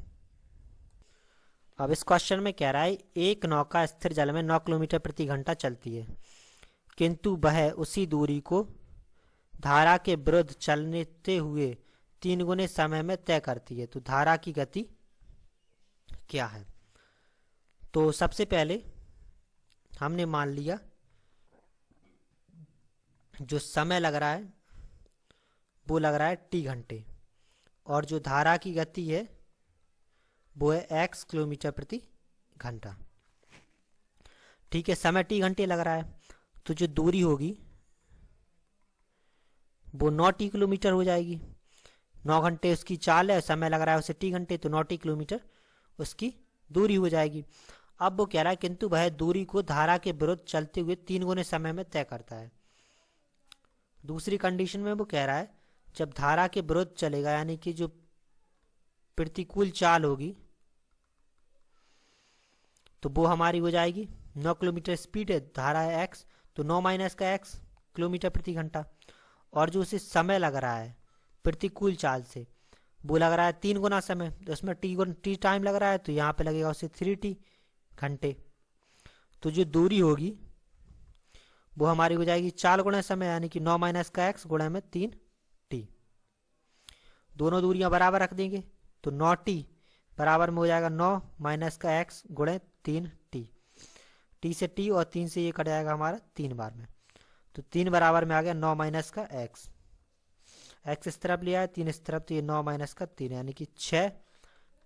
[SPEAKER 1] अब इस क्वेश्चन में कह रहा है एक नौका स्थिर जल में 9 किलोमीटर प्रति घंटा चलती है, किंतु वह उसी दूरी को धारा के विरुद्ध चलते हुए 3 गुने समय में तय करती है। तो धारा की गति क्या है? तो सबसे पहले हमने मान लिया जो समय लग रहा है वो लग रहा है t घंटे, और जो धारा की गति है वो है x किलोमीटर प्रति घंटा। ठीक है, समय t घंटे लग रहा है, तो जो दूरी होगी वो 9t किलोमीटर हो जाएगी। 9 घंटे उसकी चाल है, समय लग रहा है उसे t घंटे, तो 9t किलोमीटर उसकी दूरी हो जाएगी। अब वो कह रहा है किंतु वह दूरी को धारा के विरुद्ध चलते हुए 3 गुने समय में तय करता है। दूसरी कंडीशन में वो कह रहा है जब धारा के विरुद्ध चलेगा, यानी कि जो प्रतिकूल चाल होगी, तो वो हमारी हो जाएगी 9 किलोमीटर स्पीड है, धारा है x, तो 9 माइनस का x किलोमीटर प्रति घंटा, और जो उसे समय लग रहा है प्रतिकूल चाल से वो लग रहा है 3 गुना समय, तो उसमें टी टाइम लग रहा है, तो यहाँ पे लगेगा उसे 3t घंटे। तो जो दूरी होगी वो हमारी हो जाएगी 4 गुना समय, यानी कि 9 माइनस का x गुणा में 3t। दोनों दूरियां बराबर रख देंगे, तो 9t बराबर में हो जाएगा 9 माइनस का x गुणे 3t। t से t और 3 से ये कट जाएगा हमारा 3 बार में, तो 3 बराबर में आ गया 9 माइनस का x। x इस तरफ लिया है, 3 इस तरफ, तो ये 9 माइनस का 3 यानी कि 6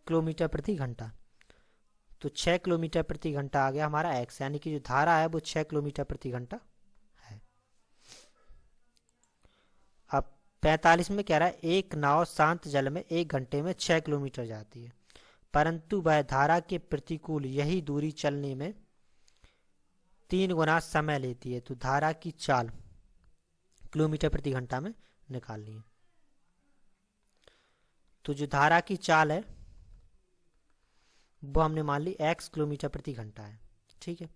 [SPEAKER 1] किलोमीटर प्रति घंटा। तो 6 किलोमीटर प्रति घंटा आ गया हमारा x, यानी कि जो धारा है वो 6 किलोमीटर प्रति घंटा है। अब 45 में कह रहा है एक नाव शांत जल में 1 घंटे में 6 किलोमीटर जाती है, परंतु वह धारा के प्रतिकूल यही दूरी चलने में 3 गुना समय लेती है। तो धारा की चाल किलोमीटर प्रति घंटा में निकालनी है। तो जो धारा की चाल है वो हमने मान ली x किलोमीटर प्रति घंटा है। ठीक है,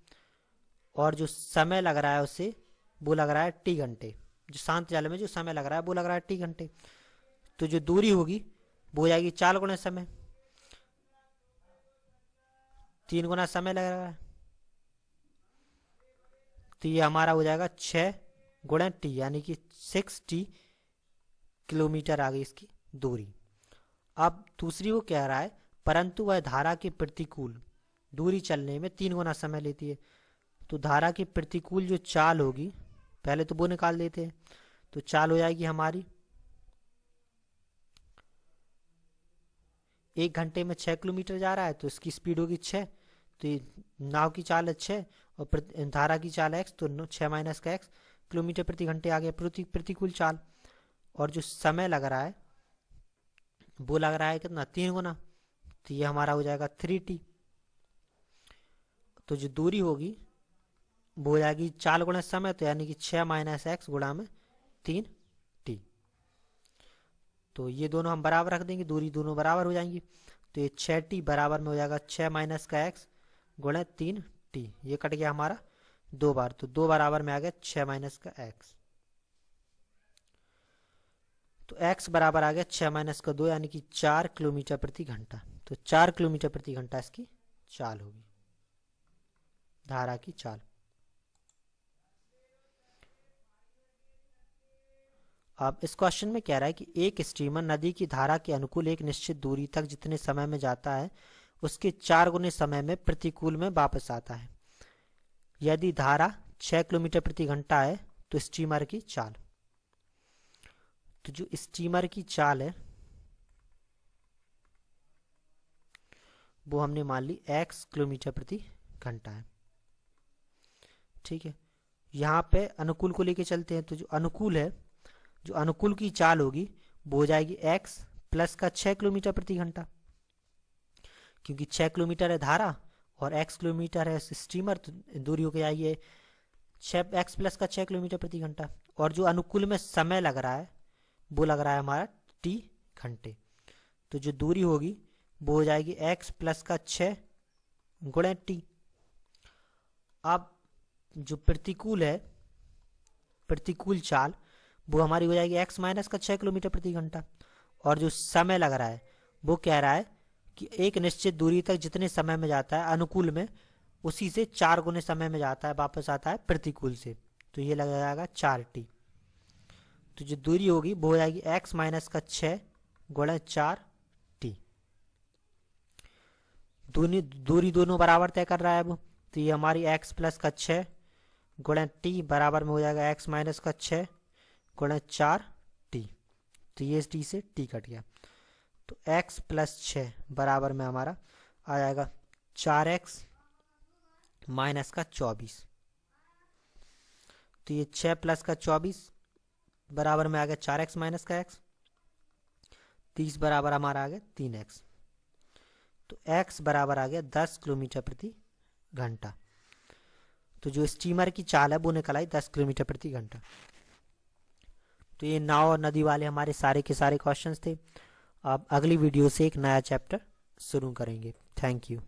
[SPEAKER 1] और जो समय लग रहा है उसे वो लग रहा है t घंटे, जो शांत जल में जो समय लग रहा है वो लग रहा है t घंटे। तो जो दूरी होगी वो हो जाएगी 4 गुना समय, 3 गुना समय लग रहा है, तो ये हमारा हो जाएगा 6 गुणा t, यानी कि 6t किलोमीटर आ गई इसकी दूरी। अब दूसरी वो कह रहा है परंतु वह धारा के प्रतिकूल दूरी चलने में 3 गुना समय लेती है। तो धारा के प्रतिकूल जो चाल होगी, पहले तो वो निकाल देते हैं, तो चाल हो जाएगी हमारी 1 घंटे में 6 किलोमीटर जा रहा है, तो इसकी स्पीड होगी 6, तो ये नाव की चाल है 6 और धारा की चाल है x, तो 6 माइनस का x किलोमीटर प्रति घंटे आ गया प्रतिकूल चाल। और जो समय लग रहा है वो लग रहा है कितना 3 गुना, तो ये हमारा हो जाएगा 3t। तो जो दूरी होगी वो हो जाएगी 4 गुना समय, तो यानी कि 6 माइनस x गुणा में 3t। तो ये दोनों हम बराबर रख देंगे, दूरी दोनों बराबर हो जाएंगी, तो ये 6t बराबर में हो जाएगा 6 माइनस का x गुणा 3t। ये कट गया हमारा 2 बार, तो 2 बराबर में आ गया 6 माइनस का x। तो x बराबर आ गया 6 माइनस का 2, यानी कि 4 किलोमीटर प्रति घंटा। तो 4 किलोमीटर प्रति घंटा इसकी चाल होगी, धारा की चाल। अब इस क्वेश्चन में कह रहा है कि एक स्टीमर नदी की धारा के अनुकूल एक निश्चित दूरी तक जितने समय में जाता है उसके 4 गुने समय में प्रतिकूल में वापस आता है। यदि धारा 6 किलोमीटर प्रति घंटा है तो स्टीमर की चाल, तो जो स्टीमर की चाल है वो हमने मान ली x किलोमीटर प्रति घंटा है। ठीक है, यहाँ पे अनुकूल को लेके चलते हैं, तो जो अनुकूल है, जो अनुकूल की चाल होगी वो हो जाएगी x प्लस का 6 किलोमीटर प्रति घंटा, क्योंकि 6 किलोमीटर है धारा और x किलोमीटर है स्टीमर, तो दूरी हो जाएगी 6x प्लस का 6 किलोमीटर प्रति घंटा। और जो अनुकूल में समय लग रहा है वो लग रहा है हमारा t घंटे, तो जो दूरी होगी वो हो जाएगी x प्लस का 6 गुणे t। अब जो प्रतिकूल है, प्रतिकूल चाल, वो हमारी हो जाएगी x माइनस का 6 किलोमीटर प्रति घंटा, और जो समय लग रहा है वो कह रहा है कि एक निश्चित दूरी तक जितने समय में जाता है अनुकूल में उसी से 4 गुने समय में जाता है, वापस आता है प्रतिकूल से, तो ये लग जाएगा 4t। तो जो दूरी होगी वो हो जाएगी x माइनस का 6 गुणे 4t। दूरी दोनों बराबर तय कर रहा है अब, तो ये हमारी x प्लस का 6 गुणे t बराबर में हो जाएगा x माइनस का 6 गुणे 4t। तो ये t से t कट गया, तो x प्लस 6 बराबर में हमारा आ जाएगा 4x माइनस का 24। तो ये 6 प्लस का 24 बराबर में आ गया 4x माइनस का x, 30 बराबर हमारा आ गया 3x। तो x बराबर आ गया 10 किलोमीटर प्रति घंटा। तो जो स्टीमर की चाल है वो निकल आई 10 किलोमीटर प्रति घंटा। तो ये नाव और नदी वाले हमारे सारे के सारे क्वेश्चंस थे। अब अगली वीडियो से एक नया चैप्टर शुरू करेंगे। Thank you.